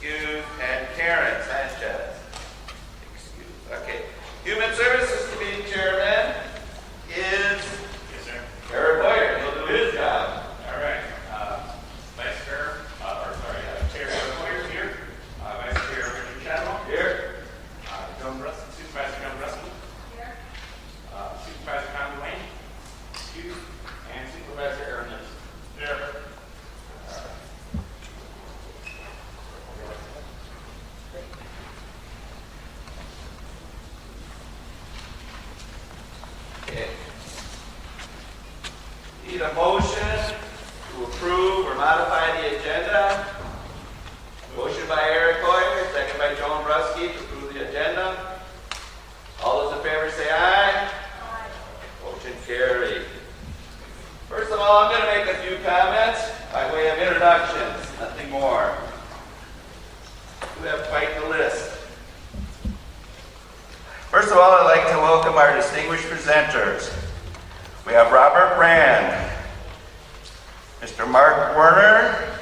Excused. And Karen Sanchez. Excused. Okay. Human Services Committee Chairman is Eric Boyer. He'll do his job. All right. Vice Chair, Chair Eric Boyer is here. Vice Chair Richard Chadwell. Here. Supervisor John Russell. Here. Supervisor Connie Wayne. Excused. And Supervisor Aaron Lynch. Here. Okay. Need a motion to approve or modify the agenda. Motion by Eric Hoyer, second by Joan Brusky to approve the agenda. All those in favor say aye. Aye. Motion carried. First of all, I'm going to make a few comments by way of introductions, nothing more. We have quite the list. First of all, I'd like to welcome our distinguished presenters. We have Robert Brand, Mr. Mark Werner,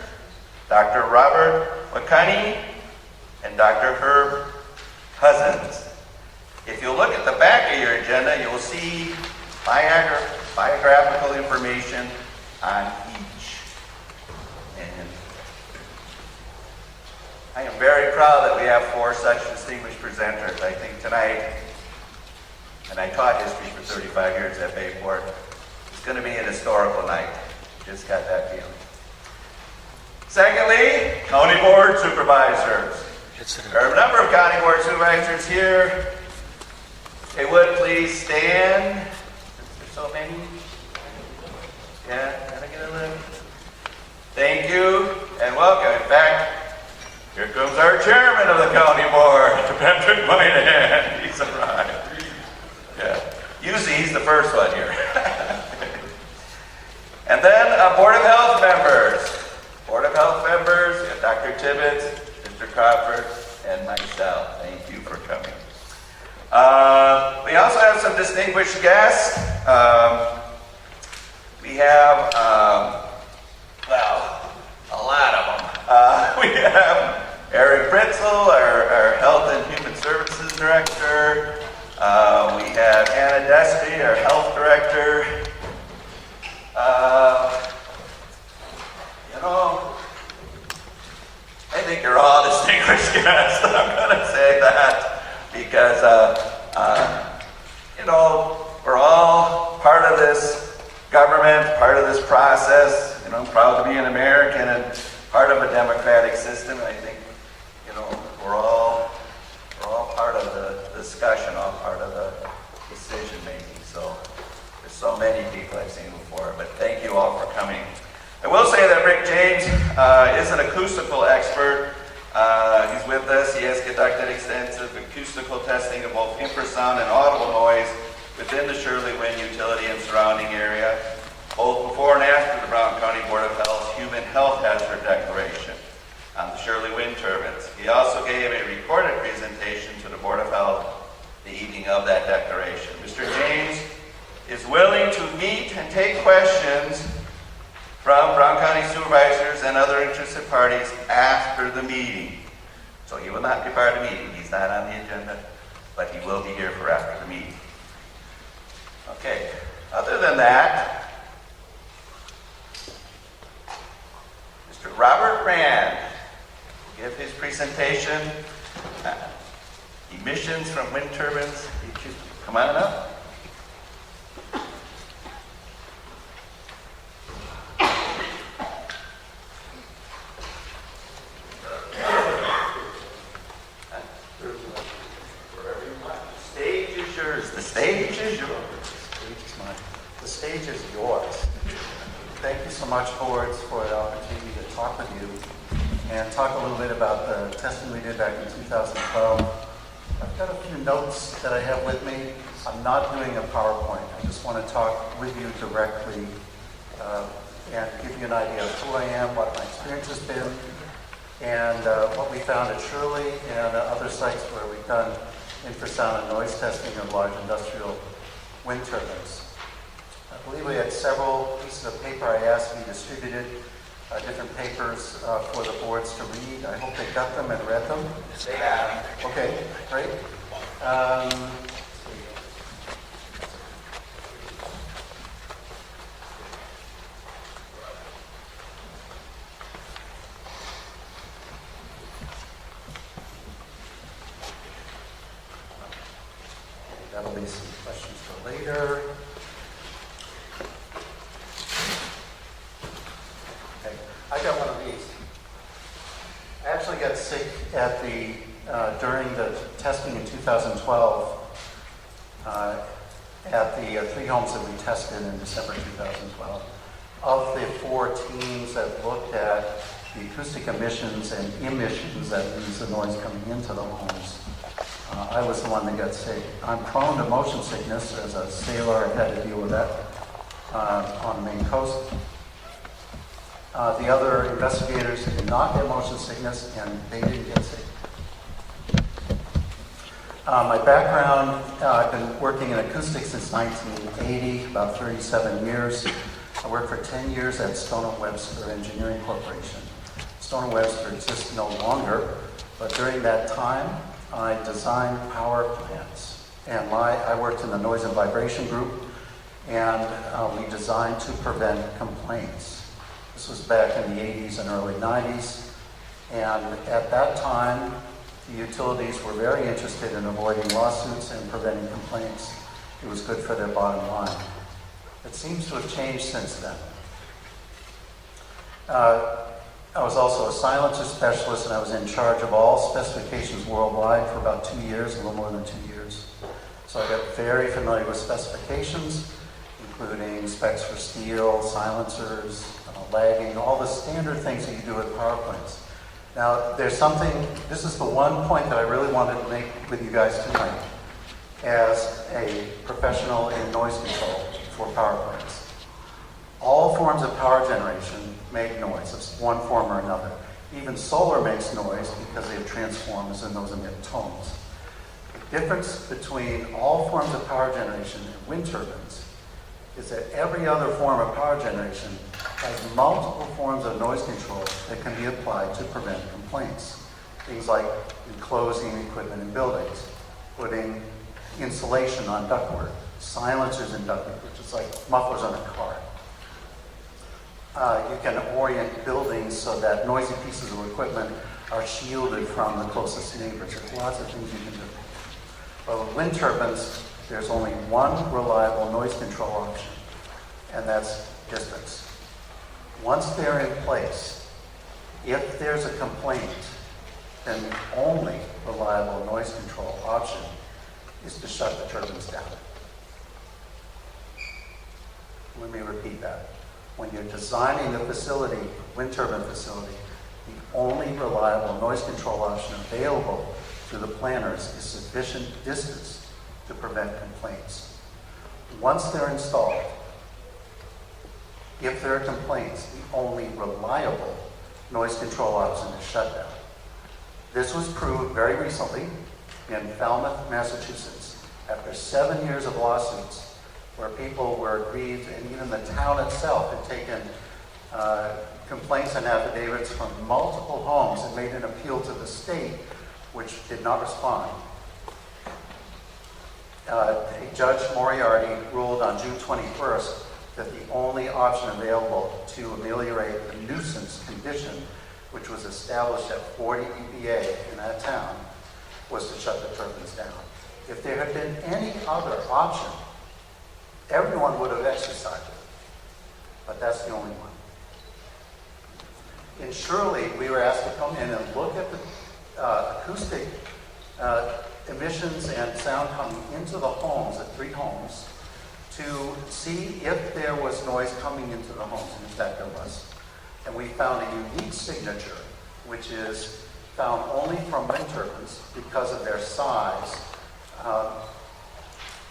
Dr. Robert McCunney, and Dr. Herb Coussons. If you look at the back of your agenda, you'll see biographical information on each. And I am very proud that we have 4 such distinguished presenters. I think tonight, and I taught history for 35 years at Bayport, it's going to be an historical night. Just got that feeling. Secondly, County Board Supervisors. There are a number of County Board Supervisors here. If they would please stand. There's so many. Yeah, gotta get a little. Thank you and welcome. In fact, here comes our chairman of the County Board, Patrick Moynihan. He's arrived. Yeah. Usually he's the first one here. And then Board of Health members. Board of Health members, we have Dr. Tibbetts, Mr. Crawford, and myself. Thank you for coming. We also have some distinguished guests. We have, a lot of them. We have Eric Britzel, our Health and Human Services Director. We have Anna Destry, our Health Director. I think you're all distinguished guests. I'm going to say that because, we're all part of this government, part of this process. I'm proud to be an American and part of a democratic system. I think, we're all part of the discussion, all part of the decision making. So there's so many people I've seen before, but thank you all for coming. I will say that Rick James is an acoustical expert. He's with us. He has conducted extensive acoustical testing of both infrasound and audible noise within the Shirley Wind utility and surrounding area, both before and after the Brown County Board of Health Human Health Hazard Declaration on the Shirley Wind turbines. He also gave a recorded presentation to the Board of Health the evening of that declaration. Mr. James is willing to meet and take questions from Brown County supervisors and other interested parties after the meeting. So he will not be part of the meeting. He's not on the agenda, but he will be here for after the meeting. Okay, other than that, Mr. Robert Rand will give his presentation, Emissions from Wind Turbines. Come on up. The stage is yours. The stage is yours. Thank you so much, boards, for the opportunity to talk with you and talk a little bit about the testing we did back in 2012. I've got a few notes that I have with me. I'm not doing a PowerPoint. I just want to talk with you directly and give you an idea of who I am, what my experience has been, and what we found at Shirley and other sites where we've done infrasound and noise testing of large industrial wind turbines. I believe we had several pieces of paper I asked to be distributed different papers for the boards to read. I hope they got them and read them. They have. Okay, great. That'll be some questions for later. Okay, I got one of these. I actually got sick at during the testing in 2012 at the 3 homes that we tested in December 2012. Of the 4 teams that looked at the acoustic emissions and emissions that means the noise coming into the homes, I was the one that got sick. I'm prone to motion sickness. As a sailor, I had to deal with that on the Maine coast. The other investigators did not get motion sickness, and they didn't get sick. My background, I've been working in acoustics since 1980, about 37 years. I worked for 10 years at Stone & Webster Engineering Corporation. Stone & Webster exists no longer, but during that time, I designed power plants. And I worked in the noise and vibration group, and we designed to prevent complaints. This was back in the 80s and early 90s. And at that time, the utilities were very interested in avoiding lawsuits and preventing complaints. It was good for their bottom line. It seems to have changed since then. I was also a silencer specialist, and I was in charge of all specifications worldwide for about 2 years, a little more than 2 years. So I got very familiar with specifications, including specs for steel, silencers, lagging, all the standard things that you do with power plants. Now, there's something, this is the one point that I really wanted to make with you guys tonight as a professional in noise control for power plants. All forms of power generation make noise of one form or another. Even solar makes noise because they have transformers and those emit tones. The difference between all forms of power generation and wind turbines is that every other form of power generation has multiple forms of noise control that can be applied to prevent complaints. Things like enclosing equipment in buildings, putting insulation on ductwork, silencers in ductwork, which is like mufflers on a car. You can orient buildings so that noisy pieces of equipment are shielded from the closest neighbors. There's lots of things you can do. But with wind turbines, there's only one reliable noise control option, and that's distance. Once they're in place, if there's a complaint, then the only reliable noise control option is to shut the turbines down. Let me repeat that. When you're designing the facility, wind turbine facility, the only reliable noise control option available to the planners is sufficient distance to prevent complaints. Once they're installed, if there are complaints, the only reliable noise control option is shutdown. This was proved very recently in Falmouth, Massachusetts, after 7 years of lawsuits where people were aggrieved, and even the town itself had taken complaints and affidavits from multiple homes and made an appeal to the state, which did not respond. Judge Moriarty ruled on June 21st that the only option available to ameliorate the nuisance condition, which was established at 40 dBA in that town, was to shut the turbines down. If there had been any other option, everyone would have exercised it, but that's the only one. In Shirley, we were asked to come in and look at the acoustic emissions and sound coming into the homes, at 3 homes, to see if there was noise coming into the homes, and in fact there was. And we found a unique signature, which is found only from wind turbines because of their size,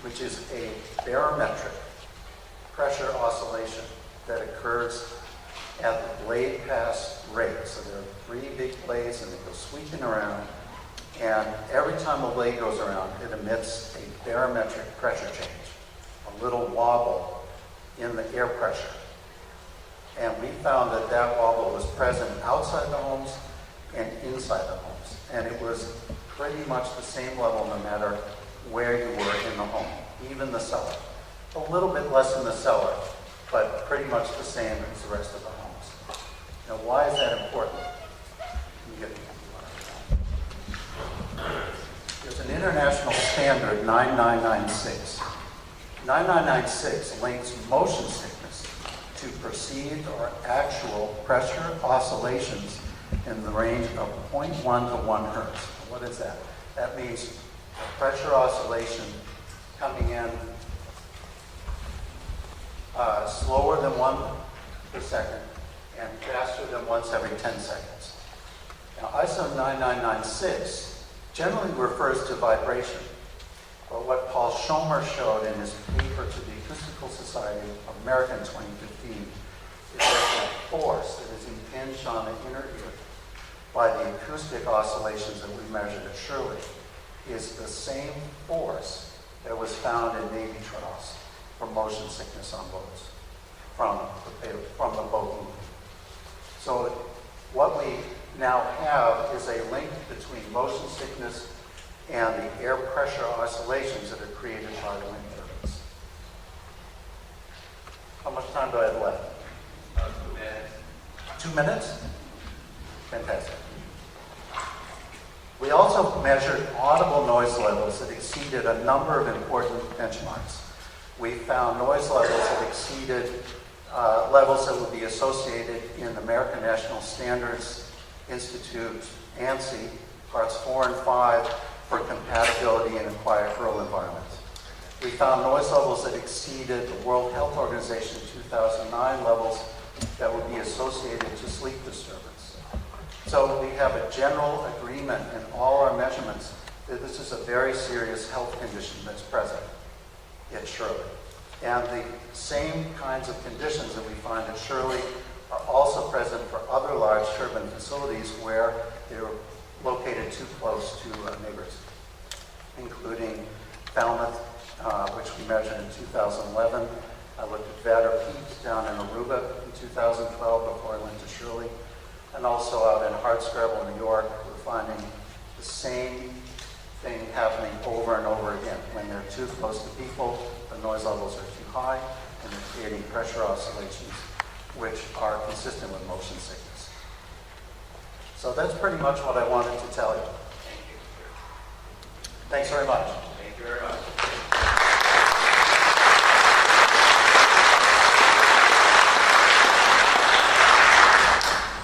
which is a barometric pressure oscillation that occurs at the blade pass rate. So there are 3 big blades and they go sweeping around, and every time a blade goes around, it emits a barometric pressure change, a little wobble in the air pressure. And we found that that wobble was present outside the homes and inside the homes. And it was pretty much the same level no matter where you were in the home, even the cellar. A little bit less in the cellar, but pretty much the same as the rest of the homes. Now, why is that important? There's an international standard, 9996. 9996 links motion sickness to perceived or actual pressure oscillations in the range of 0.1 to 1 hertz. What is that? That means a pressure oscillation coming in slower than 1 per second and faster than once every 10 seconds. Now, ISO 9996 generally refers to vibration, but what Paul Schomer showed in his paper to the Acoustical Society of America in 2015 is that the force that is impinged on the inner ear by the acoustic oscillations that we measured at Shirley is the same force that was found in Navy troughs for motion sickness on boats from the boat movement. So what we now have is a link between motion sickness and the air pressure oscillations that are created by the wind turbines. How much time do I have left? 2 minutes. 2 minutes? Fantastic. We also measured audible noise levels that exceeded a number of important benchmarks. We found noise levels that exceeded levels that would be associated in American National Standards Institute, ANSI, parts 4 and 5 for compatibility in a quiet rural environment. We found noise levels that exceeded the World Health Organization 2009 levels that would be associated to sleep disturbance. So we have a general agreement in all our measurements that this is a very serious health condition that's present at Shirley. And the same kinds of conditions that we find at Shirley are also present for other large turbine facilities where they're located too close to neighbors, including Falmouth, which we measured in 2011. I looked at Vader Peak down in Aruba in 2012 before I went to Shirley. And also out in Hardscrabble, New York, we're finding the same thing happening over and over again. When they're too close to people, the noise levels are too high, and they're creating pressure oscillations, which are consistent with motion sickness. So that's pretty much what I wanted to tell you. Thank you. Thanks very much. Thank you very much.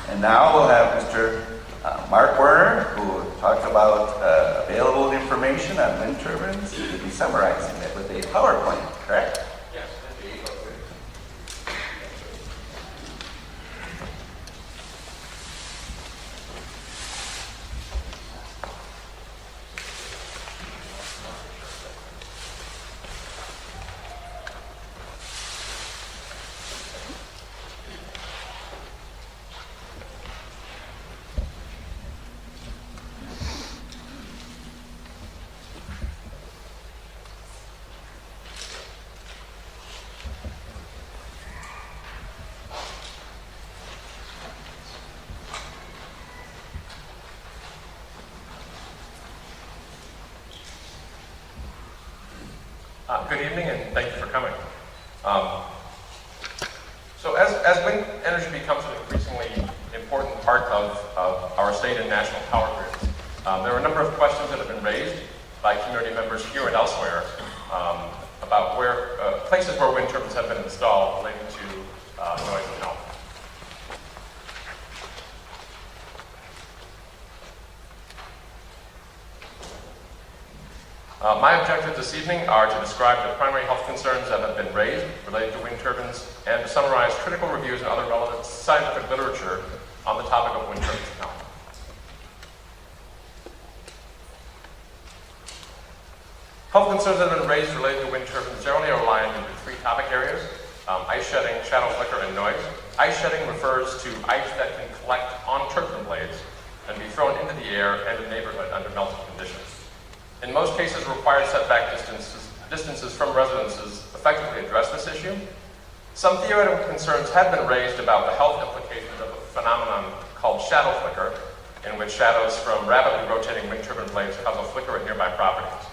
And now we'll have Mr. Mark Werner, who will talk about available information on wind turbines. He'll be summarizing it with a PowerPoint, correct? Yes. There you go. Good evening, and thank you for coming. So as wind energy becomes an increasingly important part of our state and national power grids, there are a number of questions that have been raised by community members here and elsewhere about where places where wind turbines have been installed relating to noise and health. My objectives this evening are to describe the primary health concerns that have been raised related to wind turbines and to summarize critical reviews and other relevant scientific literature on the topic of wind turbines and health. Health concerns that have been raised related to wind turbines generally are aligned into three topic areas: ice shedding, shadow flicker, and noise. Ice shedding refers to ice that can collect on turbine blades and be thrown into the air and the neighborhood under melting conditions. In most cases, required setback distances from residences effectively address this issue. Some theoretical concerns have been raised about the health implications of a phenomenon called shadow flicker, in which shadows from rapidly rotating wind turbine blades cause a flicker at nearby properties.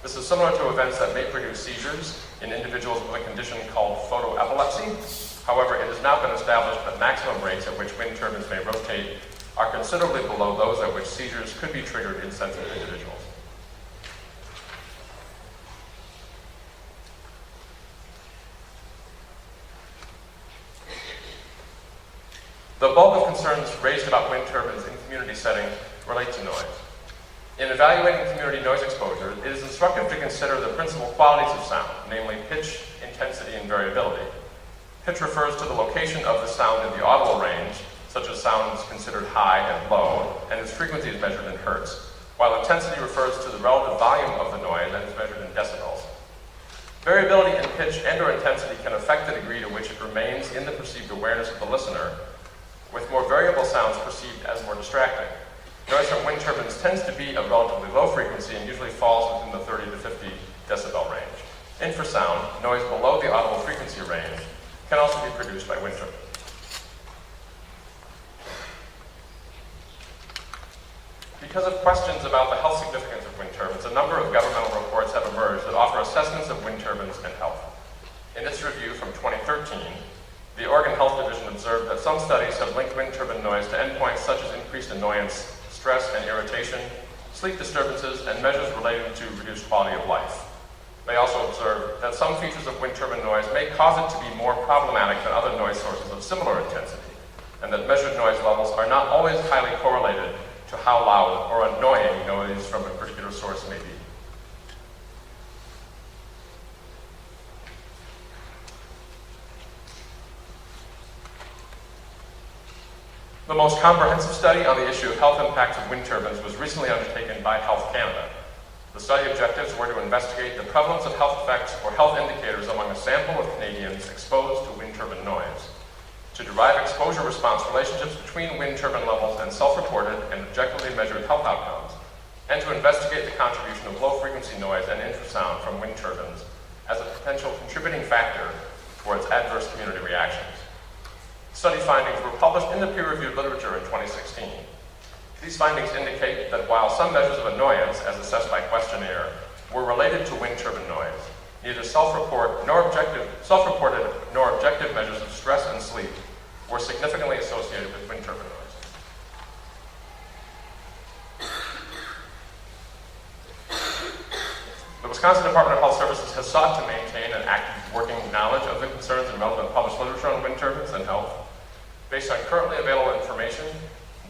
This is similar to events that may produce seizures in individuals with a condition called photoepilepsy. However, it has now been established that maximum rates at which wind turbines may rotate are considerably below those at which seizures could be triggered in sensitive individuals. The bulk of concerns raised about wind turbines in community setting relate to noise. In evaluating community noise exposure, it is instructive to consider the principal qualities of sound, namely pitch, intensity, and variability. Pitch refers to the location of the sound in the audible range, such as sounds considered high and low, and its frequency is measured in hertz, while intensity refers to the relative volume of the noise and is measured in decibels. Variability in pitch and/or intensity can affect the degree to which it remains in the perceived awareness of the listener, with more variable sounds perceived as more distracting. Noise from wind turbines tends to be of relatively low frequency and usually falls within the 30 to 50 decibel range. Infrasound, noise below the audible frequency range, can also be produced by wind turbines. Because of questions about the health significance of wind turbines, a number of governmental reports have emerged that offer assessments of wind turbines and health. In its review from 2013, the Oregon Health Division observed that some studies have linked wind turbine noise to endpoints such as increased annoyance, stress and irritation, sleep disturbances, and measures relating to reduced quality of life. They also observed that some features of wind turbine noise may cause it to be more problematic than other noise sources of similar intensity, and that measured noise levels are not always highly correlated to how loud or annoying noise from a particular source may be. The most comprehensive study on the issue of health impacts of wind turbines was recently undertaken by Health Canada. The study objectives were to investigate the prevalence of health effects or health indicators among a sample of Canadians exposed to wind turbine noise, to derive exposure-response relationships between wind turbine levels and self-reported and objectively measured health outcomes, and to investigate the contribution of low-frequency noise and infrasound from wind turbines as a potential contributing factor towards adverse community reactions. Study findings were published in the peer-reviewed literature in 2016. These findings indicate that while some measures of annoyance, as assessed by questionnaire, were related to wind turbine noise, neither self-reported nor objective measures of stress and sleep were significantly associated with wind turbine noise. The Wisconsin Department of Health Services has sought to maintain an active working knowledge of the concerns and relevant published literature on wind turbines and health. Based on currently available information,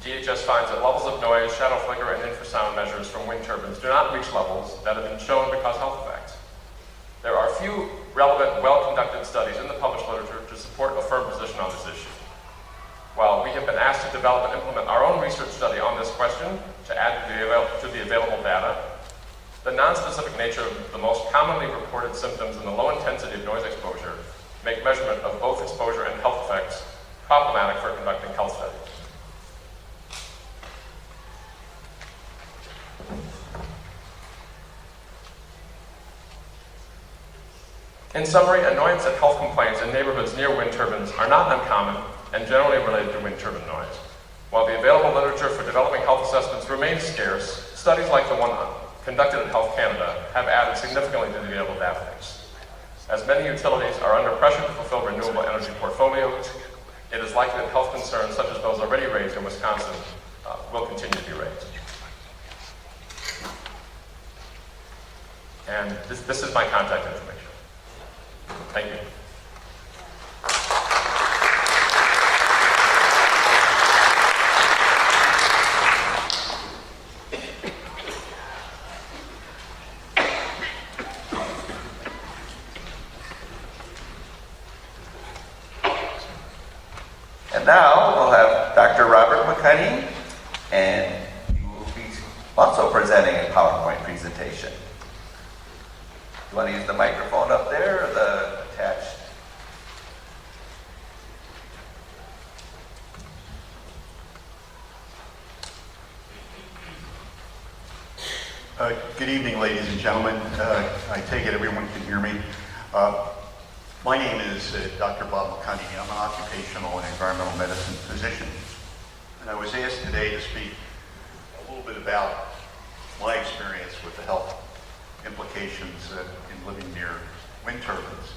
DHS finds that levels of noise, shadow flicker, and infrasound measures from wind turbines do not reach levels that have been shown to cause health effects. There are few relevant, well-conducted studies in the published literature to support a firm position on this issue. While we have been asked to develop and implement our own research study on this question to add to the available data, the non-specific nature of the most commonly reported symptoms and the low intensity of noise exposure make measurement of both exposure and health effects problematic for conducting health studies. In summary, annoyance and health complaints in neighborhoods near wind turbines are not uncommon and generally related to wind turbine noise. While the available literature for developing health assessments remains scarce, studies like the one conducted at Health Canada have added significantly to the available database. As many utilities are under pressure to fulfill renewable energy portfolios, it is likely that health concerns such as those already raised in Wisconsin will continue to be raised. And this is my contact information. Thank you. And now we'll have Dr. Robert McCunney, and he will be also presenting a PowerPoint presentation. You want to use the microphone up there or the attached? Good evening, ladies and gentlemen. I take it everyone can hear me. My name is Dr. Bob McConaughey. I'm an occupational and environmental medicine physician. And I was asked today to speak a little bit about my experience with the health implications in living near wind turbines.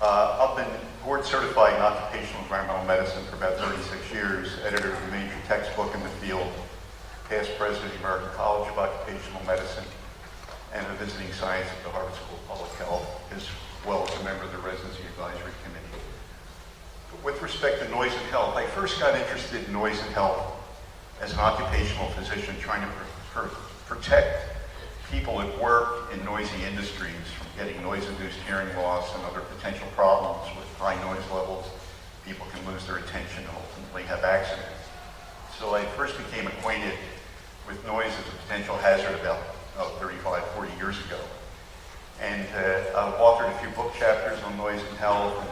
I've been board certified in occupational environmental medicine for about 36 years, editor of a major textbook in the field, past president of the American College of Occupational Medicine, and a visiting science at the Harvard School of Public Health, as well as a member of the Residency Advisory Committee. But with respect to noise and health, I first got interested in noise and health as an occupational physician trying to protect people at work in noisy industries from getting noise-induced hearing loss and other potential problems with high noise levels. People can lose their attention and ultimately have accidents. So I first became acquainted with noise as a potential hazard about 35, 40 years ago. And I've authored a few book chapters on noise and health. And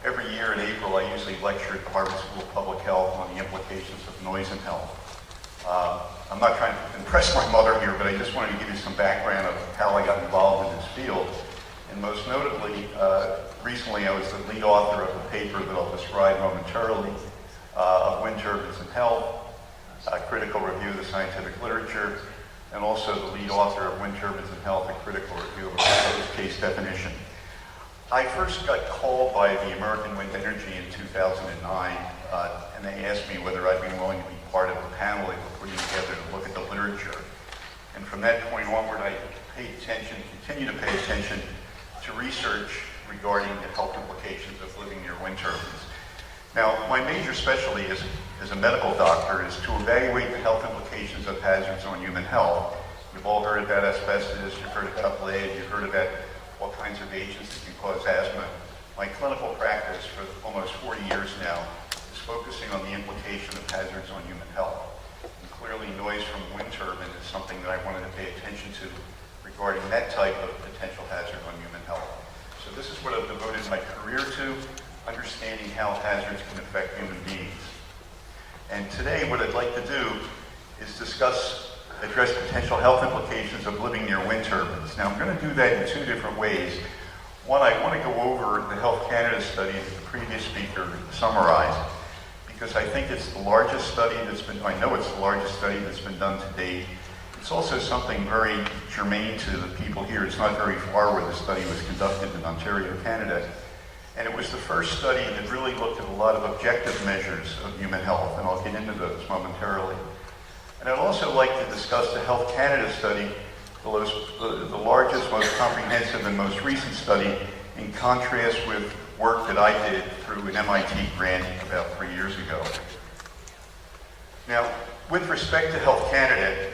every year in April, I usually lecture at the Harvard School of Public Health on the implications of noise and health. I'm not trying to impress my mother here, but I just wanted to give you some background of how I got involved in this field. And most notably, recently I was the lead author of a paper that I'll describe momentarily of wind turbines and health, a critical review of the scientific literature, and also the lead author of Wind Turbines and Health, a critical review of a proposed case definition. I first got called by the American Wind Energy in 2009, and they asked me whether I'd be willing to be part of the panel they were putting together to look at the literature. And from that point onward, I paid attention, continue to pay attention to research regarding the health implications of living near wind turbines. Now, my major specialty as a medical doctor is to evaluate the health implications of hazards on human health. You've all heard about asbestos, you've heard about lead, you've heard about all kinds of agents that can cause asthma. My clinical practice for almost 40 years now is focusing on the implication of hazards on human health. And clearly noise from a wind turbine is something that I wanted to pay attention to regarding that type of potential hazard on human health. So this is what I've devoted my career to, understanding how hazards can affect human beings. And today what I'd like to do is address potential health implications of living near wind turbines. Now I'm going to do that in two different ways. One, I want to go over the Health Canada study that the previous speaker summarized, because I think it's the largest study I know it's the largest study that's been done to date. It's also something very germane to the people here. It's not very far where the study was conducted in Ontario, Canada. And it was the first study that really looked at a lot of objective measures of human health, and I'll get into those momentarily. And I'd also like to discuss the Health Canada study, the largest, most comprehensive, and most recent study, in contrast with work that I did through an MIT grant about 3 years ago. Now, with respect to Health Canada,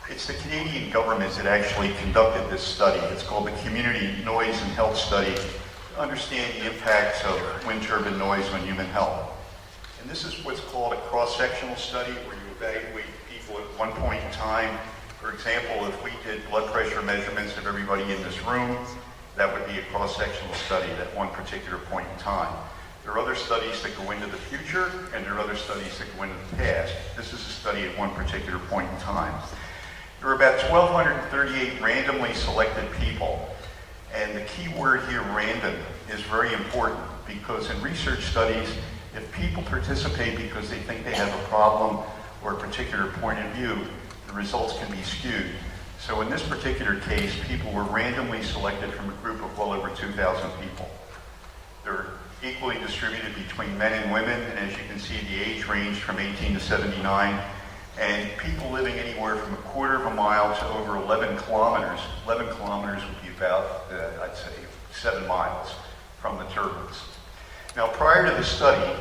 it's the Canadian government that actually conducted this study. It's called the Community Noise and Health Study, to understand the impacts of wind turbine noise on human health. And this is what's called a cross-sectional study, where you evaluate people at one point in time. For example, if we did blood pressure measurements of everybody in this room, that would be a cross-sectional study at one particular point in time. There are other studies that go into the future, and there are other studies that go into the past. This is a study at one particular point in time. There are about 1,238 randomly selected people. And the key word here, random, is very important, because in research studies, if people participate because they think they have a problem or a particular point of view, the results can be skewed. So in this particular case, people were randomly selected from a group of well over 2,000 people. They're equally distributed between men and women, and as you can see, the age ranged from 18 to 79, and people living anywhere from a quarter of a mile to over 11 kilometers. 11 kilometers would be about, I'd say, 7 miles from the turbines. Now, prior to the study,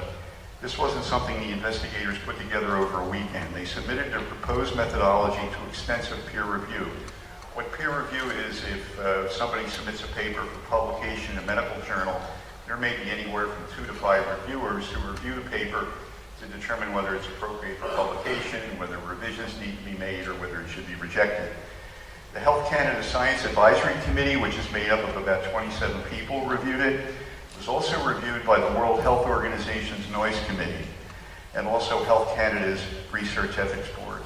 this wasn't something the investigators put together over a weekend. They submitted their proposed methodology to extensive peer review. What peer review is, if somebody submits a paper for publication in a medical journal, there may be anywhere from 2 to 5 reviewers who review the paper to determine whether it's appropriate for publication, whether revisions need to be made, or whether it should be rejected. The Health Canada Science Advisory Committee, which is made up of about 27 people, reviewed it. It was also reviewed by the World Health Organization's Noise Committee, and also Health Canada's Research Ethics Board.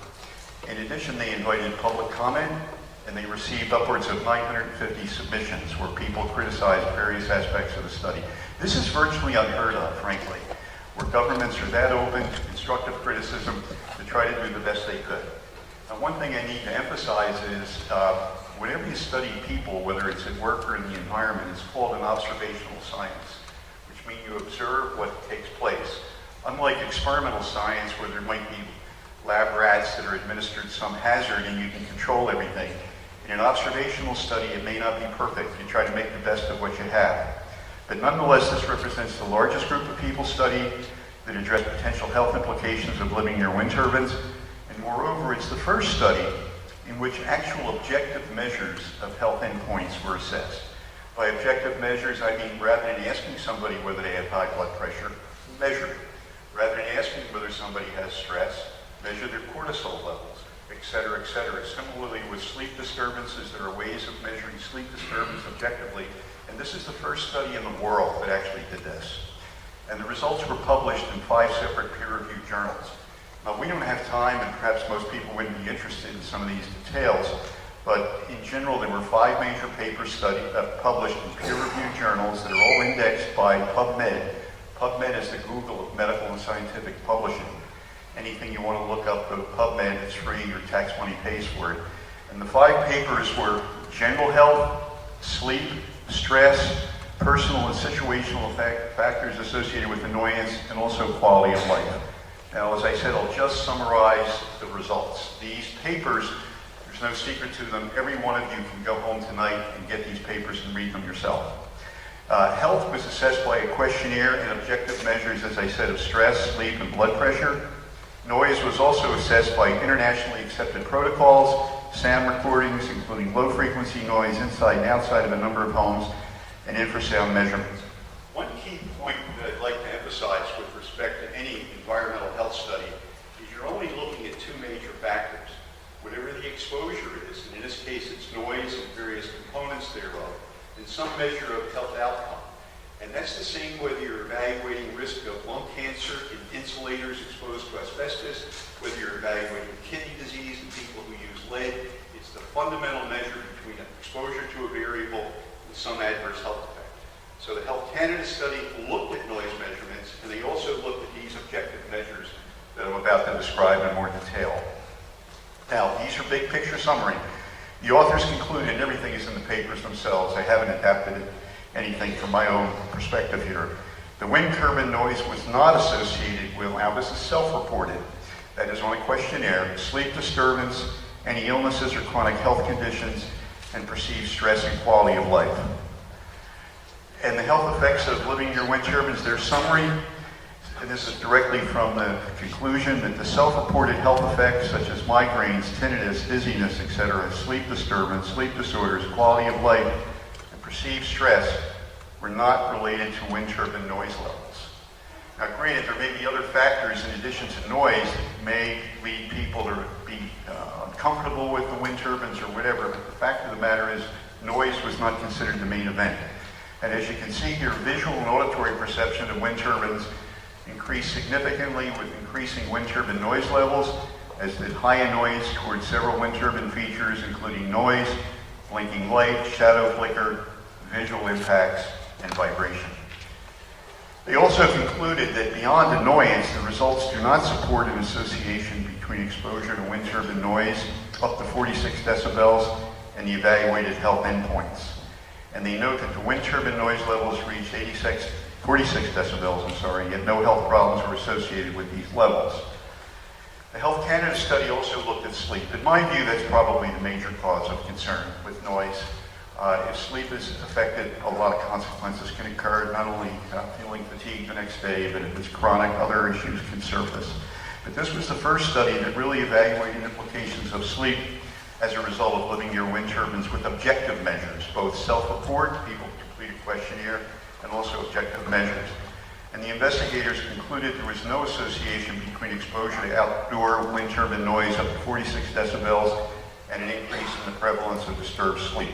In addition, they invited public comment, and they received upwards of 950 submissions where people criticized various aspects of the study. This is virtually unheard of, frankly, where governments are that open to constructive criticism to try to do the best they could. Now, one thing I need to emphasize is whenever you study people, whether it's at work or in the environment, it's called an observational science, which means you observe what takes place. Unlike experimental science, where there might be lab rats that are administered some hazard and you can control everything, in an observational study, it may not be perfect. You try to make the best of what you have. But nonetheless, this represents the largest group of people studied that address potential health implications of living near wind turbines. And moreover, it's the first study in which actual objective measures of health endpoints were assessed. By objective measures, I mean rather than asking somebody whether they have high blood pressure, measure it. Rather than asking whether somebody has stress, measure their cortisol levels, et cetera, et cetera. Similarly with sleep disturbances, there are ways of measuring sleep disturbance objectively, and this is the first study in the world that actually did this. And the results were published in 5 separate peer-reviewed journals. Now, we don't have time, and perhaps most people wouldn't be interested in some of these details, but in general, there were 5 major papers published in peer-reviewed journals that are all indexed by PubMed. PubMed is the Google of medical and scientific publishing. Anything you want to look up, go to PubMed, it's free, your tax money pays for it. And the 5 papers were general health, sleep, stress, personal and situational factors associated with annoyance, and also quality of life. Now, as I said, I'll just summarize the results. These papers, there's no secret to them. Every one of you can go home tonight and get these papers and read them yourself. Health was assessed by a questionnaire and objective measures, as I said, of stress, sleep, and blood pressure. Noise was also assessed by internationally accepted protocols, sound recordings, including low-frequency noise inside and outside of a number of homes, and infrasound measurements. One key point that I'd like to emphasize with respect to any environmental health study is you're only looking at 2 major factors. Whatever the exposure is, and in this case it's noise and various components thereof, and some measure of health outcome. And that's the same whether you're evaluating risk of lung cancer in insulators exposed to asbestos, whether you're evaluating kidney disease in people who use lead. It's the fundamental measure between exposure to a variable and some adverse health effect. So the Health Canada study looked at noise measurements, and they also looked at these objective measures that I'm about to describe in more detail. Now, these are big picture summary. The authors concluded, and everything is in the papers themselves, I haven't adapted anything from my own perspective here. The wind turbine noise was not associated with, now this is self-reported, that is on a questionnaire, sleep disturbance, any illnesses or chronic health conditions, and perceived stress and quality of life. And the health effects of living near wind turbines, their summary, and this is directly from the conclusion that the self-reported health effects such as migraines, tinnitus, dizziness, etc., sleep disturbance, sleep disorders, quality of life, and perceived stress were not related to wind turbine noise levels. Now granted, there may be other factors in addition to noise that may lead people to be uncomfortable with the wind turbines or whatever, but the fact of the matter is noise was not considered the main event. And as you can see here, visual and auditory perception of wind turbines increased significantly with increasing wind turbine noise levels, as did high annoyance towards several wind turbine features, including noise, blinking light, shadow flicker, visual impacts, and vibration. They also concluded that beyond annoyance, the results do not support an association between exposure to wind turbine noise up to 46 decibels and the evaluated health endpoints. And they note that the wind turbine noise levels reached 46 decibels, yet no health problems were associated with these levels. The Health Canada study also looked at sleep. In my view, that's probably the major cause of concern with noise. If sleep is affected, a lot of consequences can occur, not only feeling fatigued the next day, but if it's chronic, other issues can surface. But this was the first study that really evaluated implications of sleep as a result of living near wind turbines with objective measures, both self-report, people complete a questionnaire, and also objective measures. And the investigators concluded there was no association between exposure to outdoor wind turbine noise up to 46 decibels and an increase in the prevalence of disturbed sleep.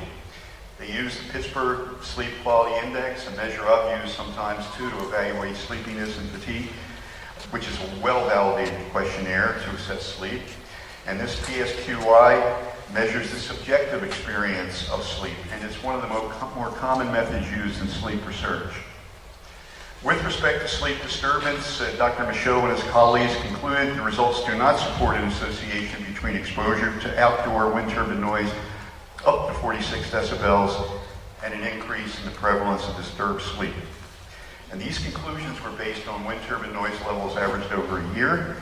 They used the Pittsburgh Sleep Quality Index, a measure I've used sometimes too to evaluate sleepiness and fatigue, which is a well-validated questionnaire to assess sleep. And this PSQI measures the subjective experience of sleep, and it's one of the more common methods used in sleep research. With respect to sleep disturbance, Dr. Michaud and his colleagues concluded the results do not support an association between exposure to outdoor wind turbine noise up to 46 decibels and an increase in the prevalence of disturbed sleep. And these conclusions were based on wind turbine noise levels averaged over a year.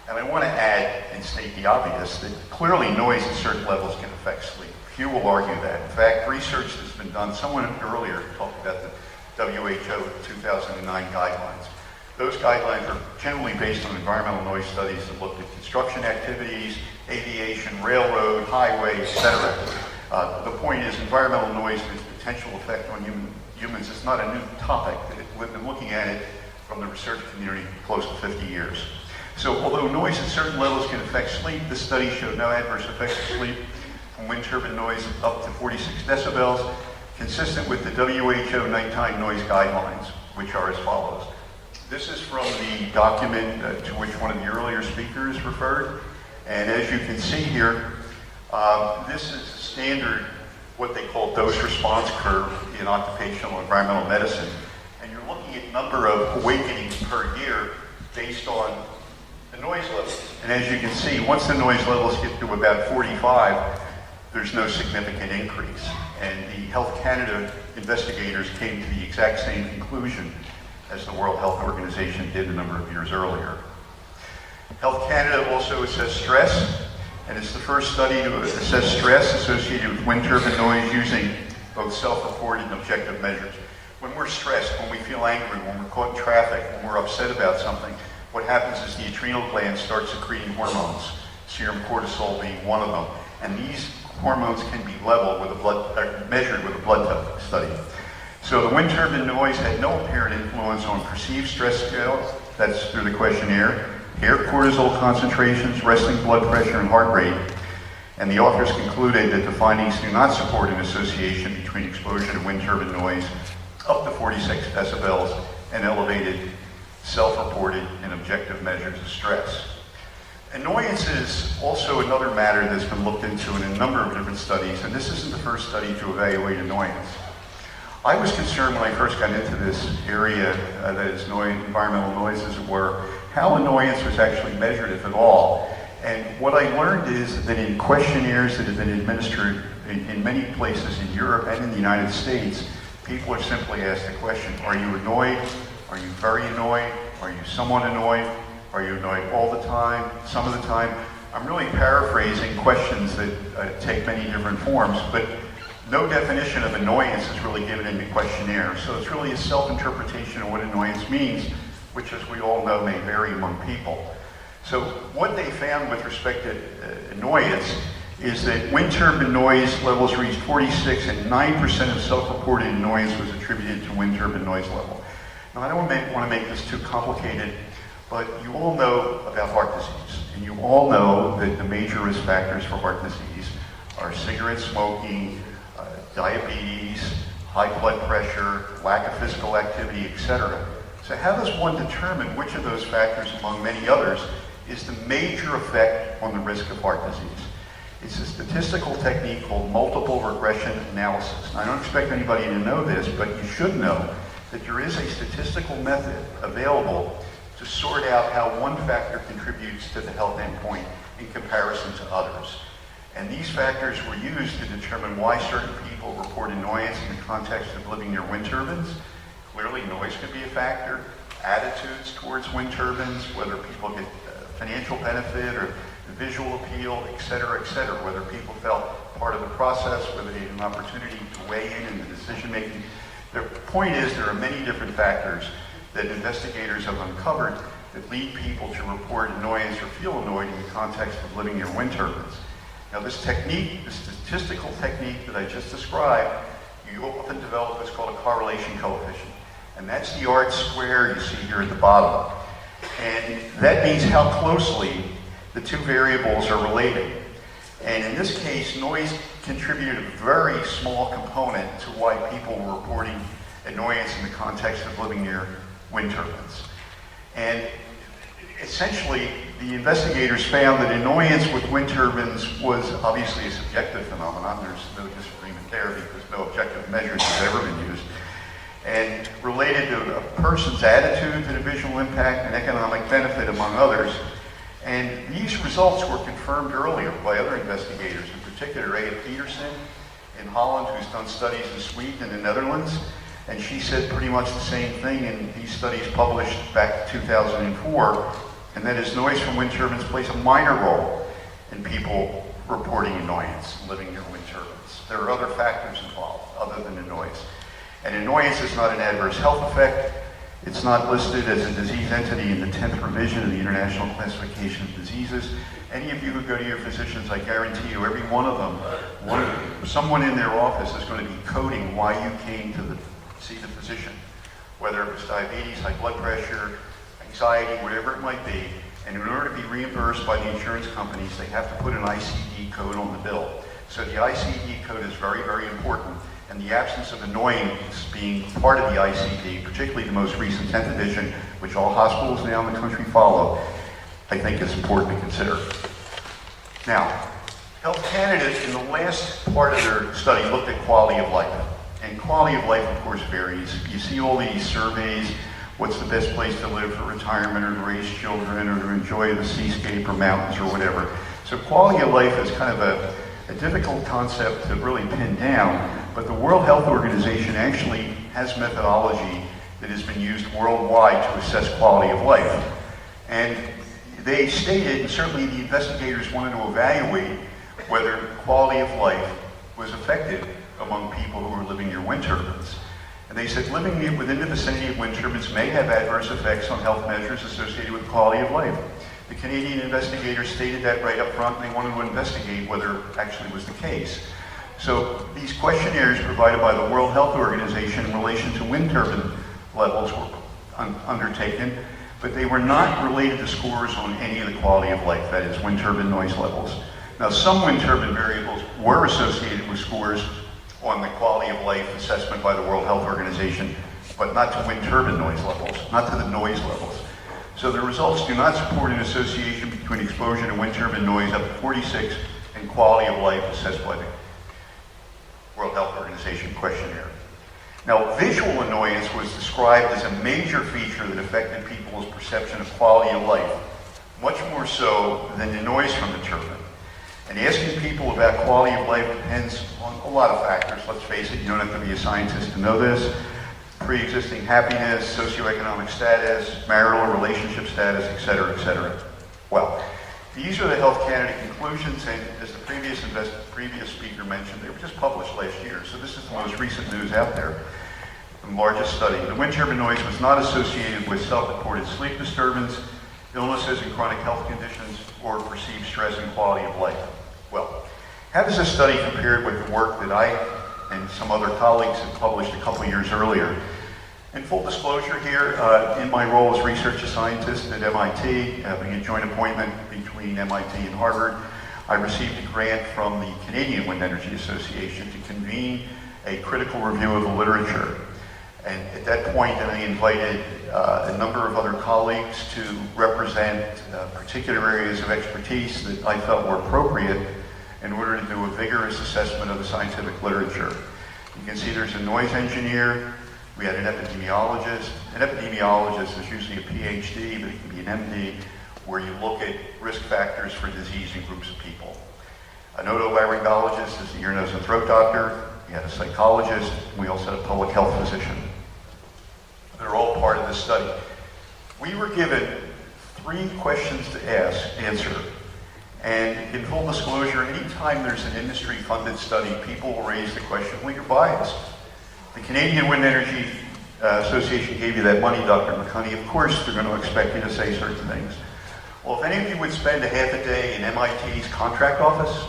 And I want to add and state the obvious that clearly noise at certain levels can affect sleep. Few will argue that. In fact, research that's been done, someone earlier talked about the WHO 2009 guidelines. Those guidelines are generally based on environmental noise studies that looked at construction activities, aviation, railroad, highway, etc. The point is environmental noise and its potential effect on humans is not a new topic. We've been looking at it from the research community close to 50 years. So although noise at certain levels can affect sleep, this study showed no adverse effects of sleep from wind turbine noise up to 46 decibels, consistent with the WHO nighttime noise guidelines, which are as follows. This is from the document to which one of the earlier speakers referred. And as you can see here, this is standard, what they call dose response curve in occupational environmental medicine. And you're looking at number of awakenings per year based on the noise levels. And as you can see, once the noise levels get to about 45, there's no significant increase. And the Health Canada investigators came to the exact same conclusion as the World Health Organization did a number of years earlier. Health Canada also assessed stress, and it's the first study to assess stress associated with wind turbine noise using both self-reported and objective measures. When we're stressed, when we feel angry, when we're caught in traffic, when we're upset about something, what happens is the adrenal gland starts secreting hormones, serum cortisol being one of them, and these hormones can be leveled with measured with a blood study. So the wind turbine noise had no apparent influence on perceived stress scales, that's through the questionnaire, hair cortisol concentrations, resting blood pressure, and heart rate. And the authors concluded that the findings do not support an association between exposure to wind turbine noise up to 46 decibels and elevated self-reported and objective measures of stress. Annoyance is also another matter that's been looked into in a number of different studies, and this isn't the first study to evaluate annoyance. I was concerned when I first got into this area, that is environmental noise as it were, how annoyance was actually measured, if at all. And what I learned is that in questionnaires that have been administered in many places in Europe and in the United States, people are simply asked the question, are you annoyed? Are you very annoyed? Are you somewhat annoyed? Are you annoyed all the time? Some of the time? I'm really paraphrasing questions that take many different forms, but no definition of annoyance is really given in the questionnaire. So it's really a self-interpretation of what annoyance means, which, as we all know, may vary among people. So what they found with respect to annoyance is that wind turbine noise levels reached 46 and 9% of self-reported annoyance was attributed to wind turbine noise level. Now, I don't want to make this too complicated, but you all know about heart disease, and you all know that the major risk factors for heart disease are cigarette smoking, diabetes, high blood pressure, lack of physical activity, etc. So how does one determine which of those factors, among many others, is the major effect on the risk of heart disease? It's a statistical technique called multiple regression analysis. And I don't expect anybody to know this, but you should know that there is a statistical method available to sort out how one factor contributes to the health endpoint in comparison to others. And these factors were used to determine why certain people report annoyance in the context of living near wind turbines. Clearly, noise could be a factor, attitudes towards wind turbines, whether people get financial benefit or visual appeal, et cetera, whether people felt part of the process, whether they had an opportunity to weigh in the decision-making. The point is there are many different factors that investigators have uncovered that lead people to report annoyance or feel annoyed in the context of living near wind turbines. Now this technique, the statistical technique that I just described, you often develop what's called a correlation coefficient. And that's the R squared you see here at the bottom. And that means how closely the two variables are related. And in this case, noise contributed a very small component to why people were reporting annoyance in the context of living near wind turbines. And essentially, the investigators found that annoyance with wind turbines was obviously a subjective phenomenon. There's no disagreement there because no objective measures have ever been used. And related to a person's attitude to the visual impact and economic benefit, among others. And these results were confirmed earlier by other investigators, in particular Aya Peterson in Holland, who's done studies in Sweden and the Netherlands. And she said pretty much the same thing in these studies published back in 2004, and that is noise from wind turbines plays a minor role in people reporting annoyance living near wind turbines. There are other factors involved other than the noise. And annoyance is not an adverse health effect. It's not listed as a disease entity in the 10th revision of the International Classification of Diseases. Any of you who go to your physicians, I guarantee you, every one of them, someone in their office is going to be coding why you came to see the physician, whether it was diabetes, high blood pressure, anxiety, whatever it might be. And in order to be reimbursed by the insurance companies, they have to put an ICD code on the bill. So the ICD code is very, very important. And the absence of annoyance being part of the ICD, particularly the most recent 10th edition, which all hospitals now in the country follow, I think is important to consider. Now, Health Canada, in the last part of their study, looked at quality of life. And quality of life, of course, varies. You see all these surveys, what's the best place to live for retirement or to raise children or to enjoy the seascape or mountains or whatever. So quality of life is kind of a difficult concept to really pin down, but the World Health Organization actually has methodology that has been used worldwide to assess quality of life. And they stated, and certainly the investigators wanted to evaluate whether quality of life was affected among people who were living near wind turbines. And they said living within the vicinity of wind turbines may have adverse effects on health measures associated with quality of life. The Canadian investigators stated that right up front, and they wanted to investigate whether it actually was the case. So these questionnaires provided by the World Health Organization in relation to wind turbine levels were undertaken, but they were not related to scores on any of the quality of life, that is, wind turbine noise levels. Now, some wind turbine variables were associated with scores on the quality of life assessment by the World Health Organization, but not to wind turbine noise levels, not to the noise levels. So the results do not support an association between exposure to wind turbine noise up to 46 and quality of life assessed by the World Health Organization questionnaire. Now, visual annoyance was described as a major feature that affected people's perception of quality of life, much more so than the noise from the turbine. And asking people about quality of life depends on a lot of factors. Let's face it, you don't have to be a scientist to know this. Pre-existing happiness, socioeconomic status, marital or relationship status, et cetera, et cetera. Well, these are the Health Canada conclusions, and as the previous speaker mentioned, they were just published last year, so this is the most recent news out there. The largest study. The wind turbine noise was not associated with self-reported sleep disturbance, illnesses and chronic health conditions, or perceived stress and quality of life. Well, how does this study compare with the work that I and some other colleagues had published a couple years earlier? In full disclosure here, in my role as research scientist at MIT, having a joint appointment between MIT and Harvard, I received a grant from the Canadian Wind Energy Association to convene a critical review of the literature. And at that point, I invited a number of other colleagues to represent particular areas of expertise that I felt were appropriate in order to do a vigorous assessment of the scientific literature. You can see there's a noise engineer. We had an epidemiologist. An epidemiologist is usually a PhD, but it can be an MD, where you look at risk factors for disease in groups of people. An otolaryngologist is the ear, nose, and throat doctor. We had a psychologist. And we also had a public health physician. They're all part of this study. We were given 3 questions to answer. And in full disclosure, anytime there's an industry-funded study, people will raise the question, well, you're biased. The Canadian Wind Energy Association gave you that money, Dr. McConey. Of course, they're going to expect you to say certain things. Well, if any of you would spend a half a day in MIT's contract office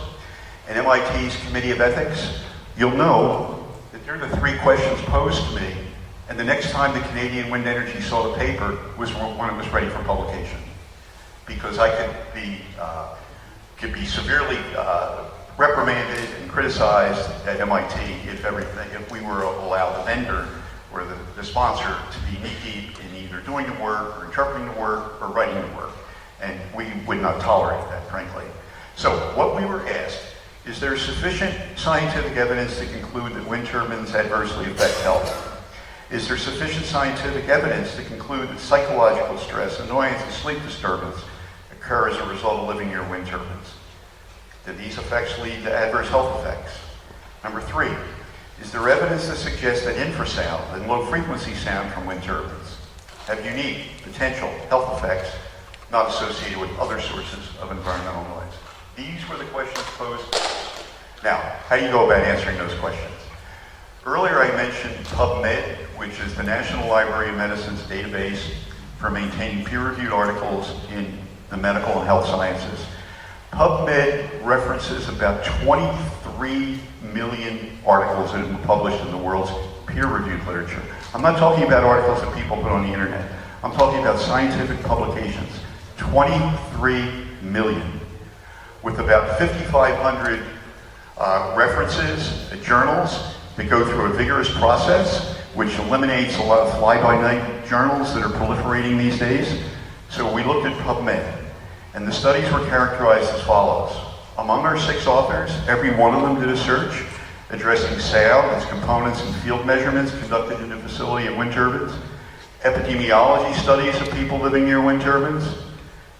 and MIT's Committee of Ethics, you'll know that they're the 3 questions posed to me. And the next time the Canadian Wind Energy saw the paper was when it was ready for publication. Because I could be severely reprimanded and criticized at MIT if we were allowed the vendor or the sponsor to be knee-deep in either doing the work or interpreting the work or writing the work. And we would not tolerate that, frankly. So what we were asked, is there sufficient scientific evidence to conclude that wind turbines adversely affect health? Is there sufficient scientific evidence to conclude that psychological stress, annoyance, and sleep disturbance occur as a result of living near wind turbines? Do these effects lead to adverse health effects? Number 3, is there evidence to suggest that infrasound and low-frequency sound from wind turbines have unique potential health effects not associated with other sources of environmental noise? These were the questions posed. Now, how do you go about answering those questions? Earlier I mentioned PubMed, which is the National Library of Medicine's database for maintaining peer-reviewed articles in the medical and health sciences. PubMed references about 23 million articles that have been published in the world's peer-reviewed literature. I'm not talking about articles that people put on the internet. I'm talking about scientific publications. 23 million, with about 5,500 references, journals that go through a vigorous process, which eliminates a lot of fly-by-night journals that are proliferating these days. So we looked at PubMed, and the studies were characterized as follows. Among our 6 authors, every one of them did a search addressing sound, its components, and field measurements conducted in the facility of wind turbines, epidemiology studies of people living near wind turbines,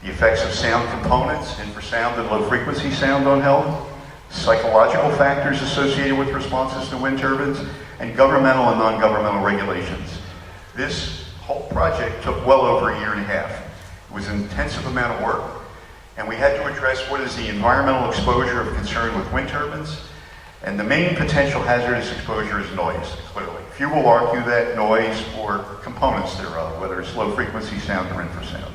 the effects of sound components, infrasound and low-frequency sound on health, psychological factors associated with responses to wind turbines, and governmental and non-governmental regulations. This whole project took well over a year and a half. It was an intensive amount of work, and we had to address what is the environmental exposure of concern with wind turbines, and the main potential hazardous exposure is noise, clearly. Few will argue that noise or components thereof, whether it's low-frequency sound or infrasound.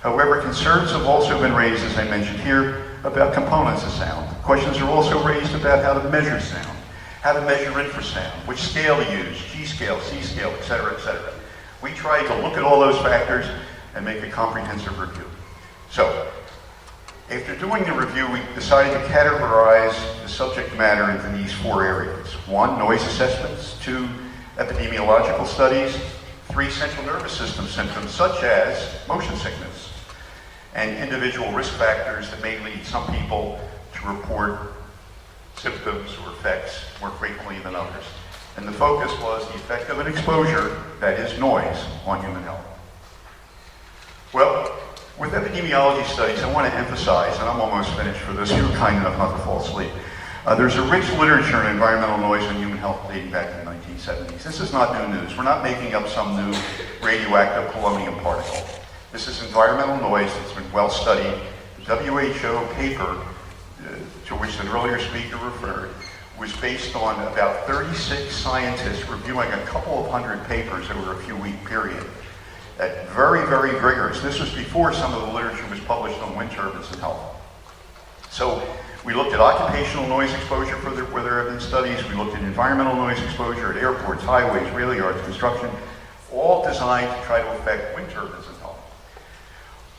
However, concerns have also been raised, as I mentioned here, about components of sound. Questions are also raised about how to measure sound, how to measure infrasound, which scale to use, G scale, C scale, et cetera, et cetera. We tried to look at all those factors and make a comprehensive review. So, after doing the review, we decided to categorize the subject matter into these 4 areas. 1, noise assessments. 2, epidemiological studies. 3, central nervous system symptoms, such as motion sickness, and individual risk factors that may lead some people to report symptoms or effects more frequently than others. And the focus was the effect of an exposure, that is noise, on human health. Well, with epidemiology studies, I want to emphasize, and I'm almost finished for those who are kind enough not to fall asleep, there's a rich literature in environmental noise and human health dating back to the 1970s. This is not new news. We're not making up some new radioactive polonium particle. This is environmental noise that's been well studied. The WHO paper, to which the earlier speaker referred, was based on about 36 scientists reviewing a couple of hundred papers over a few-week period. Very, very rigorous. This was before some of the literature was published on wind turbines and health. So we looked at occupational noise exposure where there have been studies. We looked at environmental noise exposure at airports, highways, rail yards, construction, all designed to try to affect wind turbines and health.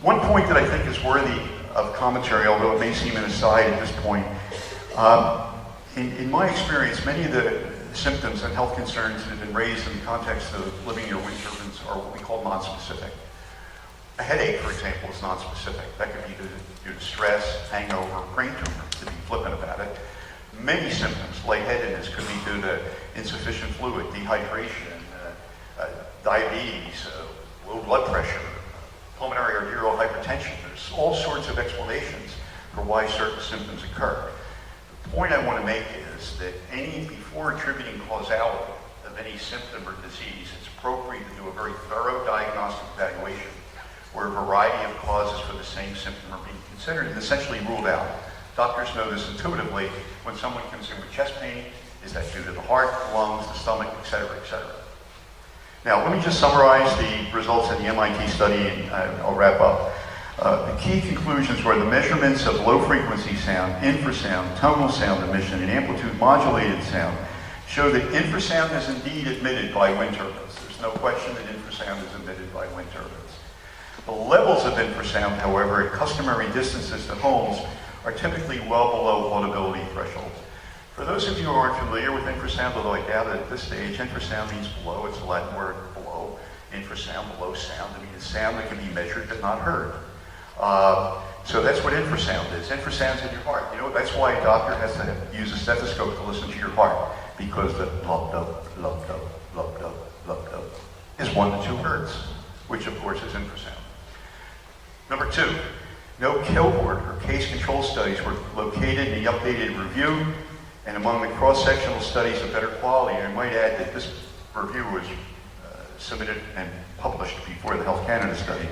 One point that I think is worthy of commentary, although it may seem an aside at this point, in my experience, many of the symptoms and health concerns that have been raised in the context of living near wind turbines are what we call nonspecific. A headache, for example, is nonspecific. That could be due to stress, hangover, brain tumor, to be flippant about it. Many symptoms, lightheadedness, could be due to insufficient fluid, dehydration, diabetes, low blood pressure, pulmonary arterial hypertension. There's all sorts of explanations for why certain symptoms occur. The point I want to make is that before attributing causality of any symptom or disease, it's appropriate to do a very thorough diagnostic evaluation where a variety of causes for the same symptom are being considered and essentially ruled out. Doctors know this intuitively when someone comes in with chest pain. Is that due to the heart, the lungs, the stomach, et cetera, et cetera? Now, let me just summarize the results of the MIT study and I'll wrap up. The key conclusions were the measurements of low-frequency sound, infrasound, tonal sound emission, and amplitude-modulated sound show that infrasound is indeed emitted by wind turbines. There's no question that infrasound is emitted by wind turbines. The levels of infrasound, however, at customary distances to homes are typically well below audibility thresholds. For those of you who aren't familiar with infrasound, although I doubt it at this stage, infrasound means below. It's a Latin word, below. Infrasound, below sound. It means sound that can be measured but not heard. So that's what infrasound is. Infrasound's in your heart. You know, that's why a doctor has to use a stethoscope to listen to your heart, because the lub-dub, lub-dub, lub-dub, lub-dub is 1 to 2 hertz, which of course is infrasound. Number 2, no cohort or case control studies were located in the updated review, and among the cross-sectional studies of better quality, I might add that this review was submitted and published before the Health Canada study.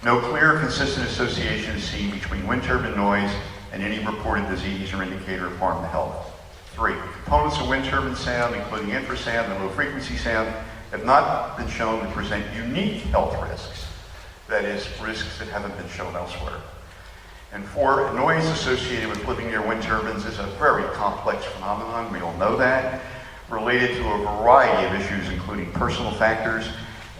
No clear, consistent association is seen between wind turbine noise and any reported disease or indicator of harm to health. 3, components of wind turbine sound, including infrasound and low-frequency sound, have not been shown to present unique health risks, that is, risks that haven't been shown elsewhere. And 4, noise associated with living near wind turbines is a very complex phenomenon, we all know that, related to a variety of issues, including personal factors,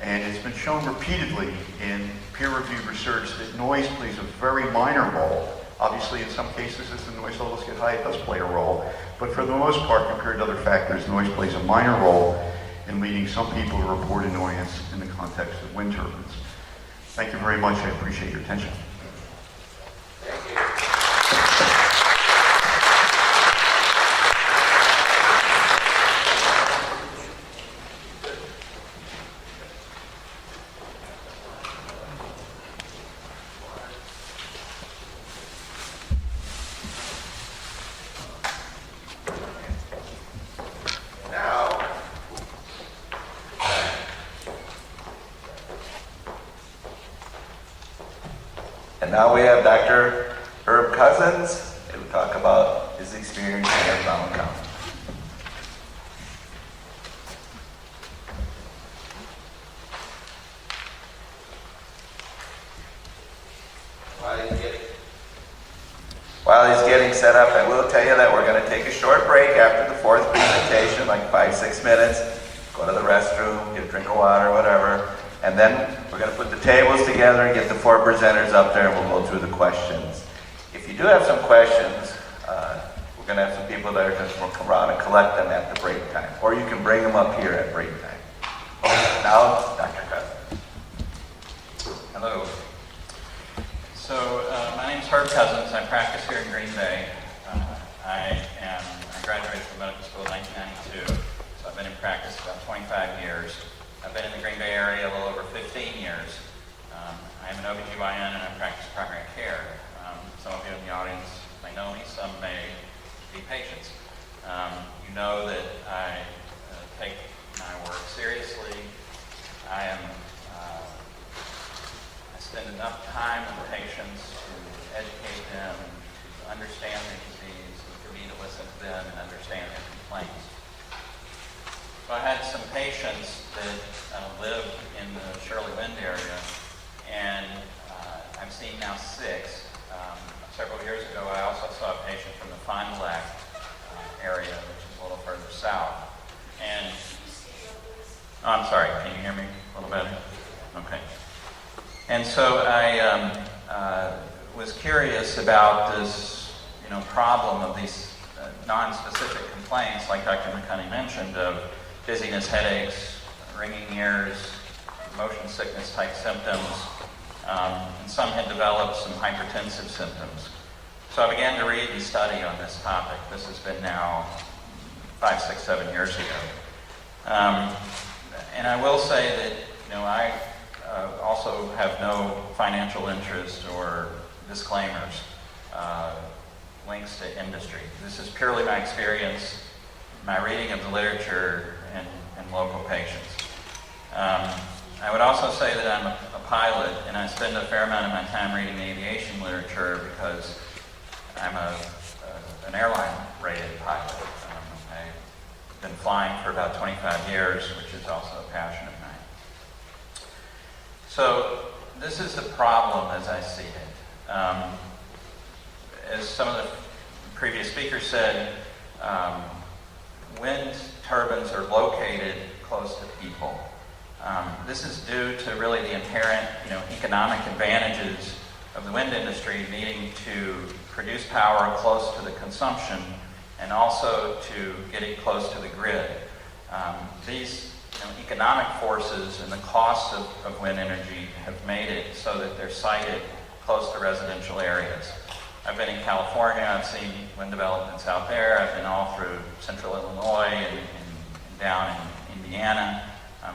and it's been shown repeatedly in peer-reviewed research that noise plays a very minor role. Obviously, in some cases, as the noise levels get high, it does play a role, but for the most part, compared to other factors, noise plays a minor role in leading some people to report annoyance in the context of wind turbines. Thank you very much. I appreciate your attention. And now we have Dr. Herb Coussons, who will talk about his experience in Falmouth County. While he's getting set up, I will tell you that we're going to take a short break after the 4th presentation, like 5-6 minutes, go to the restroom, get a drink of water, whatever, and then we're going to put the tables together and get the 4 presenters up there, and we'll go through the questions. If you do have some questions, we're going to have some people that are going to come around and collect them at the break time, or you can bring them up here at break time. Okay, now, Dr. Coussons. Hello. So my name's Herb Coussons. I practice here in Green Bay. I graduated from medical school in 1992, so I've been in practice about 25 years. I've been in the Green Bay area a little over 15 years. I am an OBGYN and I practice primary care. Some of you in the audience may know me, some may be patients. You know that I take my work seriously. I spend enough time with patients to educate them, to understand their disease, and for me to listen to them and understand their complaints. So I had some patients that lived in the Shirley Wind area, and I've seen now 6. Several years ago, I also saw a patient from the Fond du Lac area, which is a little further south. And, oh, I'm sorry, can you hear me a little better? Okay. And so I was curious about this, problem of these non-specific complaints, like Dr. McCunny mentioned, of dizziness, headaches, ringing ears, motion sickness type symptoms, and some had developed some hypertensive symptoms. So I began to read and study on this topic. This has been now 5, 6, 7 years ago. And I will say that, I also have no financial interest or disclaimers, links to industry. This is purely my experience, my reading of the literature, and local patients. I would also say that I'm a pilot, and I spend a fair amount of my time reading aviation literature because I'm an airline-rated pilot. I've been flying for about 25 years, which is also a passion of mine. So this is the problem as I see it. As some of the previous speakers said, wind turbines are located close to people. This is due to really the inherent, economic advantages of the wind industry needing to produce power close to the consumption and also to get it close to the grid. These economic forces and the costs of wind energy have made it so that they're sited close to residential areas. I've been in California, I've seen wind developments out there, I've been all through central Illinois and down in Indiana,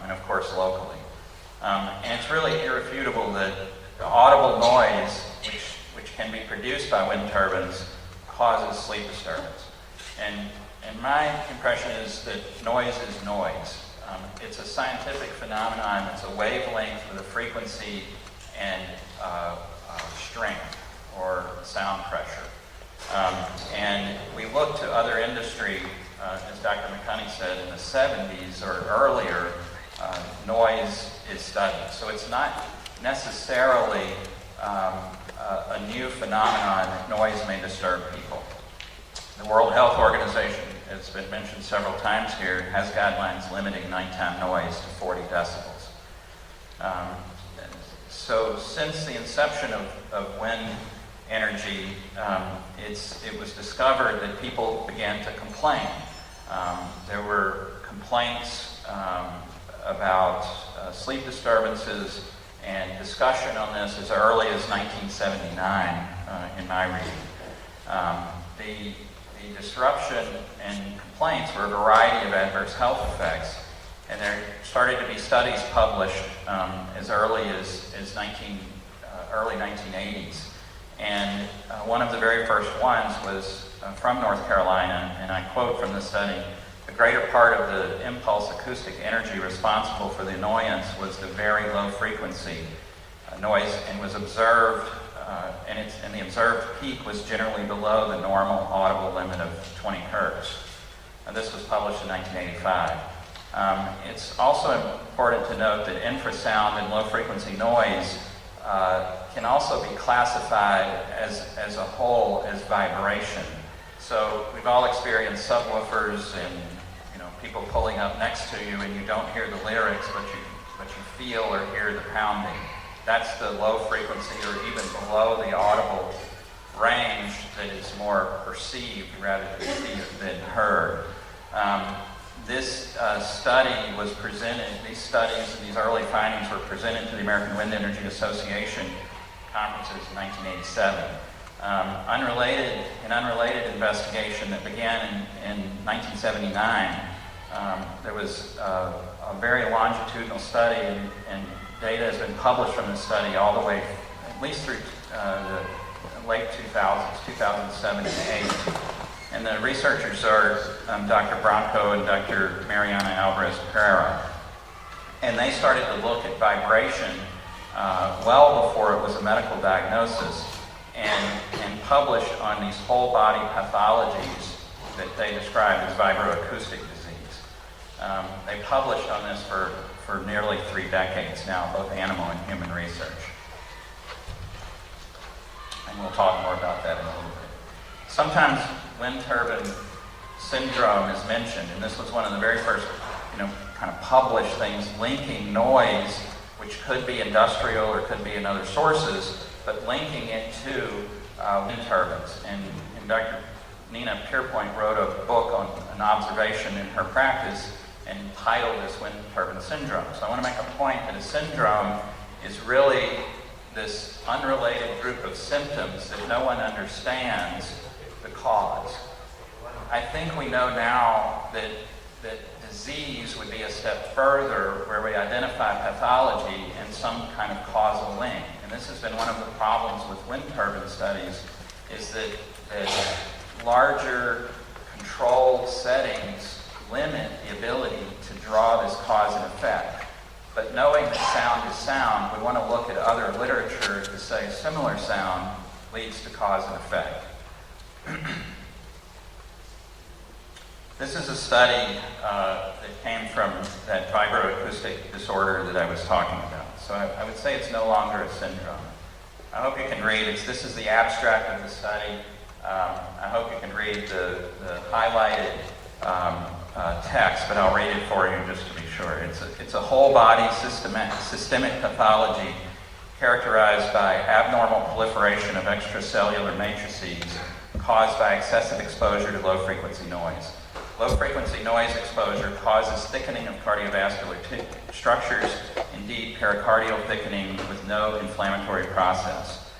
and of course locally. And it's really irrefutable that the audible noise, which can be produced by wind turbines, causes sleep disturbance. And my impression is that noise is noise. It's a scientific phenomenon. It's a wavelength with a frequency and strength or sound pressure. And we look to other industry, as Dr. McCunney said, in the 70s or earlier, noise is studied. So it's not necessarily a new phenomenon that noise may disturb people. The World Health Organization, it's been mentioned several times here, has guidelines limiting nighttime noise to 40 decibels. So since the inception of wind energy, it was discovered that people began to complain. There were complaints about sleep disturbances and discussion on this as early as 1979 in my reading. The disruption and complaints were a variety of adverse health effects, and there started to be studies published as early as early 1980s. And one of the very first ones was from North Carolina, and I quote from the study, "The greater part of the impulse acoustic energy responsible for the annoyance was the very low frequency noise and was observed, and the observed peak was generally below the normal audible limit of 20 hertz. This was published in 1985. It's also important to note that infrasound and low frequency noise can also be classified as a whole as vibration. So we've all experienced subwoofers and people pulling up next to you and you don't hear the lyrics, but you feel or hear the pounding. That's the low frequency or even below the audible range that is more perceived rather than heard. This study was presented, these studies and these early findings were presented to the American Wind Energy Association conferences in 1987. An unrelated investigation that began in 1979, there was a very longitudinal study, and data has been published from this study all the way, at least through the late 2000s, 2007 and 2008. And the researchers are Dr. Bronco and Dr. Mariana Alvarez-Pereira. And they started to look at vibration well before it was a medical diagnosis and published on these whole body pathologies that they described as vibroacoustic disease. They published on this for nearly 3 decades now, both animal and human research. And we'll talk more about that in a little bit. Sometimes wind turbine syndrome is mentioned, and this was one of the very first, kind of published things linking noise, which could be industrial or could be in other sources, but linking it to wind turbines. And Dr. Nina Pierpoint wrote a book on an observation in her practice and titled this wind turbine syndrome. So I want to make a point that a syndrome is really this unrelated group of symptoms that no one understands the cause. I think we know now that disease would be a step further where we identify pathology and some kind of causal link. And this has been one of the problems with wind turbine studies, is that larger controlled settings limit the ability to draw this cause and effect. But knowing that sound is sound, we want to look at other literature to say similar sound leads to cause and effect. This is a study that came from that vibroacoustic disorder that I was talking about. So I would say it's no longer a syndrome. I hope you can read it. This is the abstract of the study. I hope you can read the highlighted text, but I'll read it for you just to be sure. It's a whole body systemic pathology characterized by abnormal proliferation of extracellular matrices caused by excessive exposure to low-frequency noise. Low-frequency noise exposure causes thickening of cardiovascular structures, indeed pericardial thickening with no inflammatory process.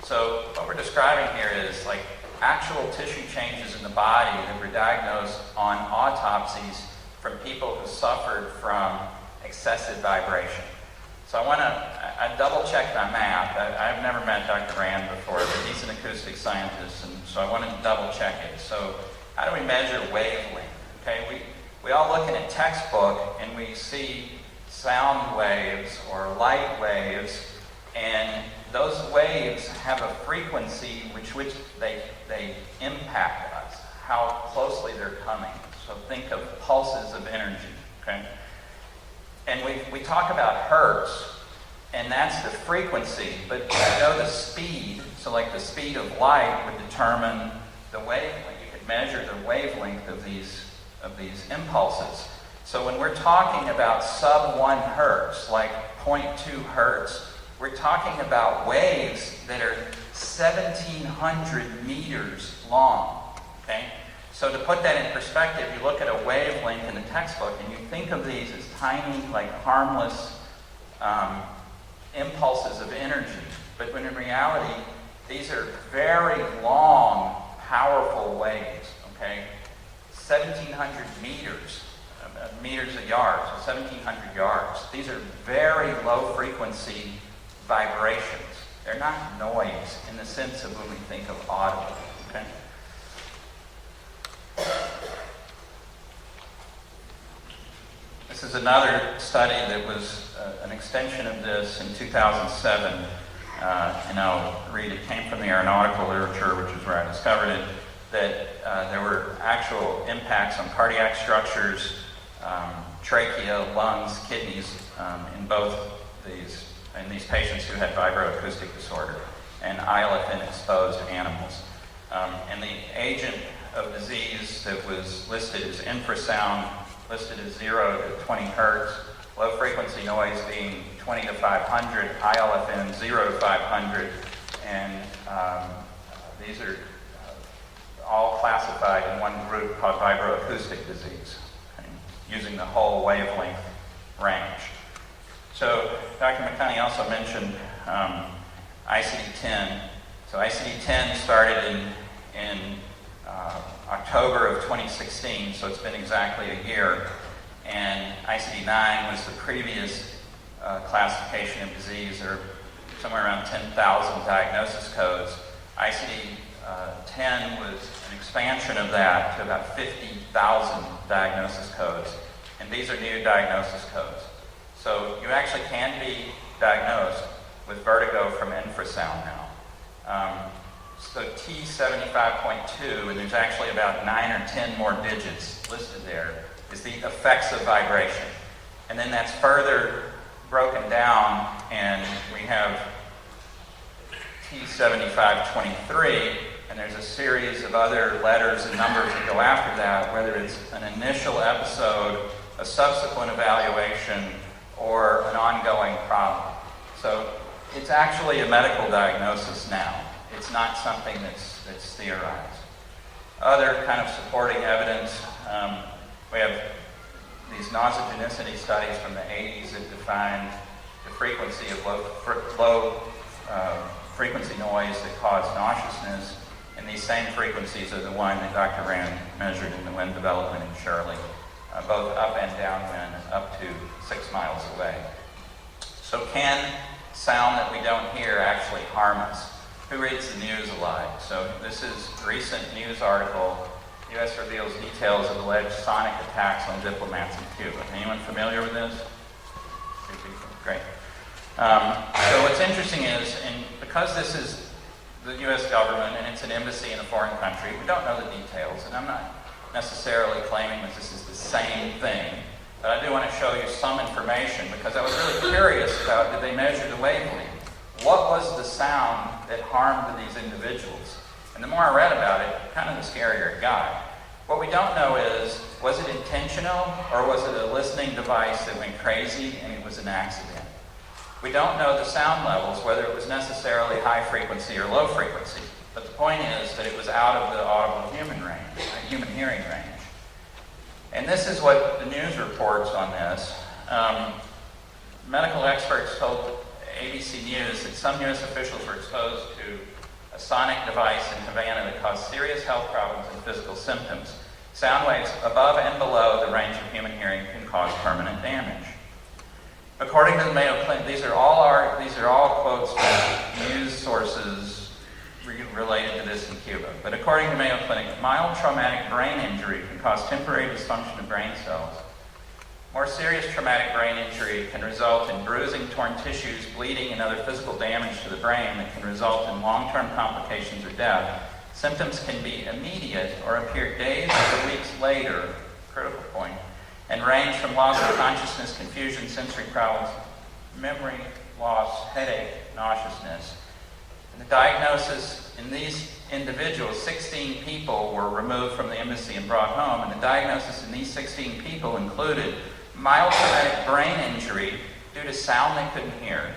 So what we're describing here is like actual tissue changes in the body that were diagnosed on autopsies from people who suffered from excessive vibration. So I double-checked my math. I've never met Dr. Rand before, but he's an acoustic scientist, and so I wanted to double-check it. So how do we measure wavelength? Okay, we all look in a textbook and we see sound waves or light waves, and those waves have a frequency which they impact us, how closely they're coming. So think of pulses of energy, okay? And we talk about hertz, and that's the frequency, but you know the speed, so like the speed of light would determine the wavelength. You could measure the wavelength of these impulses. So when we're talking about sub 1 hertz, like 0.2 hertz, we're talking about waves that are 1,700 meters long, okay? So to put that in perspective, you look at a wavelength in the textbook and you think of these as tiny, like harmless impulses of energy. But when in reality, these are very long, powerful waves, okay? 1,700 meters, meters a yard, so 1,700 yards. These are very low frequency vibrations. They're not noise in the sense of when we think of audible, okay? This is another study that was an extension of this in 2007. And I'll read, it came from the aeronautical literature, which is where I discovered it, that there were actual impacts on cardiac structures, trachea, lungs, kidneys, in these patients who had vibroacoustic disorder and ILFN exposed animals. And the agent of disease that was listed as infrasound, listed as 0 to 20 hertz, low frequency noise being 20 to 500, ILFN 0 to 500, and these are all classified in one group called vibroacoustic disease, okay, using the whole wavelength range. So Dr. McConney also mentioned ICD-10. So ICD-10 started in October of 2016, so it's been exactly a year. And ICD-9 was the previous classification of disease. There are somewhere around 10,000 diagnosis codes. ICD-10 was an expansion of that to about 50,000 diagnosis codes. And these are new diagnosis codes. So you actually can be diagnosed with vertigo from infrasound now. So T75.2, and there's actually about 9 or 10 more digits listed there, is the effects of vibration. And then that's further broken down, and we have T75.23, and there's a series of other letters and numbers that go after that, whether it's an initial episode, a subsequent evaluation, or an ongoing problem. So it's actually a medical diagnosis now. It's not something that's theorized. Other kind of supporting evidence, we have these nausogenicity studies from the 80s that defined the frequency of low frequency noise that caused nauseousness, and these same frequencies are the one that Dr. Rand measured in the wind development in Shirley, both up and downwind, up to 6 miles away. So can sound that we don't hear actually harm us? Who reads the news a lot? So this is a recent news article. U.S. reveals details of alleged sonic attacks on diplomats in Cuba. Anyone familiar with this? Great. So what's interesting is, because this is the U.S. government and it's an embassy in a foreign country, we don't know the details, and I'm not necessarily claiming that this is the same thing, but I do want to show you some information because I was really curious about, did they measure the wavelength? What was the sound that harmed these individuals? And the more I read about it, kind of the scarier it got. What we don't know is, was it intentional or was it a listening device that went crazy and it was an accident? We don't know the sound levels, whether it was necessarily high frequency or low frequency. But the point is that it was out of the audible human range, human hearing range. And this is what the news reports on this. Medical experts told ABC News that some U.S. officials were exposed to a sonic device in Havana that caused serious health problems and physical symptoms. Sound waves above and below the range of human hearing can cause permanent damage. According to the Mayo Clinic, these are all quotes from news sources related to this in Cuba. But according to Mayo Clinic, mild traumatic brain injury can cause temporary dysfunction of brain cells. More serious traumatic brain injury can result in bruising, torn tissues, bleeding, and other physical damage to the brain that can result in long-term complications or death. Symptoms can be immediate or appear days or weeks later, critical point, and range from loss of consciousness, confusion, sensory problems, memory loss, headache, nauseousness. And the diagnosis in these individuals, 16 people were removed from the embassy and brought home, and the diagnosis in these 16 people included mild traumatic brain injury due to sound they couldn't hear,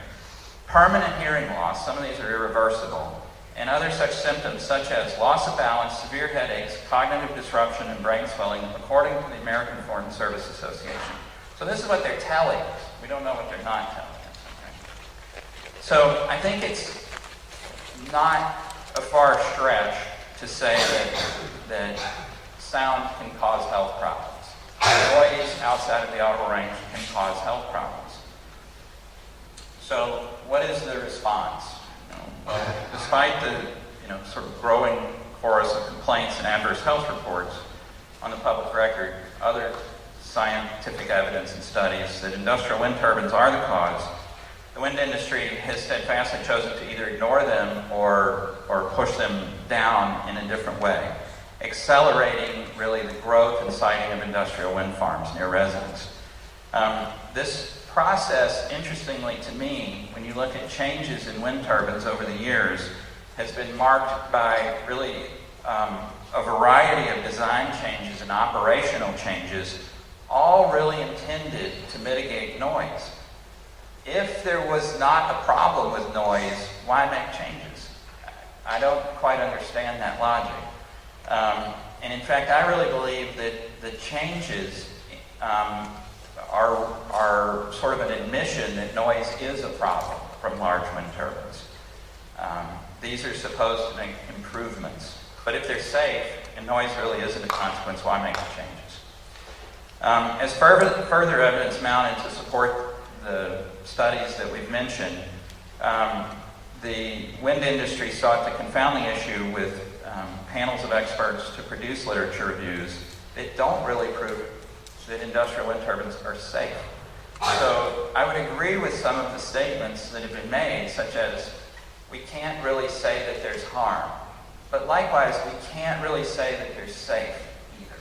permanent hearing loss, some of these are irreversible, and other such symptoms such as loss of balance, severe headaches, cognitive disruption, and brain swelling, according to the American Foreign Service Association. So this is what they're telling us. We don't know what they're not telling us. Okay? So I think it's not a far stretch to say that sound can cause health problems. Noise outside of the audible range can cause health problems. So what is the response? Well, despite the sort of growing chorus of complaints and adverse health reports on the public record, other scientific evidence and studies that industrial wind turbines are the cause, the wind industry has steadfastly chosen to either ignore them or push them down in a different way, accelerating really the growth and siting of industrial wind farms near residents. This process, interestingly to me, when you look at changes in wind turbines over the years, has been marked by really a variety of design changes and operational changes, all really intended to mitigate noise. If there was not a problem with noise, why make changes? I don't quite understand that logic. And in fact, I really believe that the changes are sort of an admission that noise is a problem from large wind turbines. These are supposed to make improvements. But if they're safe and noise really isn't a consequence, why make the changes? As further evidence mounted to support the studies that we've mentioned, the wind industry sought to confound the issue with panels of experts to produce literature reviews that don't really prove that industrial wind turbines are safe. So I would agree with some of the statements that have been made, such as we can't really say that there's harm, but likewise we can't really say that they're safe either.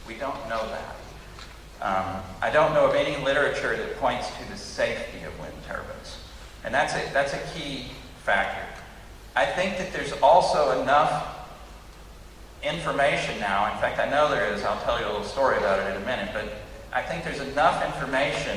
We don't know that. I don't know of any literature that points to the safety of wind turbines, and that's a key factor. I think that there's also enough information now, in fact I know there is, I'll tell you a little story about it in a minute, but I think there's enough information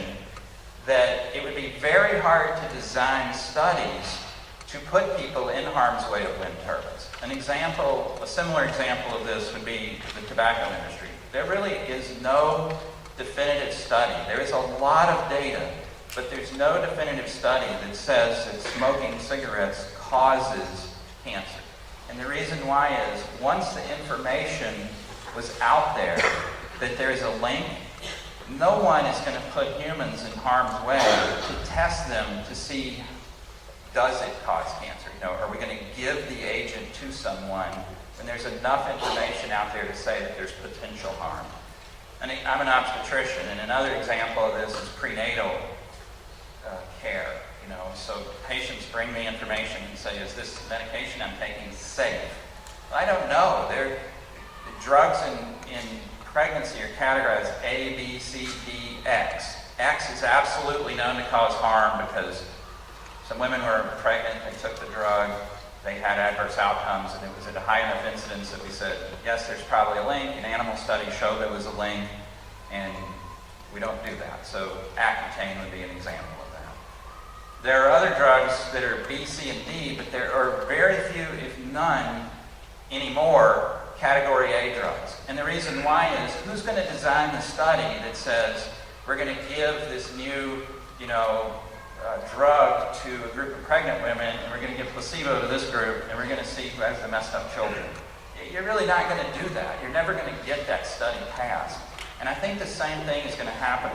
that it would be very hard to design studies to put people in harm's way of wind turbines. A similar example of this would be the tobacco industry. There really is no definitive study. There is a lot of data, but there's no definitive study that says that smoking cigarettes causes cancer. And the reason why is, once the information was out there that there's a link, no one is going to put humans in harm's way to test them to see, does it cause cancer? Are we going to give the agent to someone when there's enough information out there to say that there's potential harm? And I'm an obstetrician, and another example of this is prenatal care. So patients bring me information and say, is this medication I'm taking safe? I don't know. The drugs in pregnancy are categorized A, B, C, D, X. X is absolutely known to cause harm because some women were pregnant, they took the drug, they had adverse outcomes, and it was at a high enough incidence that we said, yes, there's probably a link. An animal study showed there was a link, and we don't do that. So Accutane would be an example of that. There are other drugs that are B, C, and D, but there are very few, if none, anymore, category A drugs. And the reason why is, who's going to design the study that says we're going to give this new, drug to a group of pregnant women, and we're going to give placebo to this group, and we're going to see who has the messed up children. You're really not going to do that. You're never going to get that study passed. And I think the same thing is going to happen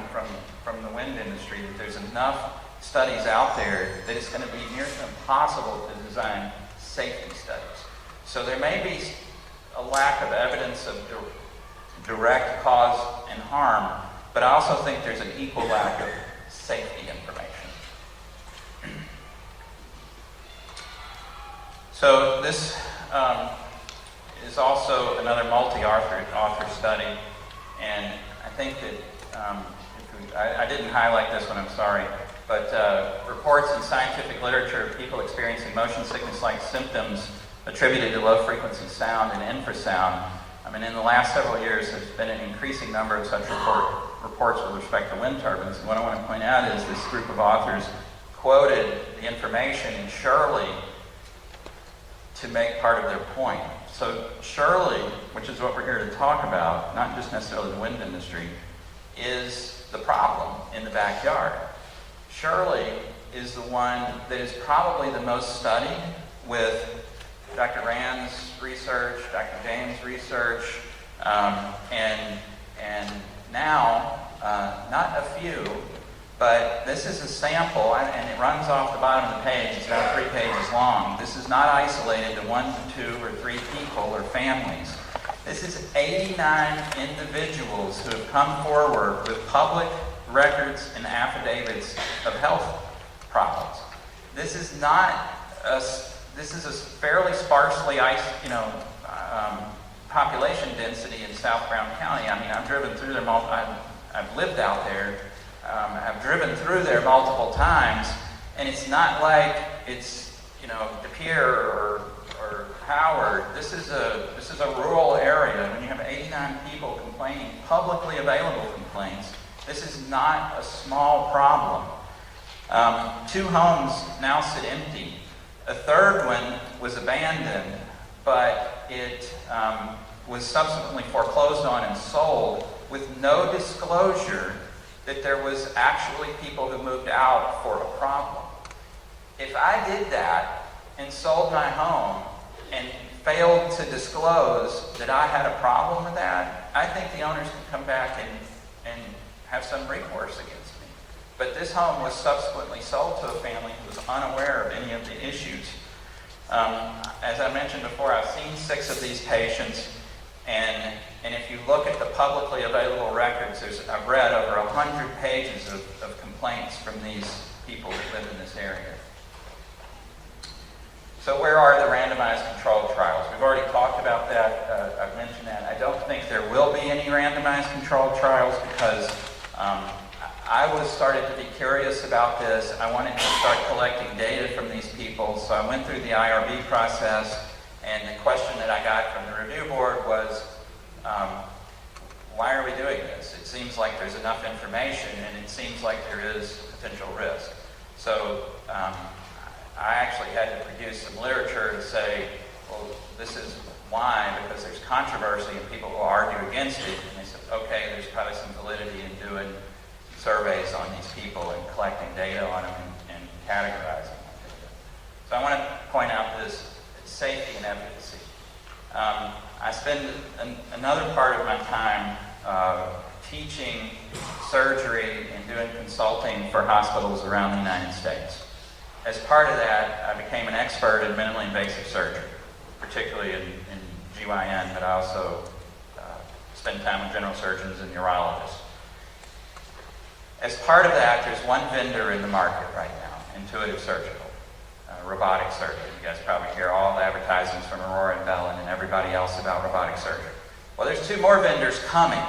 from the wind industry, that there's enough studies out there that it's going to be near to impossible to design safety studies. So there may be a lack of evidence of direct cause and harm, but I also think there's an equal lack of safety information. So this is also another multi-author study, and I think that I didn't highlight this one, I'm sorry, but reports in scientific literature of people experiencing motion sickness-like symptoms attributed to low-frequency sound and infrasound. I mean, in the last several years, there's been an increasing number of such reports with respect to wind turbines. And what I want to point out is this group of authors quoted the information in Shirley to make part of their point. So Shirley, which is what we're here to talk about, not just necessarily the wind industry, is the problem in the backyard. Shirley is the one that is probably the most studied, with Dr. Rand's research, Dr. James' research, and now, not a few, but this is a sample, and it runs off the bottom of the page. It's about 3 pages long. This is not isolated to 1 to 2 or 3 people or families. This is 89 individuals who have come forward with public records and affidavits of health problems. This is not this is a fairly sparsely population density in South Brown County. I mean, I've driven through there. I've lived out there. I've driven through there multiple times, and it's not like it's De Pere or Howard. This is a rural area. When you have 89 people complaining, publicly available complaints, this is not a small problem. 2 homes now sit empty. A third one was abandoned, but it was subsequently foreclosed on and sold with no disclosure that there was actually people who moved out for a problem. If I did that and sold my home and failed to disclose that I had a problem with that, I think the owners could come back and have some recourse against me. But this home was subsequently sold to a family who was unaware of any of the issues. As I mentioned before, I've seen 6 of these patients, and if you look at the publicly available records, I've read over 100 pages of complaints from these people that live in this area. So where are the randomized controlled trials? We've already talked about that. I've mentioned that. I don't think there will be any randomized controlled trials because I started to be curious about this. I wanted to start collecting data from these people, so I went through the IRB process, and the question that I got from the review board was, why are we doing this? It seems like there's enough information, and it seems like there is potential risk. So I actually had to produce some literature to say, well, this is why, because there's controversy and people will argue against it. And they said, okay, there's probably some validity in doing surveys on these people and collecting data on them and categorizing them. So I want to point out this safety and efficacy. I spend another part of my time teaching surgery and doing consulting for hospitals around the United States. As part of that, I became an expert in minimally invasive surgery, particularly in GYN, but I also spend time with general surgeons and urologists. As part of that, there's one vendor in the market right now, Intuitive Surgical, robotic surgery. You guys probably hear all the advertisements from Aurora and Bellin and everybody else about robotic surgery. Well, there's 2 more vendors coming.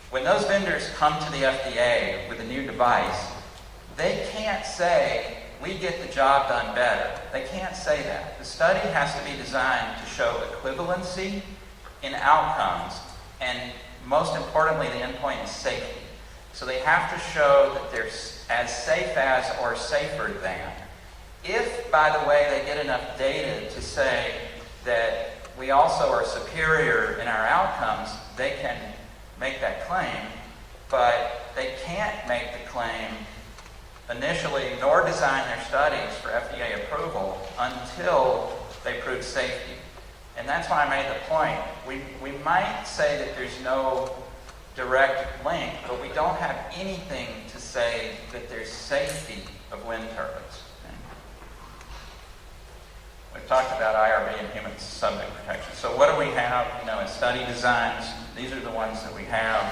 When those vendors come to the FDA with a new device, they can't say, we get the job done better. They can't say that. The study has to be designed to show equivalency in outcomes, and most importantly, the endpoint is safety. So they have to show that they're as safe as or safer than. If, by the way, they get enough data to say that we also are superior in our outcomes, they can make that claim, but they can't make the claim initially nor design their studies for FDA approval until they prove safety. And that's why I made the point. We might say that there's no direct link, but we don't have anything to say that there's safety of wind turbines. We've talked about IRB and human subject protection. So what do we have, as study designs? These are the ones that we have.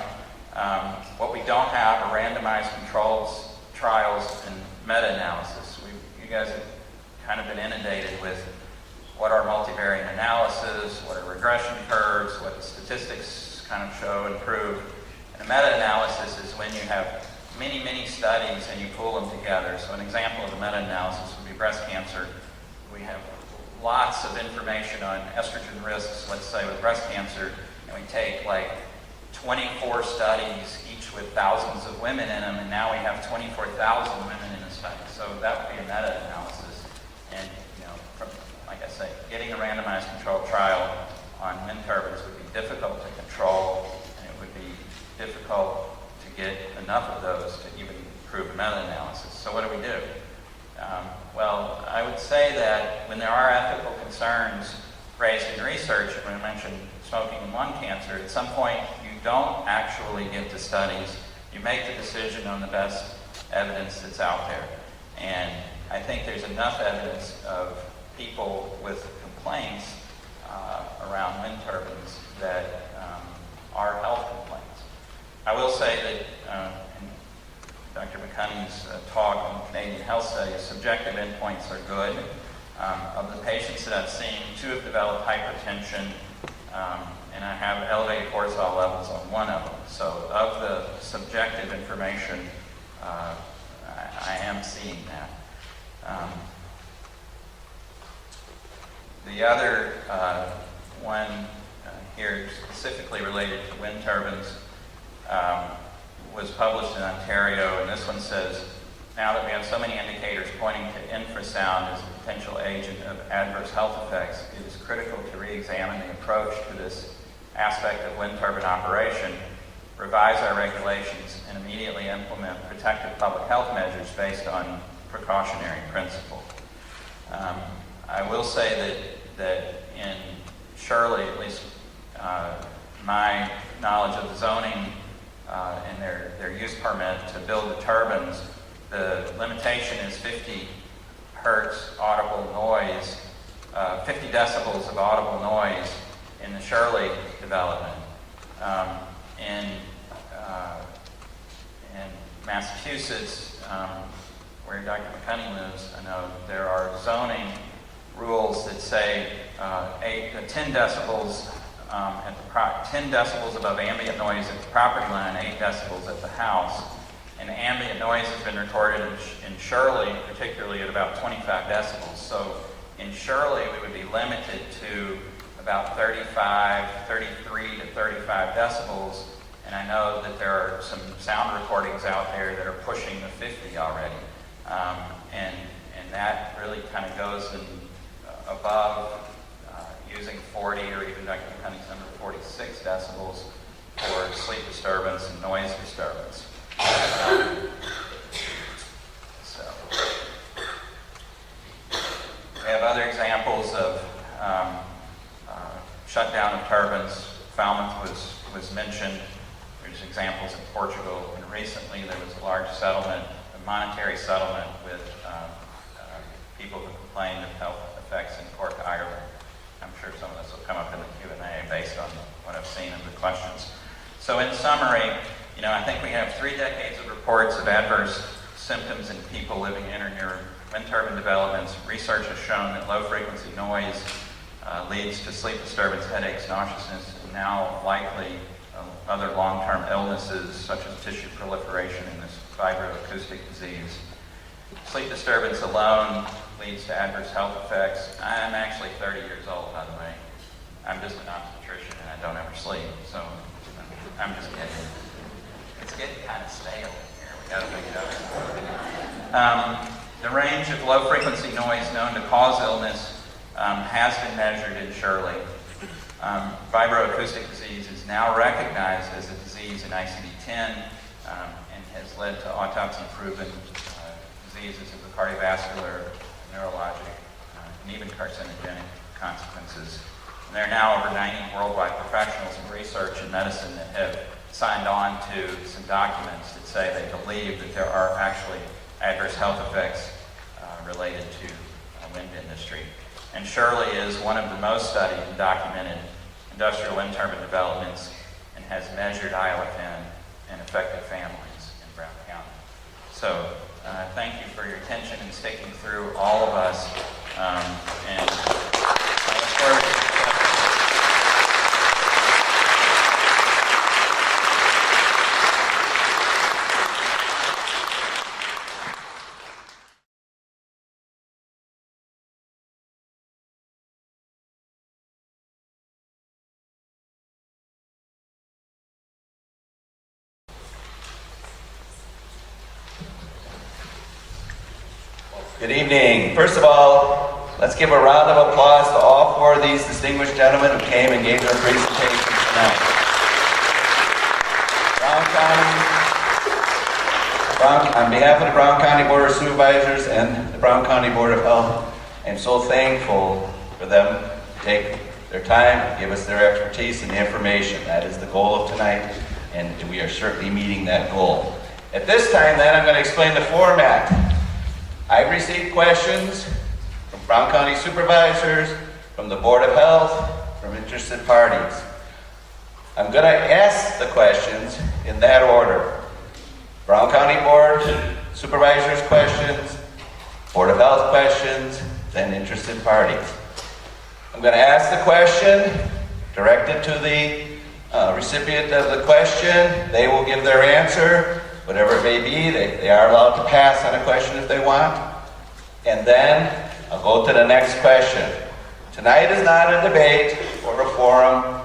What we don't have are randomized controls, trials, and meta-analysis. You guys have kind of been inundated with what are multivariate analysis, what are regression curves, what the statistics kind of show and prove. And a meta-analysis is when you have many, many studies and you pull them together. So an example of a meta-analysis would be breast cancer. We have lots of information on estrogen risks, let's say with breast cancer, and we take like 24 studies, each with thousands of women in them, and now we have 24,000 women in a study. So that would be a meta-analysis. And, from, like I say, getting a randomized controlled trial on wind turbines would be difficult to control, and it would be difficult to get enough of those to even prove a meta-analysis. So what do we do? Well, I would say that when there are ethical concerns raised in research, when I mentioned smoking and lung cancer, at some point you don't actually get to studies. You make the decision on the best evidence that's out there. And I think there's enough evidence of people with complaints around wind turbines that are health complaints. I will say that Dr. McCunney's talk on Canadian health studies, subjective endpoints are good. Of the patients that I've seen, 2 have developed hypertension, and I have elevated cortisol levels on 1 of them. So of the subjective information, I am seeing that. The other one here specifically related to wind turbines was published in Ontario, and this one says, now that we have so many indicators pointing to infrasound as a potential agent of adverse health effects, it is critical to re-examine the approach to this aspect of wind turbine operation, revise our regulations, and immediately implement protective public health measures based on precautionary principle. I will say that in Shirley, at least my knowledge of the zoning and their use permit to build the turbines, the limitation is 50 hertz audible noise, 50 decibels of audible noise in the Shirley development. In Massachusetts, where Dr. McCunney lives, I know there are zoning rules that say 10 decibels 10 decibels above ambient noise at the property line, 8 decibels at the house. And ambient noise has been recorded in Shirley, particularly at about 25 decibels. So in Shirley, we would be limited to about 33 to 35 decibels. And I know that there are some sound recordings out there that are pushing the 50 already. And that really kind of goes above using 40 or even Dr. McCunney's number 46 decibels for sleep disturbance and noise disturbance. So we have other examples of shutdown of turbines. Falmouth was mentioned. There's examples in Portugal, and recently there was a large settlement, a monetary settlement with people who complained of health effects in Cork, Ireland. I'm sure some of this will come up in the Q&A based on what I've seen in the questions. So in summary, I think we have 3 decades of reports of adverse symptoms in people living in or near wind turbine developments. Research has shown that low-frequency noise leads to sleep disturbance, headaches, nauseousness, and now likely other long-term illnesses such as tissue proliferation and this vibroacoustic disease. Sleep disturbance alone leads to adverse health effects. I'm actually 30 years old, by the way. I'm just an obstetrician and I don't ever sleep, so I'm just kidding. It's getting kind of stale in here. We got to make it up. The range of low-frequency noise known to cause illness has been measured in Shirley. Vibroacoustic disease is now recognized as a disease in ICD-10 and has led to autopsy-proven diseases of the cardiovascular, neurologic, and even carcinogenic consequences. And there are now over 90 worldwide professionals in research and medicine that have signed on to some documents that say they believe that there are actually adverse health effects related to the wind industry. And Shirley is one of the most studied and documented industrial wind turbine developments and has measured ILFN in affected families in Brown County. So thank you for your attention and sticking through all of us. And I look forward to Good evening. First of all, let's give a round of applause to all four of these distinguished gentlemen who came and gave their presentations tonight. On behalf of the Brown County Board of Supervisors and the Brown County Board of Health, I'm so thankful for them to take their time and give us their expertise and information. That is the goal of tonight, and we are certainly meeting that goal. At this time, then, I'm going to explain the format. I've received questions from Brown County supervisors, from the Board of Health, from interested parties. I'm going to ask the questions in that order. Brown County Board supervisors questions, Board of Health questions, then interested parties. I'm going to ask the question, directed to the recipient of the question. They will give their answer. Whatever it may be, they are allowed to pass on a question if they want. And then I'll go to the next question. Tonight is not a debate or a forum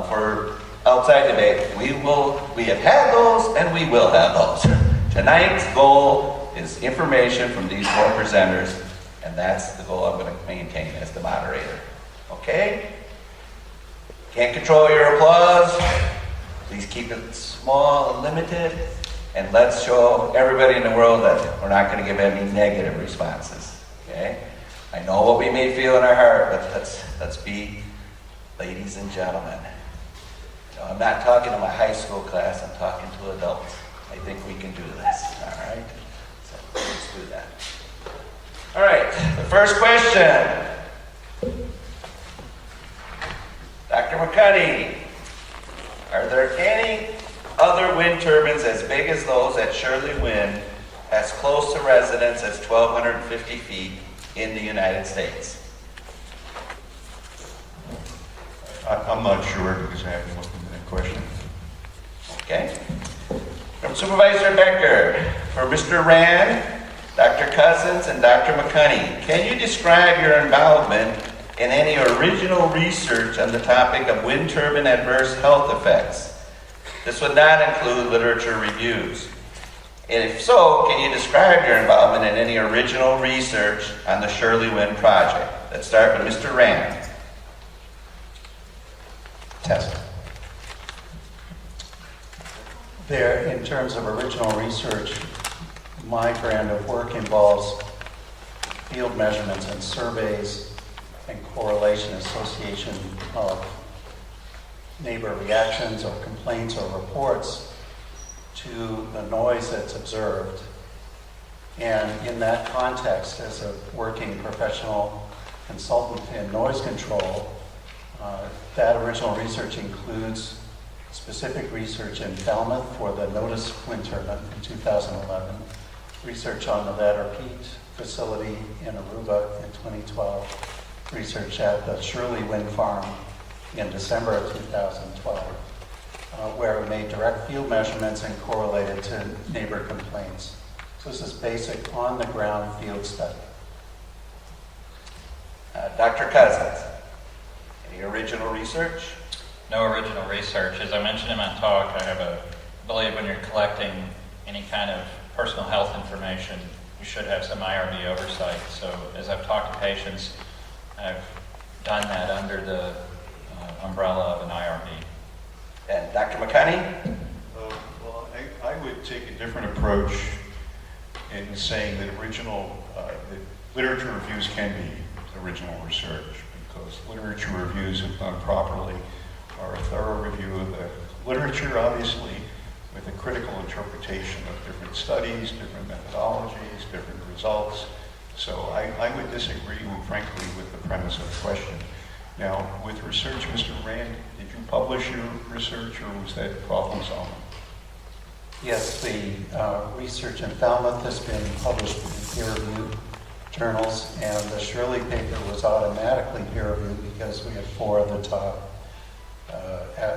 for outside debate. We have had those and we will have those. Tonight's goal is information from these four presenters, and that's the goal I'm going to maintain as the moderator. Okay? Can't control your applause. Please keep it small and limited. And let's show everybody in the world that we're not going to give any negative responses. Okay? I know what we may feel in our heart, but let's be ladies and gentlemen. You know, I'm not talking to my high school class, I'm talking to adults. I think we can do this. All right? So let's do that. All right, the first question. Dr. McCuddy, are there any other wind turbines as big as those at Shirley Wind, as close to residents as 1,250 feet in the United States? I'm not sure because I haven't looked into that question. Okay. From Supervisor Becker, for Mr. Rand, Dr. Coussons, and Dr. McCuddy, can you describe your involvement in any original research on the topic of wind turbine adverse health effects? This would not include literature reviews. And if so, can you describe your involvement in any original research on the Shirley Wind project? Let's start with Mr. Rand. Test. There, in terms of original research, my brand of work involves field measurements and surveys and correlation association of neighbor reactions or complaints or reports to the noise that's observed. And in that context, as a working professional consultant in noise control, that original research includes specific research in Falmouth for the Notice wind turbine in 2011, research on the Vadder Peat facility in Aruba in 2012, research at the Shirley Wind Farm in December of 2012, where we made direct field measurements and correlated to neighbor complaints. So this is basic on-the-ground field study. Dr. Coussons, any original research? No original research. As I mentioned in my talk, I believe when you're collecting any kind of personal health information, you should have some IRB oversight. So as I've talked to patients, I've done that under the umbrella of an IRB. And Dr. McCuddy? Well, I would take a different approach in saying that that literature reviews can be original research, because literature reviews, if done properly, are a thorough review of the literature, obviously, with a critical interpretation of different studies, different methodologies, different results. So I would disagree, frankly, with the premise of the question. Now, with research, Mr. Rand, did you publish your research, or was that problem solving? Yes, the research in Falmouth has been published in peer-reviewed journals, and the Shirley paper was automatically peer-reviewed because we had 4 of the top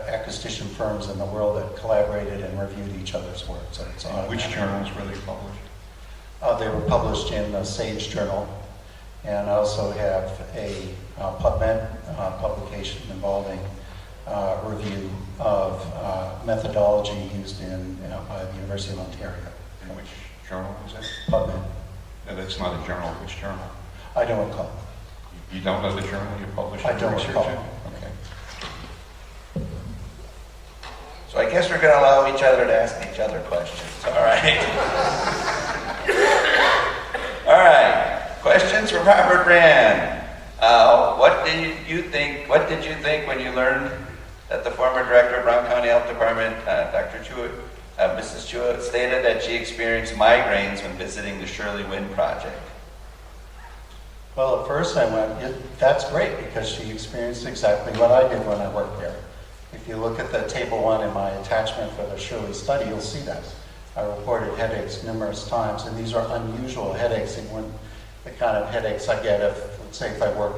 acoustician firms in the world that collaborated and reviewed each other's work. So it's In which journals were they published? They were published in the Sage Journal, and I also have a PubMed publication involving review of methodology used by the University of Ontario. In which journal was that? PubMed. No, that's not a journal. Which journal? I don't recall. You don't know the journal you published I your don't research recall. in? Okay. So I guess we're going to allow each other to ask each other questions. All right. All right. Questions for Robert Rand. What did you think when you learned that the former director of Brown County Health Department, Dr. Jewett, Mrs. Jewett, stated that she experienced migraines when visiting the Shirley Wind project? Well, at first I went, that's great, because she experienced exactly what I did when I worked there. If you look at the table 1 in my attachment for the Shirley study, you'll see that. I reported headaches numerous times, and these are unusual headaches. They weren't the kind of headaches I get if, let's say, if I work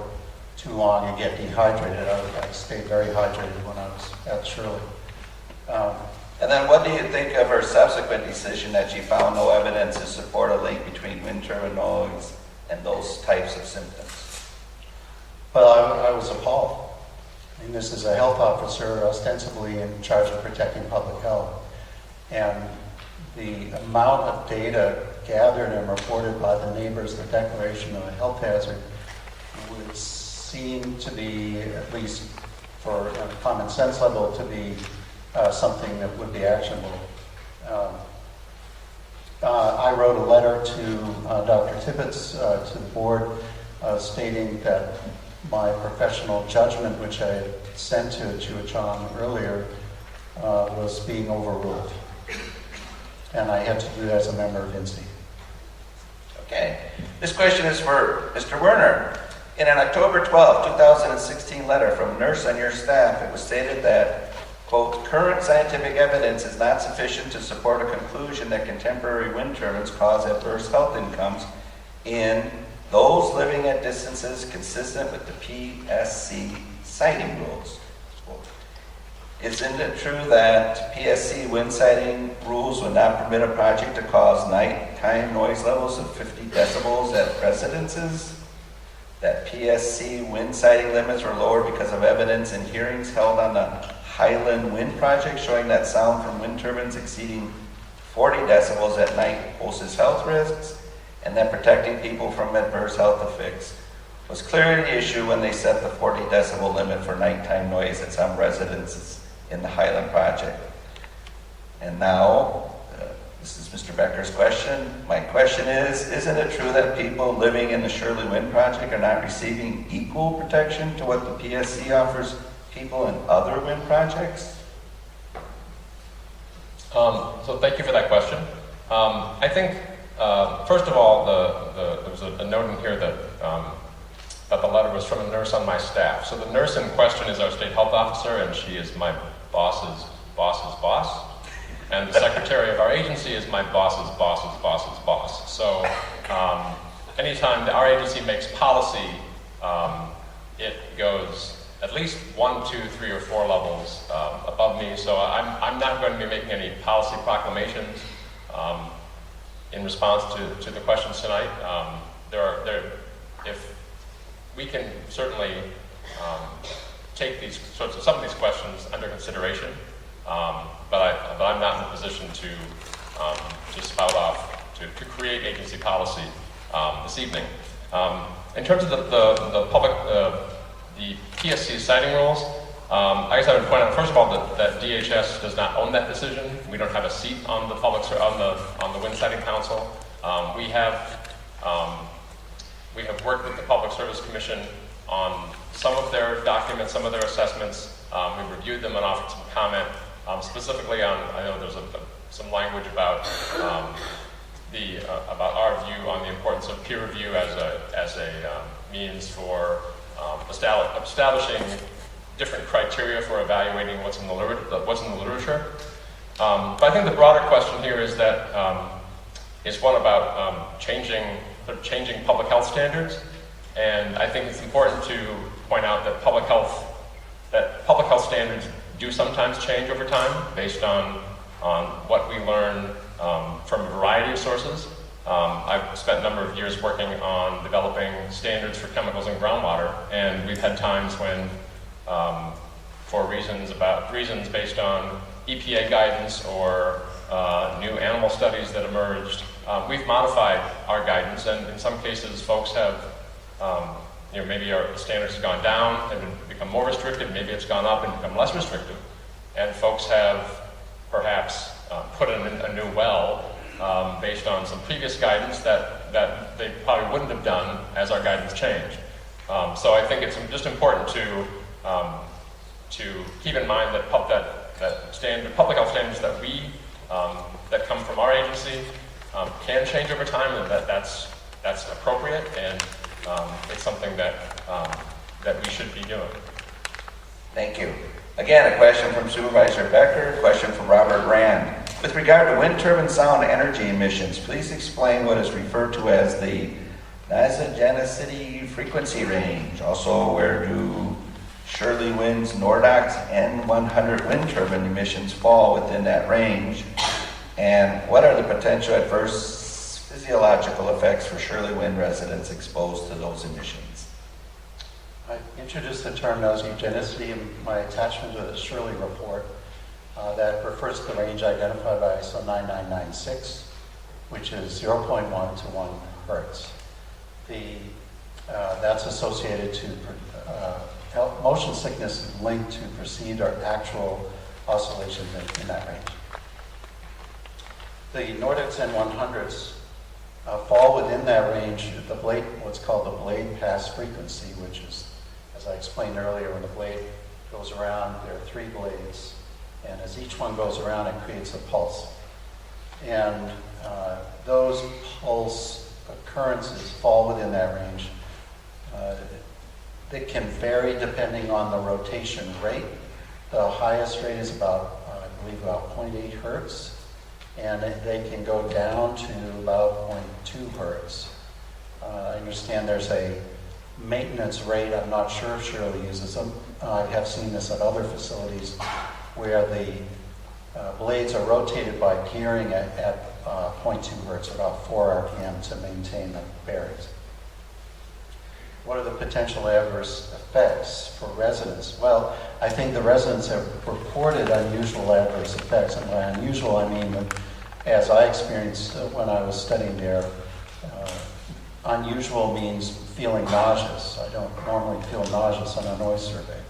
too long and get dehydrated. I stayed very hydrated when I was at Shirley. And then what do you think of her subsequent decision that she found no evidence to support a link between wind turbine noise and those types of symptoms? Well, I was appalled. I mean, this is a health officer ostensibly in charge of protecting public health. And the amount of data gathered and reported by the neighbors, the declaration of a health hazard, would seem to be, at least for a common sense level, to be something that would be actionable. I wrote a letter to Dr. Tibbetts, to the board, stating that my professional judgment, which I had sent to Chuachon earlier, was being overruled. And I had to do that as a member of INCE. Okay. This question is for Mr. Werner. In an October 12, 2016 letter from a nurse on your staff, it was stated that, quote, current scientific evidence is not sufficient to support a conclusion that contemporary wind turbines cause adverse health outcomes in those living at distances consistent with the PSC siting rules. Isn't it true that PSC wind siting rules would not permit a project to cause nighttime noise levels of 50 decibels at residences? That PSC wind siting limits were lower because of evidence in hearings held on the Highland Wind Project showing that sound from wind turbines exceeding 40 decibels at night poses health risks, and that protecting people from adverse health effects was clearly the issue when they set the 40 decibel limit for nighttime noise at some residences in the Highland Project. And now, this is Mr. Becker's question. My question is, isn't it true that people living in the Shirley Wind Project are not receiving equal protection to what the PSC offers people in other wind projects? So thank you for that question. I think, first of all, there was a note in here that the letter was from a nurse on my staff. So the nurse in question is our state health officer, and she is my boss's boss's boss. And the secretary of our agency is my boss's boss's boss's boss. So anytime our agency makes policy, it goes at least 1, 2, 3, or 4 levels above me. So I'm not going to be making any policy proclamations in response to the questions tonight. If we can certainly take some of these questions under consideration, but I'm not in a position to spout off to create agency policy this evening. In terms of the public, the PSC siting rules, I guess I would point out first of all that DHS does not own that decision. We don't have a seat on the on the Wind Siting Council. We have worked with the Public Service Commission on some of their documents, some of their assessments. We've reviewed them and offered some comment, specifically on, I know there's some language about about our view on the importance of peer review as a means for establishing different criteria for evaluating what's in the literature. But I think the broader question here is that is one about changing public health standards, and I think it's important to point out that public health standards do sometimes change over time based on what we learn from a variety of sources. I've spent a number of years working on developing standards for chemicals in groundwater, and we've had times when, for reasons based on EPA guidance or new animal studies that emerged, we've modified our guidance, and in some cases, folks have, maybe our standards have gone down and become more restrictive, maybe it's gone up and become less restrictive, and folks have perhaps put in a new well based on some previous guidance that they probably wouldn't have done as our guidance changed. So I think it's just important to keep in mind that public health standards that come from our agency can change over time, and that's appropriate, and it's something that we should be doing. Thank you. Again, a question from Supervisor Becker, a question from Robert Rand. With regard to wind turbine sound energy emissions, please explain what is referred to as the nasogenicity frequency range. Also, where do Shirley Wind's Nordox N100 wind turbine emissions fall within that range? And what are the potential adverse physiological effects for Shirley Wind residents exposed to those emissions? I introduced the term nasogenicity in my attachment to the Shirley report. That refers to the range identified by ISO 9996, which is 0.1 to 1 hertz. That's associated to motion sickness linked to perceived or actual oscillations in that range. The Nordics N100s fall within that range at what's called the blade pass frequency, which is, as I explained earlier, when the blade goes around, there are 3 blades, and as each one goes around, it creates a pulse. And those pulse occurrences fall within that range. They can vary depending on the rotation rate. The highest rate is about 0.8 hertz, and they can go down to about 0.2 hertz. I understand there's a maintenance rate. I'm not sure if Shirley uses them. I have seen this at other facilities where the blades are rotated by gearing at 0.2 hertz, about 4 RPM, to maintain the bearings. What are the potential adverse effects for residents? Well, I think the residents have reported unusual adverse effects, and by unusual I mean that, as I experienced when I was studying there, unusual means feeling nauseous. I don't normally feel nauseous on a noise survey.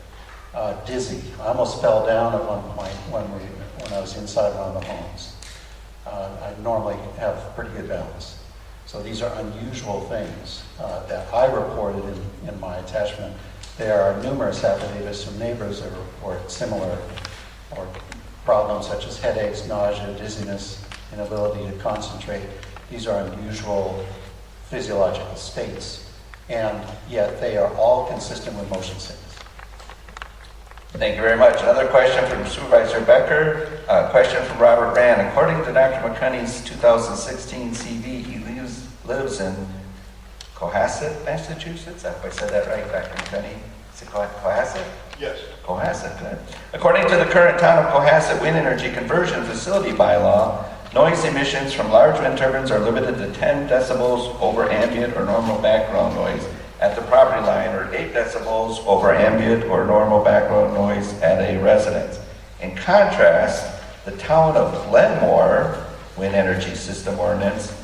Dizzy. I almost fell down at one point when I was inside one of the homes. I normally have pretty good balance. So these are unusual things that I reported in my attachment. There are numerous affidavits from neighbors that report similar or problems such as headaches, nausea, dizziness, inability to concentrate. These are unusual physiological states, and yet they are all consistent with motion sickness. Thank you very much. Another question from Supervisor Becker. A question from Robert Rand. According to Dr. McCunney's 2016 CV, he lives in Cohasset, Massachusetts. I hope I said that right, Dr. McCunney. Is it Cohasset? Yes. Cohasset, good. According to the current Town of Cohasset Wind Energy Conversion Facility bylaw, noise emissions from large wind turbines are limited to 10 decibels over ambient or normal background noise at the property line, or 8 decibels over ambient or normal background noise at a residence. In contrast, the Town of Glenmore Wind Energy System Ordinance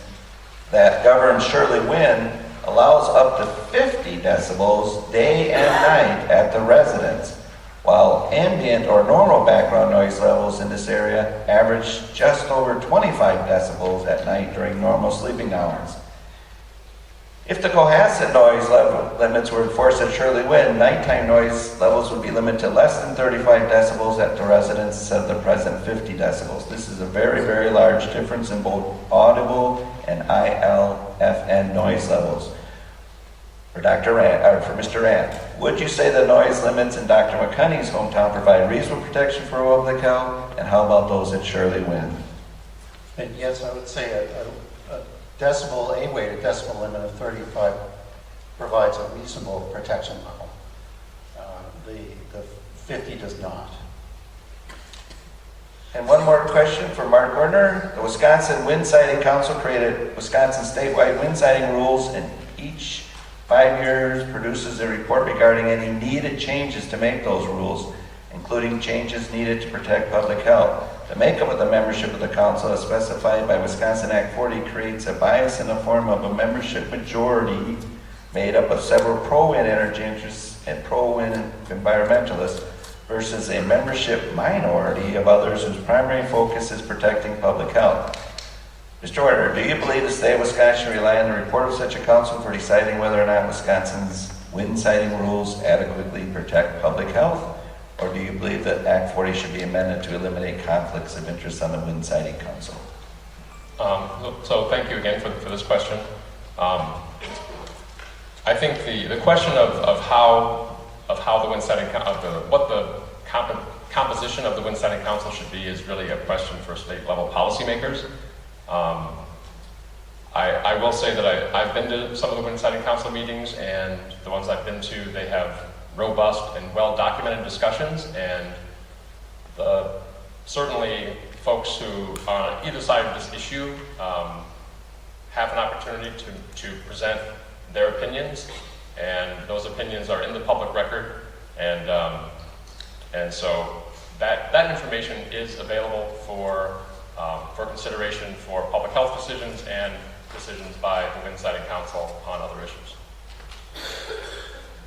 that governs Shirley Wind allows up to 50 decibels day and night at the residence. while ambient or normal background noise levels in this area average just over 25 decibels at night during normal sleeping hours. If the Cohasset noise limits were enforced at Shirley Wind, nighttime noise levels would be limited to less than 35 decibels at the residence instead of the present 50 decibels. This is a very, very large difference in both audible and ILFN noise levels. For Mr. Rand, would you say the noise limits in Dr. McConey's hometown provide reasonable protection for public health? And how about those at Shirley Wind? And yes, I would say a weighted decibel limit of 35 provides a reasonable protection level. The 50 does not. And one more question for Mark Werner. The Wisconsin Wind Siting Council created Wisconsin statewide wind siting rules, and each 5 years produces a report regarding any needed changes to make those rules, including changes needed to protect public health. The makeup of the membership of the council, as specified by Wisconsin Act 40, creates a bias in the form of a membership majority made up of several pro-wind energy interests and pro-wind environmentalists versus a membership minority of others whose primary focus is protecting public health. Mr. Werner, do you believe the state of Wisconsin should rely on the report of such a council for deciding whether or not Wisconsin's wind siting rules adequately protect public health? Or do you believe that Act 40 should be amended to eliminate conflicts of interest on the Wind Siting Council? So thank you again for this question. I think the question of how the wind siting what the composition of the wind siting council should be is really a question for state level policymakers. I will say that I've been to some of the wind siting council meetings, and the ones I've been to, they have robust and well-documented discussions, and certainly folks who are on either side of this issue have an opportunity to present their opinions, and those opinions are in the public record, and so that information is available for consideration for public health decisions and decisions by the Wind Siting Council on other issues.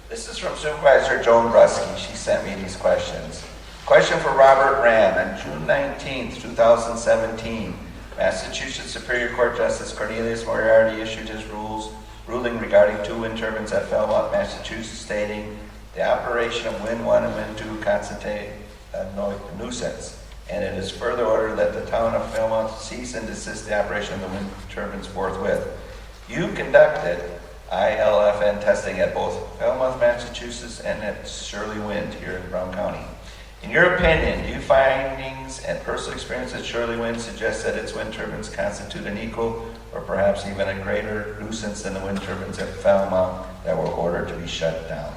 This is from Supervisor Joan Brusky. She sent me these questions. Question for Robert Rand. On June 19th, 2017, Massachusetts Superior Court Justice Cornelius Moriarty issued his ruling regarding 2 wind turbines at Falmouth, Massachusetts, stating the operation of Wind 1 and Wind 2 constitute a nuisance, and it is further ordered that the town of Falmouth cease and desist the operation of the wind turbines forthwith. You conducted ILFN testing at both Falmouth, Massachusetts, and at Shirley Wind here in Brown County. In your opinion, do your findings and personal experience at Shirley Wind suggest that its wind turbines constitute an equal or perhaps even a greater nuisance than the wind turbines at Falmouth that were ordered to be shut down?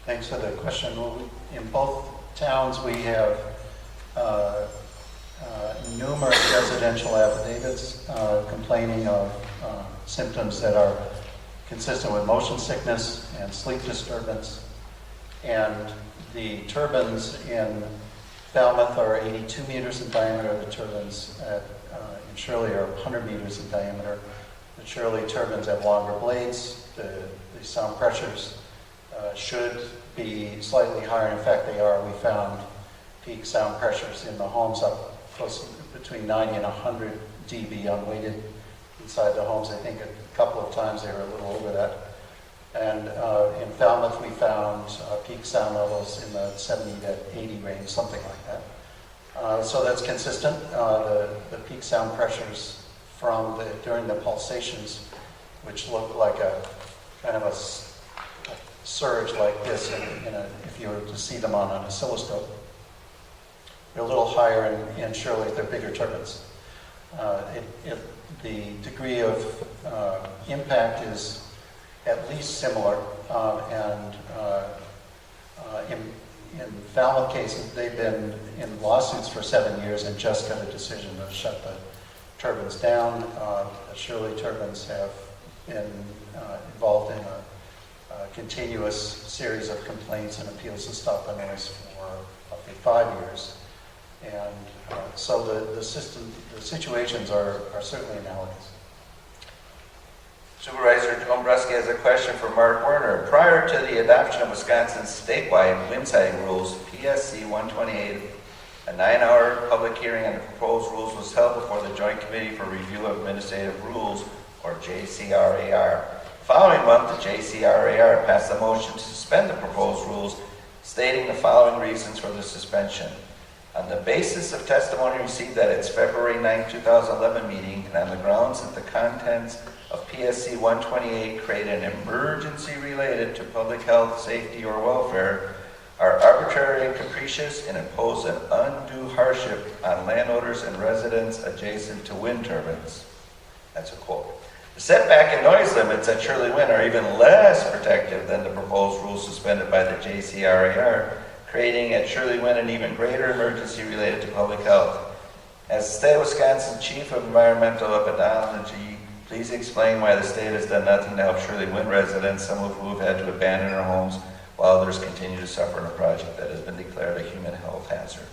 Thanks for the question. Well, in both towns, we have numerous residential affidavits complaining of symptoms that are consistent with motion sickness and sleep disturbance. And the turbines in Falmouth are 82 meters in diameter. The turbines in Shirley are 100 meters in diameter. The Shirley turbines have longer blades. The sound pressures should be slightly higher. In fact, they are. We found peak sound pressures in the homes up close between 90 and 100 dB unweighted inside the homes. I think a couple of times they were a little over that. And in Falmouth, we found peak sound levels in the 70 to 80 range, something like that. So that's consistent. The peak sound pressures during the pulsations, which look like a kind of a surge like this, if you were to see them on an oscilloscope, they're a little higher in Shirley. They're bigger turbines. The degree of impact is at least similar, and in Falmouth cases, they've been in lawsuits for 7 years and just got a decision to shut the turbines down. The Shirley turbines have been involved in a continuous series of complaints and appeals to stop the noise for roughly 5 years. And so the situations are certainly analogous. Supervisor Dombreski has a question for Mark Werner. Prior to the adoption of Wisconsin's statewide wind siting rules, PSC 128, a 9-hour public hearing on the proposed rules was held before the Joint Committee for Review of Administrative Rules, or JCRAR. The following month, the JCRAR passed a motion to suspend the proposed rules, stating the following reasons for the suspension. On the basis of testimony received at its February 9, 2011 meeting, and on the grounds that the contents of PSC 128 create an emergency related to public health, safety, or welfare, are arbitrary and capricious and impose an undue hardship on landowners and residents adjacent to wind turbines. That's a quote. The setback and noise limits at Shirley Wind are even less protective than the proposed rules suspended by the JCRAR, creating at Shirley Wind an even greater emergency related to public health. As the state of Wisconsin Chief of Environmental Epidemiology, please explain why the state has done nothing to help Shirley Wind residents, some of whom have had to abandon their homes, while others continue to suffer in a project that has been declared a human health hazard.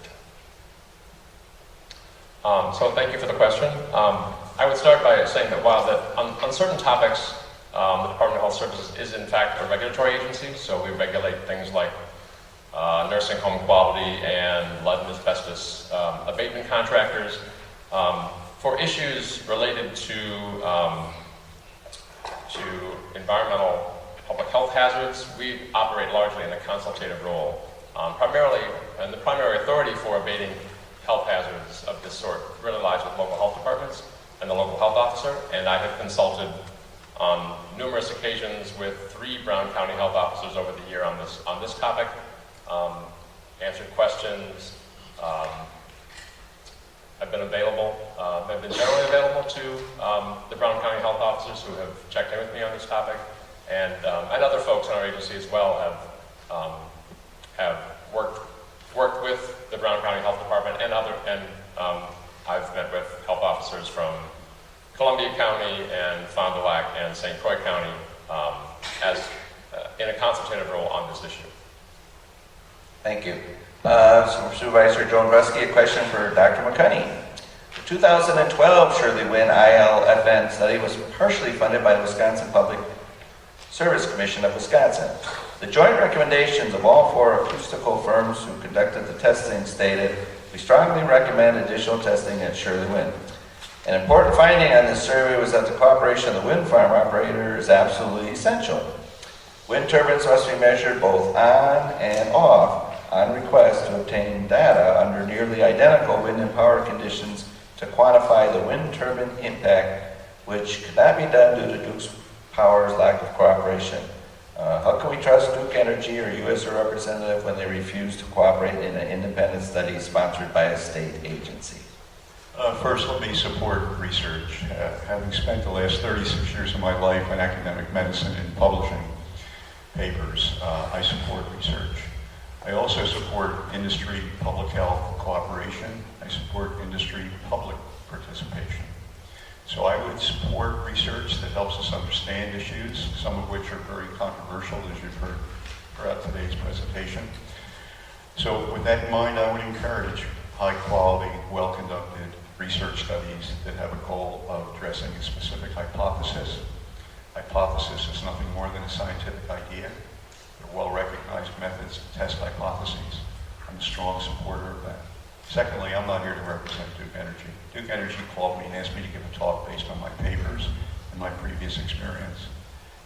So thank you for the question. I would start by saying that while on certain topics, the Department of Health Services is in fact a regulatory agency, so we regulate things like nursing home quality and lead and asbestos abatement contractors. For issues related to environmental public health hazards, we operate largely in a consultative role. Primarily, and the primary authority for abating health hazards of this sort really lies with local health departments and the local health officer, and I have consulted on numerous occasions with 3 Brown County health officers over the year on this topic, answered questions, have been available, have been generally available to the Brown County health officers who have checked in with me on this topic, and other folks in our agency as well have worked with the Brown County Health Department and I've met with health officers from Columbia County and Fond du Lac and St. Croix County as in a consultative role on this issue. Thank you. Supervisor Joan Rusky, a question for Dr. McCunney. The 2012 Shirley Wind ILFN study was partially funded by the Wisconsin Public Service Commission of Wisconsin. The joint recommendations of all 4 acoustical firms who conducted the testing stated, we strongly recommend additional testing at Shirley Wind. An important finding on this survey was that the cooperation of the wind farm operator is absolutely essential. Wind turbines must be measured both on and off on request to obtain data under nearly identical wind and power conditions to quantify the wind turbine impact, which could not be done due to Duke Power's lack of cooperation. How can we trust Duke Energy or U.S. representative when they refuse to cooperate in an independent study sponsored by a state agency? First, let me support research. Having spent the last 36 years of my life in academic medicine and publishing papers, I support research. I also support industry public health cooperation. I support industry public participation. So I would support research that helps us understand issues, some of which are very controversial, as you've heard throughout today's presentation. So with that in mind, I would encourage high quality, well-conducted research studies that have a goal of addressing a specific hypothesis. Hypothesis is nothing more than a scientific idea. They're well-recognized methods to test hypotheses. I'm a strong supporter of that. Secondly, I'm not here to represent Duke Energy. Duke Energy called me and asked me to give a talk based on my papers and my previous experience.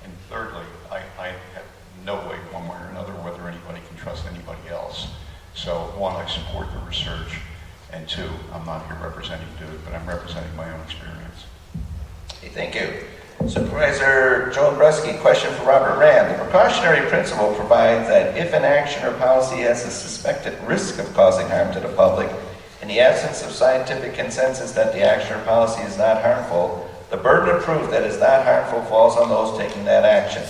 And thirdly, I have no way, one way or another, whether anybody can trust anybody else. So one, I support the research, and 2, I'm not here representing Duke, but I'm representing my own experience. Okay, thank you. Supervisor Joan Brusky, question for Robert Rand. The precautionary principle provides that if an action or policy has a suspected risk of causing harm to the public, in the absence of scientific consensus that the action or policy is not harmful, the burden of proof that it's not harmful falls on those taking that action.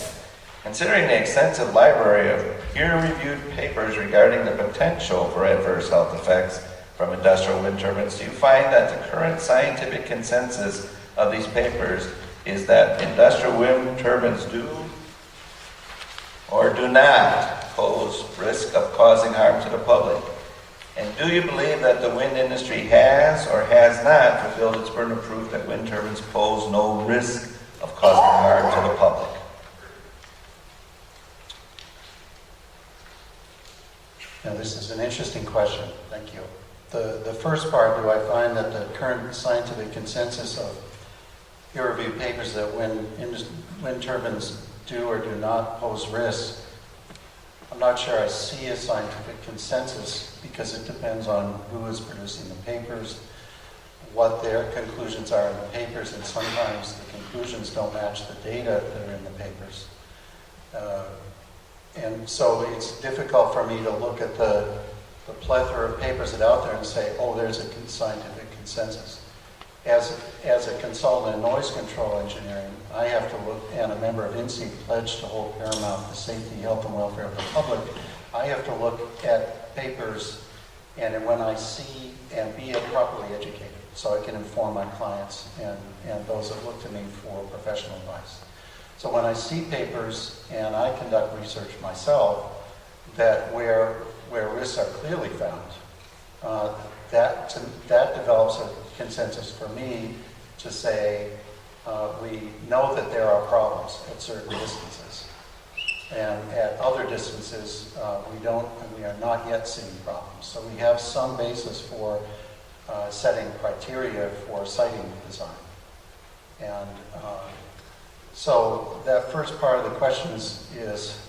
Considering the extensive library of peer-reviewed papers regarding the potential for adverse health effects from industrial wind turbines, do you find that the current scientific consensus of these papers is that industrial wind turbines do or do not pose risk of causing harm to the public? And do you believe that the wind industry has or has not fulfilled its burden of proof that wind turbines pose no risk of causing harm to the public. Now, this is an interesting question. Thank you. The first part, do I find that the current scientific consensus of peer-reviewed papers that wind turbines do or do not pose risk, I'm not sure I see a scientific consensus because it depends on who is producing the papers, what their conclusions are in the papers, and sometimes the conclusions don't match the data that are in the papers. And so it's difficult for me to look at the plethora of papers that are out there and say, oh, there's a scientific consensus. As a consultant in noise control engineering, I have to look, and a member of INCE pledged to hold paramount the safety, health, and welfare of the public. I have to look at papers, and when I see and be properly educated, so I can inform my clients and those that look to me for professional advice. So when I see papers, and I conduct research myself, that where risks are clearly found, that develops a consensus for me to say we know that there are problems at certain distances, and at other distances we are not yet seeing problems. So we have some basis for setting criteria for siting design. And so that first part of the question is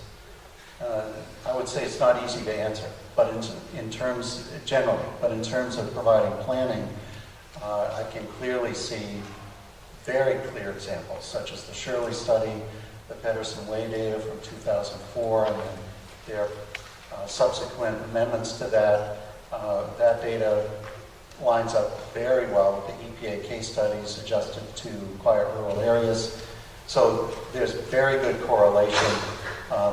I would say it's not easy to answer, but in terms of providing planning, I can clearly see very clear examples, such as the Shirley study, the Pedersen-Way data from 2004, and then their subsequent amendments to that. That data lines up very well with the EPA case studies adjusted to quiet rural areas. So there's very good correlation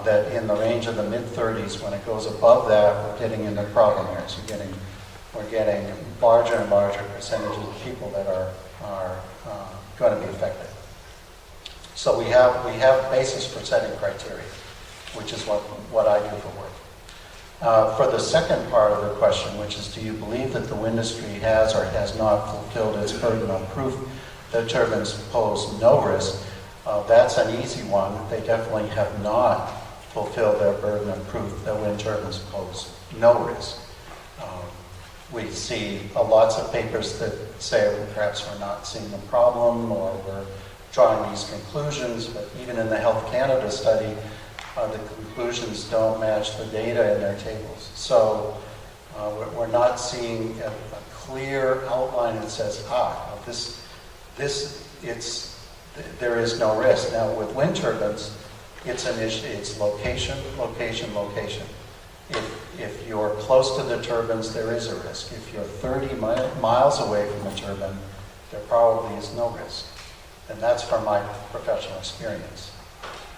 that in the range of the mid-30s, when it goes above that, we're getting into problem areas. We're getting larger and larger percentages of people that are going to be affected. So we have basis for setting criteria, which is what I do for work. For the second part of the question, which is, do you believe that the wind industry has or has not fulfilled its burden of proof that turbines pose no risk? That's an easy one. They definitely have not fulfilled their burden of proof that wind turbines pose no risk. We see lots of papers that say perhaps we're not seeing the problem or we're drawing these conclusions, but even in the Health Canada study, the conclusions don't match the data in their tables. So we're not seeing a clear outline that says, there is no risk. Now with wind turbines, it's an issue. It's location, location, location. If you're close to the turbines, there is a risk. If you're 30 miles away from the turbine, there probably is no risk. And that's from my professional experience.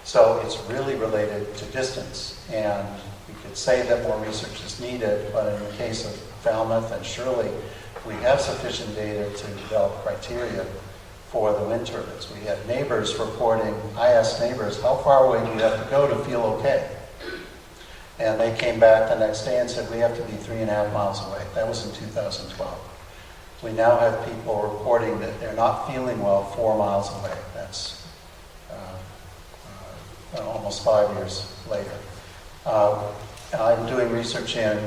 So it's really related to distance. And we could say that more research is needed, but in the case of Falmouth and Shirley, we have sufficient data to develop criteria for the wind turbines. We had neighbors reporting, I asked neighbors, how far away do you have to go to feel okay? And they came back the next day and said, we have to be 3.5 miles away. That was in 2012. We now have people reporting that they're not feeling well 4 miles away. That's almost 5 years later. I'm doing research in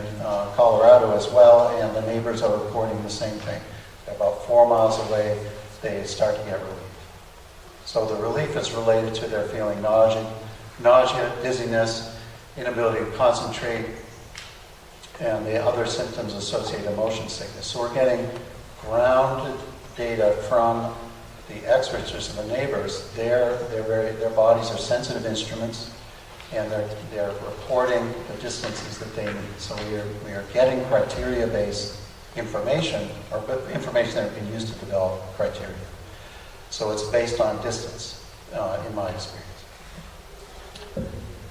Colorado as well, and the neighbors are reporting the same thing. They're about 4 miles away, they start to get relief. So the relief is related to their feeling nausea, dizziness, inability to concentrate, and the other symptoms associated with motion sickness. So we're getting grounded data from the experts or the neighbors. Their bodies are sensitive instruments, and they're reporting the distances that they need. So we are getting criteria-based information, or information that can be used to develop criteria. So it's based on distance, in my experience.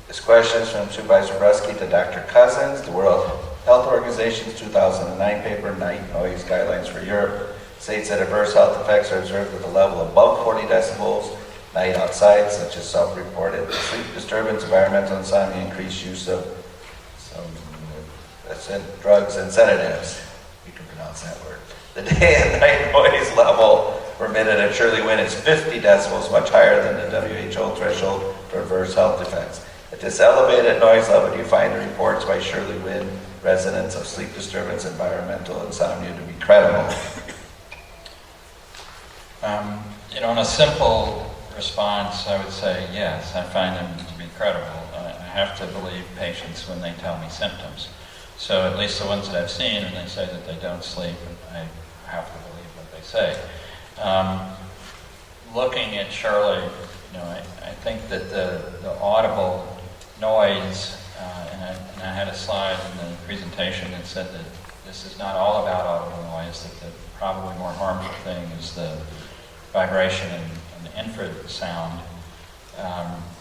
This question is from Supervisor Bresky to Dr. Coussons. The World Health Organization's 2009 paper, Night Noise Guidelines for Europe, states that adverse health effects are observed with a level above 40 decibels, night outside, such as self-reported sleep disturbance, environmental insomnia, increased use of drugs and sedatives. You can pronounce that word. The day and night noise level permitted at Shirley Wind limit is 50 decibels, much higher than the WHO threshold for adverse health effects. At this elevated noise level, do you find the reports by Shirley Wind residents of sleep disturbance, environmental insomnia to be credible? In a simple response, I would say yes, I find them to be credible. I have to believe patients when they tell me symptoms. So at least the ones that I've seen, and they say that they don't sleep, I have to believe what they say. Looking at Shirley, I think that the audible noise, and I had a slide in the presentation that said that this is not all about audible noise, that the probably more harmful thing is the vibration and infrasound.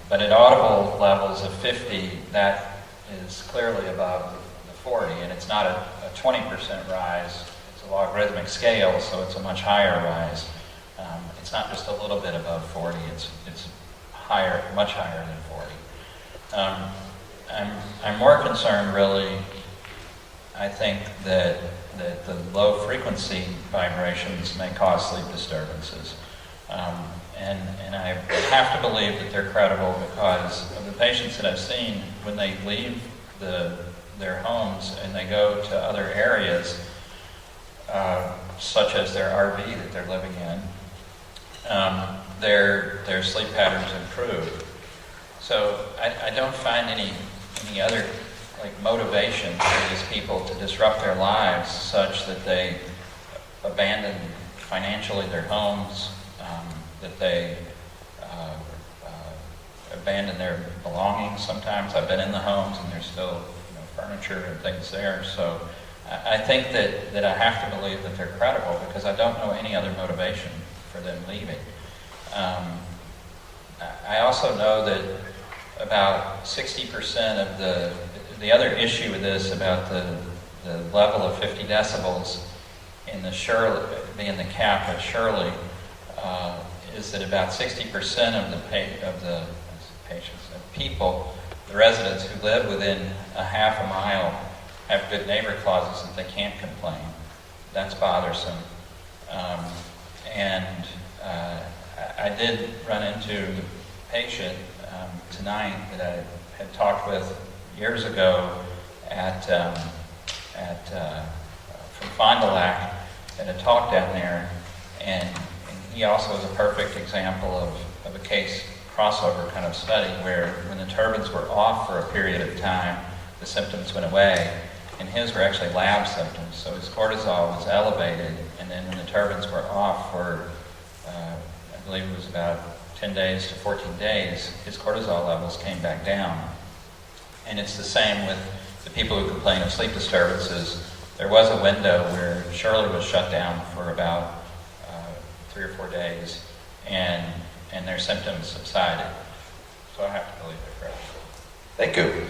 But at audible levels of 50, that is clearly above the 40, and it's not a 20% rise. It's a logarithmic scale, so it's a much higher rise. It's not just a little bit above 40, it's higher, much higher than 40. I'm more concerned, really, I think that the low frequency vibrations may cause sleep disturbances. And I have to believe that they're credible because of the patients that I've seen, when they leave their homes and they go to other areas, such as their RV that they're living in, their sleep patterns improve. So I don't find any other motivation for these people to disrupt their lives such that they abandon financially their homes, that they abandon their belongings. Sometimes I've been in the homes and there's still furniture and things there. So I think that I have to believe that they're credible because I don't know any other motivation for them leaving. I also know that about 60% of the other issue with this about the level of 50 decibels in the Shirley, being the cap of Shirley, is that about 60% of the patients, of people, the residents who live within a half a mile have good neighbor clauses that they can't complain. That's bothersome. I did run into a patient tonight that I had talked with years ago from Fond du Lac at a talk down there, and he also is a perfect example of a case crossover kind of study where when the turbines were off for a period of time, the symptoms went away, and his were actually lab symptoms. So his cortisol was elevated, and then when the turbines were off for, I believe it was about 10 days to 14 days, his cortisol levels came back down. And it's the same with the people who complain of sleep disturbances. There was a window where Shirley was shut down for about 3 or 4 days, and their symptoms subsided. So I have to believe they're correct. Thank you.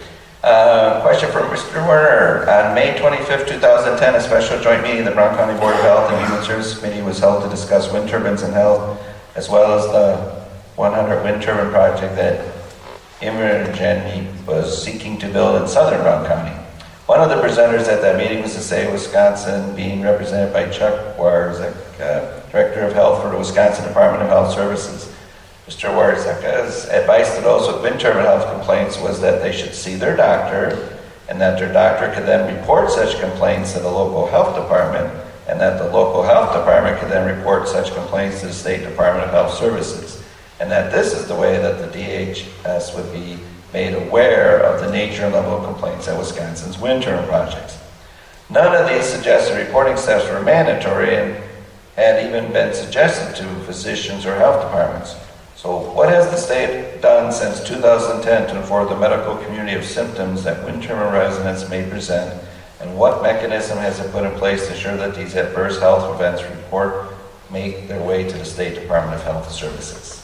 Question from Mr. Werner. On May 25th, 2010, a special joint meeting of the Brown County Board of Health and Human Services Committee was held to discuss wind turbines and health, as well as the 100 wind turbine project that Emergen was seeking to build in southern Brown County. One of the presenters at that meeting was the state of Wisconsin, being represented by Chuck Warzek, Director of Health for the Wisconsin Department of Health Services. Mr. Warzek's advice to those with wind turbine health complaints was that they should see their doctor, and that their doctor could then report such complaints to the local health department, and that the local health department could then report such complaints to the State Department of Health Services, and that this is the way that the DHS would be made aware of the nature and level of complaints at Wisconsin's wind turbine projects. None of these suggested reporting steps were mandatory and had even been suggested to physicians or health departments. So what has the state done since 2010 to inform the medical community of symptoms that wind turbine residents may present, and what mechanism has it put in place to ensure that these adverse health events make their way to the State Department of Health Services?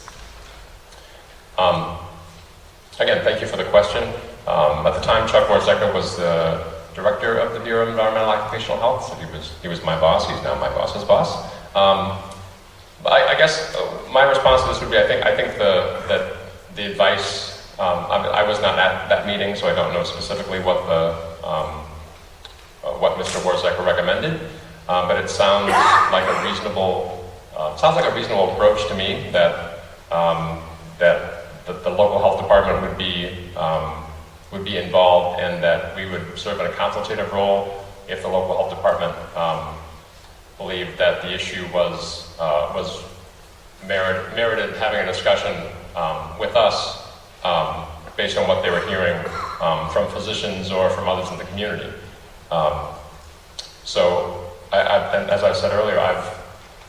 Again, thank you for the question. At the time, Chuck Warzeka was the director of the Bureau of Environmental Occupational Health, so he was my boss. He's now my boss's boss. But I guess my response to this would be, I think that the advice, I was not at that meeting, so I don't know specifically what Mr. Warzeka recommended, but it sounds like a reasonable sounds like a reasonable approach to me that the local health department would be involved, and that we would serve in a consultative role if the local health department believed that the issue was merited having a discussion with us based on what they were hearing from physicians or from others in the community. So, and as I said earlier, I've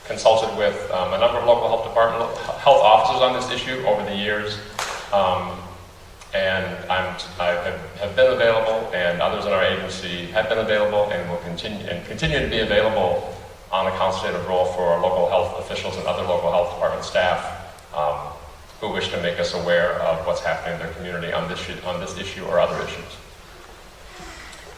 consulted with a number of local health officers on this issue over the years, and I have been available, and others in our agency have been available, and will continue to be available on a consultative role for local health officials and other local health department staff who wish to make us aware of what's happening in their community on this issue or other issues.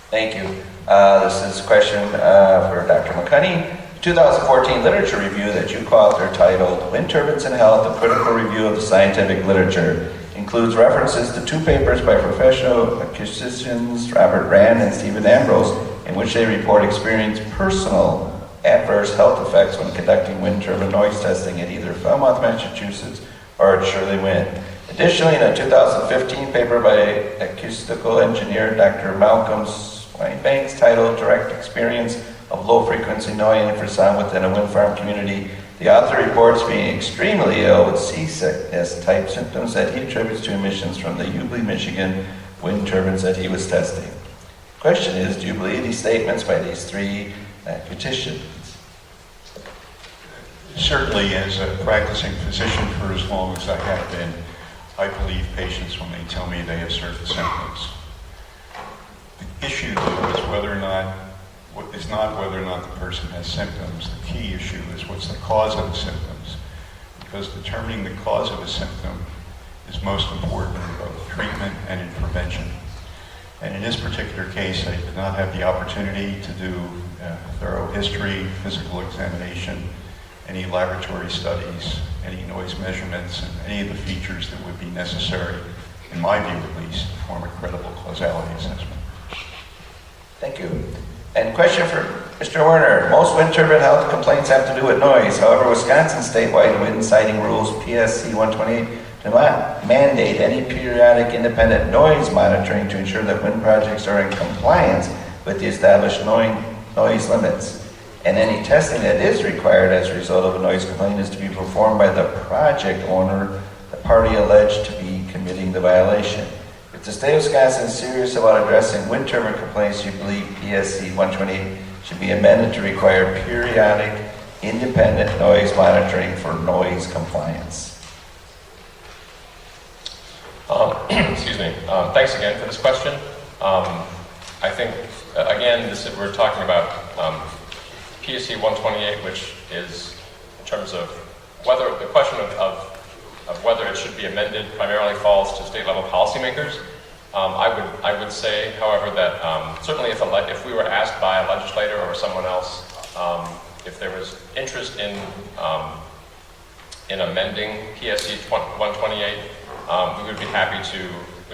Thank you. This is a question for Dr. McConey. 2014 literature review that you co-authored titled Wind Turbines and Health, a critical review of the scientific literature, includes references to 2 papers by professional acousticians Robert Rand and Stephen Ambrose, in which they report experienced personal adverse health effects when conducting wind turbine noise testing at either Falmouth, Massachusetts, or at Shirley Wind. Additionally, in a 2015 paper by acoustical engineer Dr. Malcolm Swinebanks titled Direct Experience of Low-Frequency Noise Infrasound Within a Wind Farm Community, the author reports being extremely ill with seasickness type symptoms that he attributes to emissions from the Ubley, Michigan wind turbines that he was testing. Question is, do you believe these statements by these 3 acousticians? Certainly, as a practicing physician for as long as I have been, I believe patients when they tell me they have certain symptoms. The issue, though, is whether or not the person has symptoms. The key issue is what's the cause of the symptoms, because determining the cause of a symptom is most important in both treatment and in prevention. And in this particular case, I did not have the opportunity to do a thorough history, physical examination, any laboratory studies, any noise measurements, and any of the features that would be necessary, in my view at least, to form a credible causality assessment. Thank you. And question for Mr. Werner. Most wind turbine health complaints have to do with noise. However, Wisconsin statewide wind siting rules, PSC 128, do not mandate any periodic independent noise monitoring to ensure that wind projects are in compliance with the established noise limits. And any testing that is required as a result of a noise complaint is to be performed by the project owner, the party alleged to be committing the violation. If the state of Wisconsin is serious about addressing wind turbine complaints, you believe PSC 128 should be amended to require periodic independent noise monitoring for noise compliance. Excuse me. Thanks again for this question. I think, again, we're talking about PSC 128, which is in terms of whether the question of whether it should be amended primarily falls to state level policymakers. I would say, however, that certainly if we were asked by a legislator or someone else, if there was interest in amending PSC 128, we would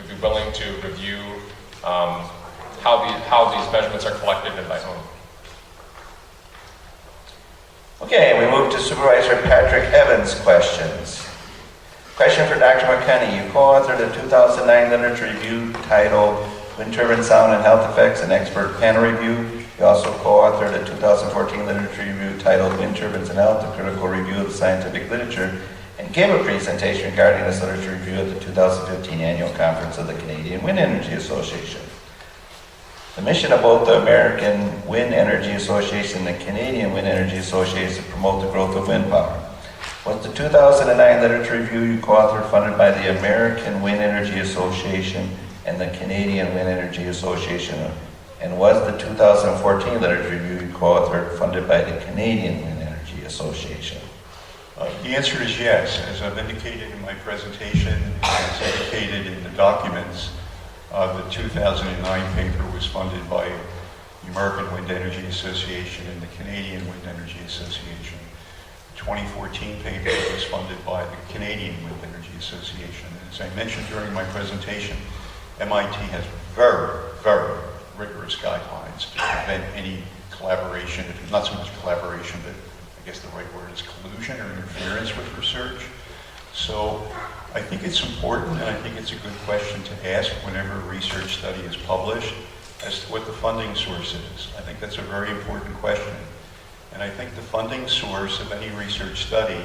be willing to review how these measurements are collected and by whom. Okay, we move to Supervisor Patrick Evans' questions. Question for Dr. McConey. You co-authored a 2009 literature review titled Wind Turbine Sound and Health Effects, an Expert Panel Review. You also co-authored a 2014 literature review titled Wind Turbines and Health, a Critical Review of the Scientific Literature, and gave a presentation regarding this literature review at the 2015 Annual Conference of the Canadian Wind Energy Association. The mission of both the American Wind Energy Association and the Canadian Wind Energy Association is to promote the growth of wind power. Was the 2009 literature review you co-authored funded by the American Wind Energy Association and the Canadian Wind Energy Association? And was the 2014 literature review you co-authored funded by the Canadian Wind Energy Association? The answer is yes. As I've indicated in my presentation, as indicated in the documents, the 2009 paper was funded by the American Wind Energy Association and the Canadian Wind Energy Association. The 2014 paper was funded by the Canadian Wind Energy Association. And as I mentioned during my presentation, MIT has very, very rigorous guidelines to prevent any collaboration, not so much collaboration, but I guess the right word is collusion or interference with research. So I think it's important, and I think it's a good question to ask whenever a research study is published as to what the funding source is. I think that's a very important question. And I think the funding source of any research study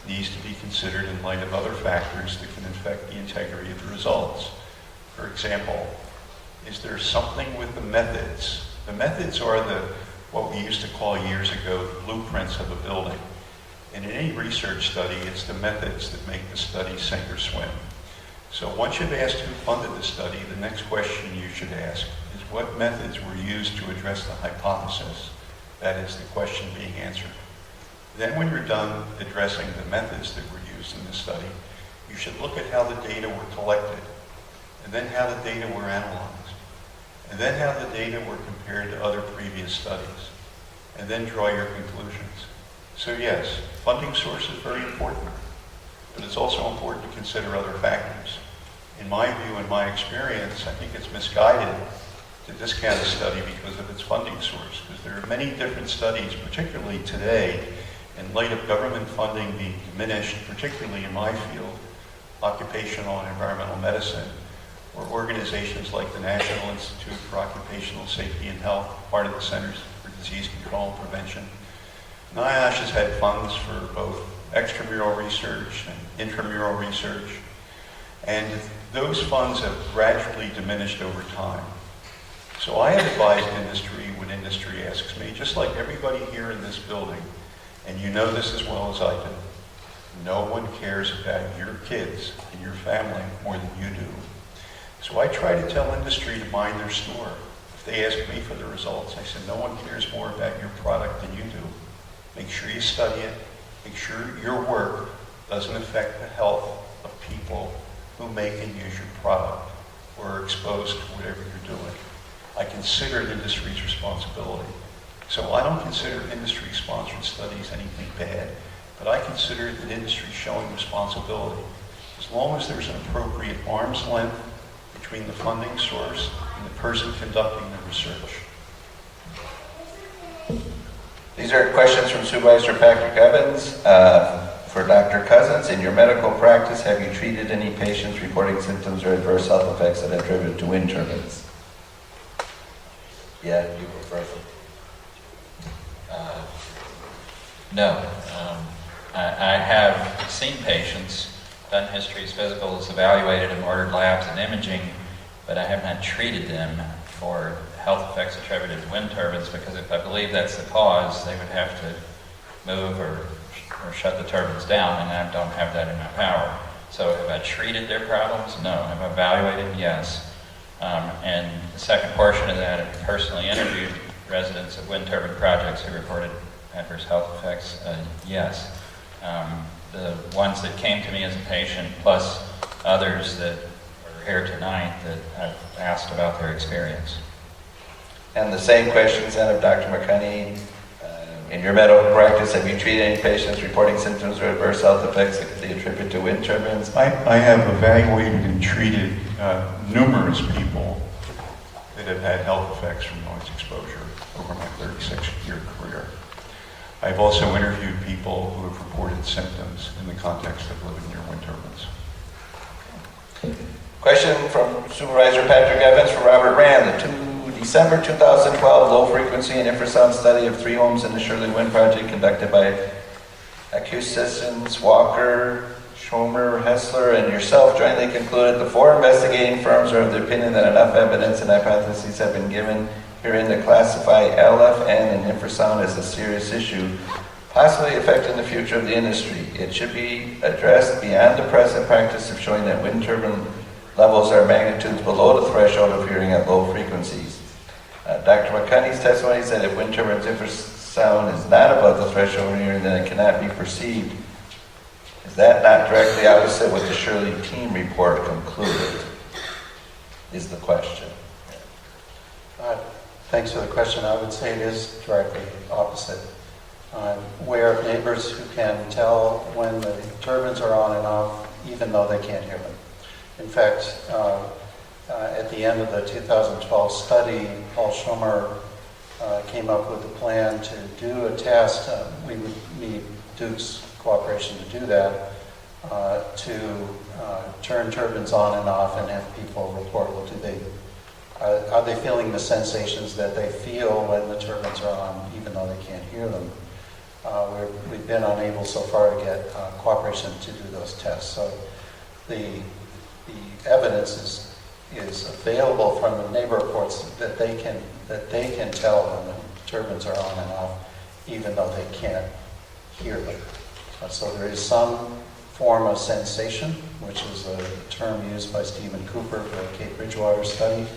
needs to be considered in light of other factors that can affect the integrity of the results. For example, is there something with the methods? The methods are what we used to call years ago the blueprints of a building. And in any research study, it's the methods that make the study sink or swim. So once you've asked who funded the study, the next question you should ask is what methods were used to address the hypothesis? That is the question being answered. Then when you're done addressing the methods that were used in the study, you should look at how the data were collected, and then how the data were analyzed, and then how the data were compared to other previous studies, and then draw your conclusions. So yes, funding source is very important, but it's also important to consider other factors. In my view and my experience, I think it's misguided to discount a study because of its funding source, because there are many different studies, particularly today, in light of government funding being diminished, particularly in my field, occupational and environmental medicine, or organizations like the National Institute for Occupational Safety and Health, part of the Centers for Disease Control and Prevention. NIOSH has had funds for both extramural research and intramural research, and those funds have gradually diminished over time. So I have advised industry when industry asks me, just like everybody here in this building, and you know this as well as I do, no one cares about your kids and your family more than you do. So I try to tell industry to mind their store. If they ask me for the results, I said, no one cares more about your product than you do. Make sure you study it. Make sure your work doesn't affect the health of people who make and use your product or are exposed to whatever you're doing. I consider it industry's responsibility. So I don't consider industry-sponsored studies anything bad, but I consider that industry showing responsibility. As long as there's an appropriate arm's length between the funding source and the person conducting the research. These are questions from Supervisor Patrick Evans for Dr. Coussons. In your medical practice, have you treated any patients reporting symptoms or adverse health effects that have driven to wind turbines? Yeah, you go first. No. I have seen patients, done histories, physicals, evaluated them, ordered labs and imaging, but I have not treated them for health effects attributed to wind turbines, because if I believe that's the cause, they would have to move or shut the turbines down, and I don't have that in my power. So have I treated their problems? No. Have I evaluated? Yes. And the second portion of that, I personally interviewed residents of wind turbine projects who reported adverse health effects. Yes. The ones that came to me as a patient, plus others that are here tonight that I've asked about their experience. And the same questions then of Dr. McConney. In your medical practice, have you treated any patients reporting symptoms or adverse health effects that could be attributed to wind turbines? I have evaluated and treated numerous people that have had health effects from noise exposure over my 36-year career. I've also interviewed people who have reported symptoms in the context of living near wind turbines. Question from Supervisor Patrick Evans for Robert Rand. The December 2012 low-frequency and infrasound study of 3 homes in the Shirley Wind project conducted by Coussons, Walker, Schomer, Hessler, and yourself jointly concluded the 4 investigating firms are of the opinion that enough evidence and hypotheses have been given herein to classify LFN and infrasound as a serious issue, possibly affecting the future of the industry. It should be addressed beyond the present practice of showing that wind turbine levels are magnitudes below the threshold of hearing at low frequencies. Dr. McConney's testimony said if wind turbines infrasound is not above the threshold of hearing, then it cannot be perceived. Is that not directly opposite what the Shirley team report concluded? Is the question. Thanks for the question. I would say it is directly opposite. I'm aware of neighbors who can tell when the turbines are on and off, even though they can't hear them. In fact, at the end of the 2012 study, Paul Schomer came up with a plan to do a test. We would need Duke's cooperation to do that, to turn turbines on and off and have people report, well, are they feeling the sensations that they feel when the turbines are on, even though they can't hear them? We've been unable so far to get cooperation to do those tests. So the evidence is available from the neighbor reports that they can tell when the turbines are on and off, even though they can't hear them. So there is some form of sensation, which is a term used by Stephen Cooper for the Cape Bridgewater study.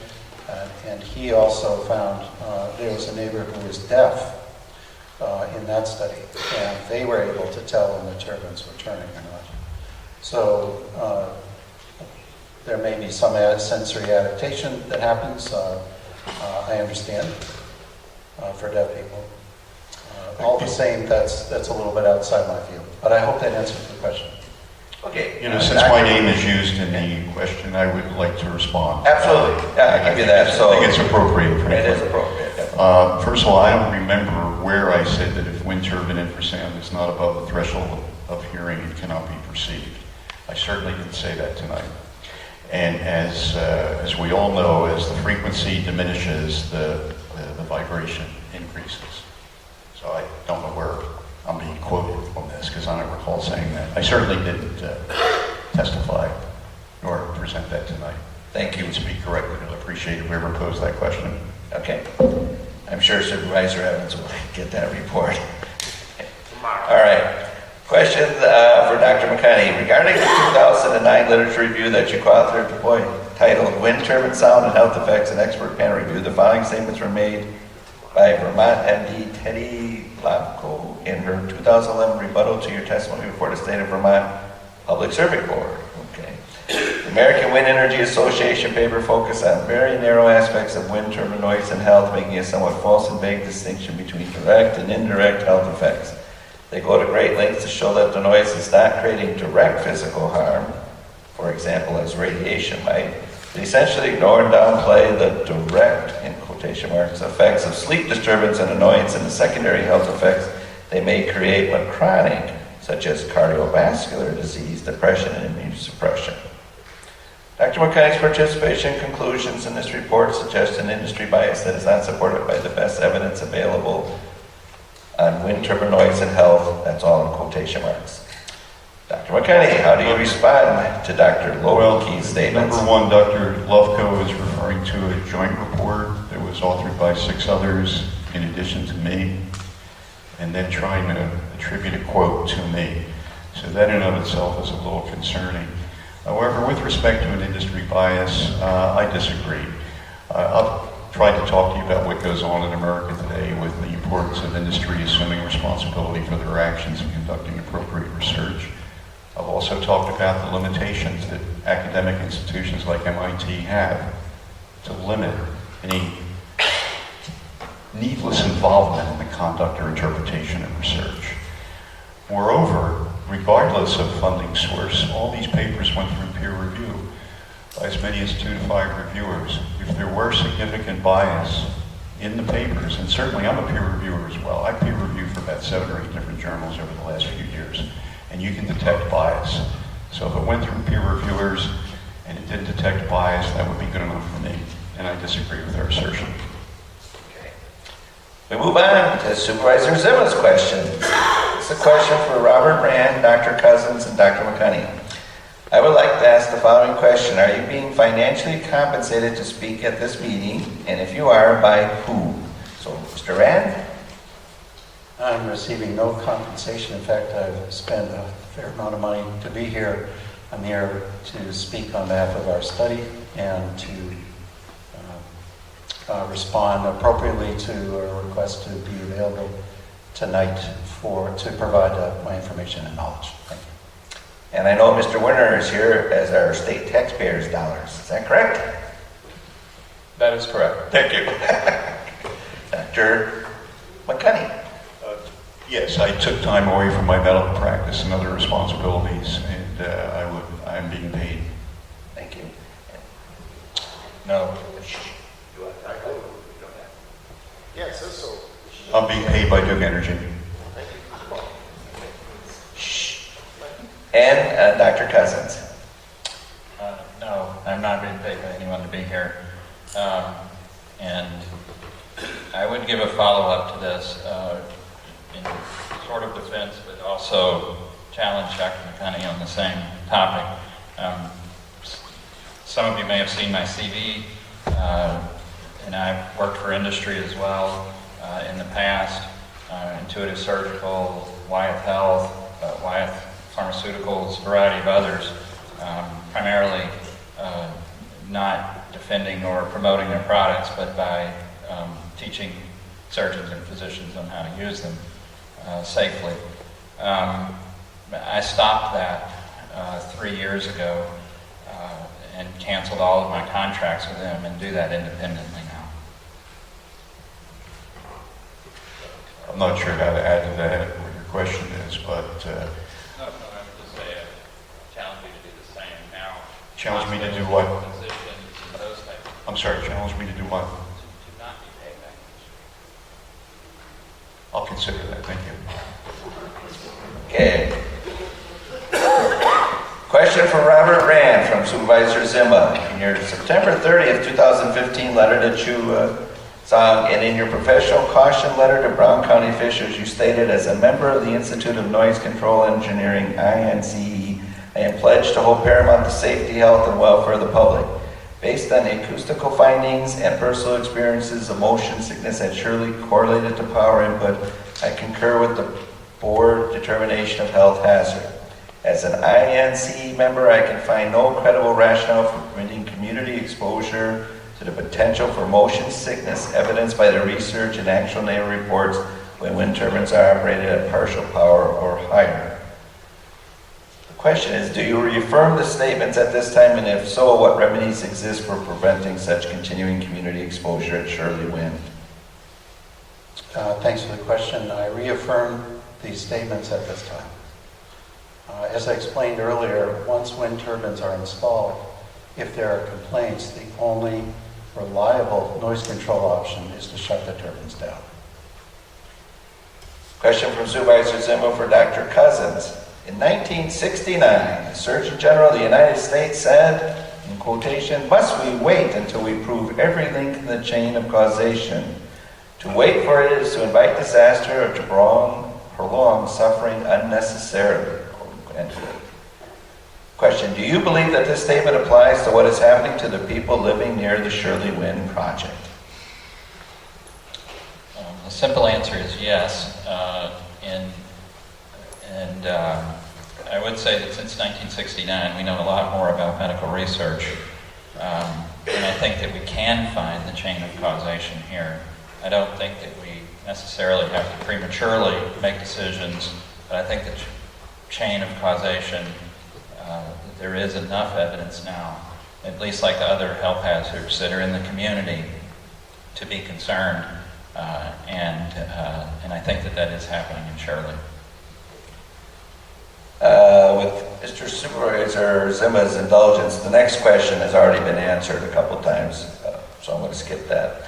And he also found there was a neighbor who was deaf in that study, and they were able to tell when the turbines were turning or not. So there may be some sensory adaptation that happens, I understand, for deaf people. All the same, that's a little bit outside my field, but I hope that answers the question. Okay. You know, since my name is used in the question, I would like to respond. Absolutely. Yeah, I give you that. I think it's appropriate. It is appropriate. First of all, I don't remember where I said that if wind turbine infrasound is not above the threshold of hearing, it cannot be perceived. I certainly didn't say that tonight. And as we all know, as the frequency diminishes, the vibration increases. So I don't know where I'm being quoted on this, because I don't recall saying that. I certainly didn't testify nor present that tonight. Thank you. To speak correctly, I'd appreciate if whoever posed that question. Okay. I'm sure Supervisor Evans will get that report. All right. Question for Dr. McConney. Regarding the 2009 literature review that you co-authored, titled Wind Turbine Sound and Health Effects, an Expert Panel Review, the following statements were made by Vermont MD Teddy Lapko in her 2011 rebuttal to your testimony before the State of Vermont Public Service Board. Okay. The American Wind Energy Association paper focused on very narrow aspects of wind turbine noise and health, making a somewhat false and vague distinction between direct and indirect health effects. They go to great lengths to show that the noise is not creating direct physical harm, for example, as radiation might. They essentially ignore and downplay the direct, in quotation marks, effects of sleep disturbance and annoyance and the secondary health effects they may create when chronic, such as cardiovascular disease, depression, and immune suppression. Dr. McKinney's participation and conclusions in this report suggest an industry bias that is not supported by the best evidence available on wind turbine noise and health. That's all in quotation marks. Dr. McKinney, how do you respond to Dr. Lowkey's statements? Number one, Dr. Lovko is referring to a joint report that was authored by 6 others in addition to me, and then trying to attribute a quote to me. So that in and of itself is a little concerning. However, with respect to an industry bias, I disagree. I'll try to talk to you about what goes on in America today with the importance of industry assuming responsibility for their actions and conducting appropriate research. I've also talked about the limitations that academic institutions like MIT have to limit any needless involvement in the conduct or interpretation of research. Moreover, regardless of funding source, all these papers went through peer review by as many as 2 to 5 reviewers. If there were significant bias in the papers, and certainly I'm a peer reviewer as well, I peer reviewed for about 7 or 8 different journals over the last few years, and you can detect bias. So if it went through peer reviewers and it didn't detect bias, that would be good enough for me, and I disagree with their assertion. Okay. We move on to Supervisor Zimmer's question. It's a question for Robert Brand, Dr. Coussons, and Dr. McConney. I would like to ask the following question. Are you being financially compensated to speak at this meeting? And if you are, by who? So, Mr. Rand? I'm receiving no compensation. In fact, I've spent a fair amount of money to be here. I'm here to speak on behalf of our study and to respond appropriately to a request to be available tonight to provide my information and knowledge. Thank you. And I know Mr. Werner is here as our state taxpayers' dollars. Is that correct? That is correct. Thank you. Dr. McConney? Yes, I took time away from my medical practice and other responsibilities, and I'm being paid. Thank you. No. Yes, that's so. I'm being paid by Duke Energy. And Dr. Coussons. No, I'm not being paid by anyone to be here. And I would give a follow-up to this in sort of defense, but also challenge Dr. McConaughey on the same topic. Some of you may have seen my CV, and I've worked for industry as well in the past, Intuitive Surgical, Wyeth Health, Wyeth Pharmaceuticals, a variety of others, primarily not defending or promoting their products, but by teaching surgeons and physicians on how to use them safely. I stopped that 3 years ago and canceled all of my contracts with them and do that independently now. I'm not sure how to add to that, what your question is, but No, I would just say I challenge you to do the same now. challenge me to do what? Physicians and those types of I'm sorry, challenge me to do what? to not be paid back. I'll consider that, thank you. Okay. Question from Robert Rand from Supervisor Zimba. In your September 30th, 2015 letter to Chu Song, and in your professional caution letter to Brown County officials, you stated, as a member of the Institute of Noise Control Engineering, INCE, I am pledged to hold paramount the safety, health, and welfare of the public. Based on the acoustical findings and personal experiences of motion sickness at Shirley correlated to power input, I concur with the board determination of health hazard. As an INCE member, I can find no credible rationale for permitting community exposure to the potential for motion sickness evidenced by the research and actual neighbor reports when wind turbines are operated at partial power or higher. The question is, do you reaffirm the statements at this time, and if so, what remedies exist for preventing such continuing community exposure at Shirley Wind? Thanks for the question. I reaffirm these statements at this time. As I explained earlier, once wind turbines are installed, if there are complaints, the only reliable noise control option is to shut the turbines down. Question from Supervisor Zimba for Dr. Coussons. In 1969, the Surgeon General of the United States said, in quotation, "Must we wait until we prove every link in the chain of causation? To wait for it is to invite disaster or to prolong suffering unnecessarily." End quote. Question, do you believe that this statement applies to what is happening to the people living near the Shirley Wind project? The simple answer is yes. I would say that since 1969, we know a lot more about medical research. And I think that we can find the chain of causation here. I don't think that we necessarily have to prematurely make decisions, but I think the chain of causation, there is enough evidence now, at least like other health hazards that are in the community, to be concerned. And I think that that is happening in Shirley. With Mr. Supervisor Zimba's indulgence, the next question has already been answered a couple times, so I'm going to skip that.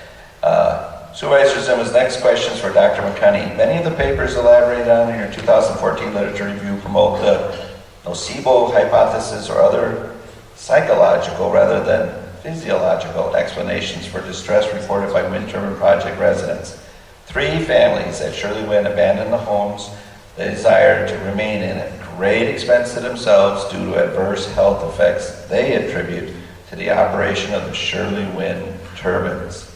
Supervisor Zimba's next question is for Dr. McConaughey. Many of the papers elaborated on in your 2014 literature review promote the nocebo hypothesis or other psychological rather than physiological explanations for distress reported by wind turbine project residents. 3 families at Shirley Wind abandoned the homes they desired to remain in at great expense to themselves due to adverse health effects they attribute to the operation of the Shirley Wind turbines.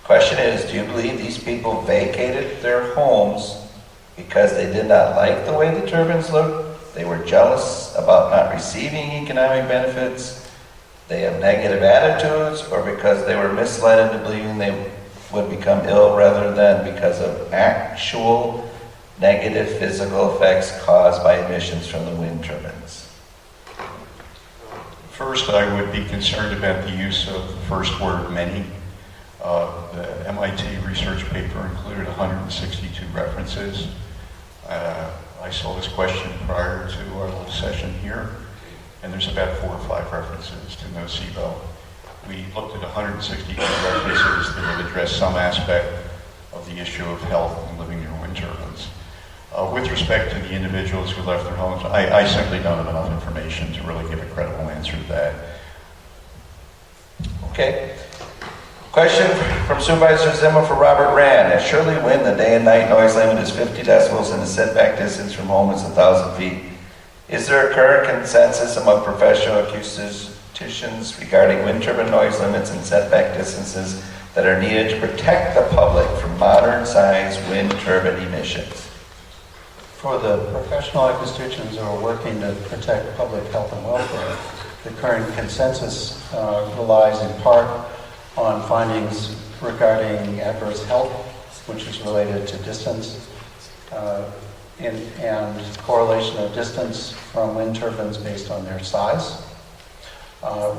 Question is, do you believe these people vacated their homes because they did not like the way the turbines looked? They were jealous about not receiving economic benefits? They have negative attitudes, or because they were misled into believing they would become ill rather than because of actual negative physical effects caused by emissions from the wind turbines? First, I would be concerned about the use of the first word, many. The MIT research paper included 162 references. I saw this question prior to our little session here, and there's about 4 or 5 references to nocebo. We looked at 162 references that would address some aspect of the issue of health and living near wind turbines. With respect to the individuals who left their homes, I simply don't have enough information to really give a credible answer to that. Okay. Question from Supervisor Zimmer for Robert Rand. At Shirley Wind, the day and night noise limit is 50 decibels and the setback distance from home is 1,000 feet. Is there a current consensus among professional acousticians regarding wind turbine noise limits and setback distances that are needed to protect the public from modern-sized wind turbine emissions? For the professional acousticians who are working to protect public health and welfare, the current consensus relies in part on findings regarding adverse health, which is related to distance, and correlation of distance from wind turbines based on their size,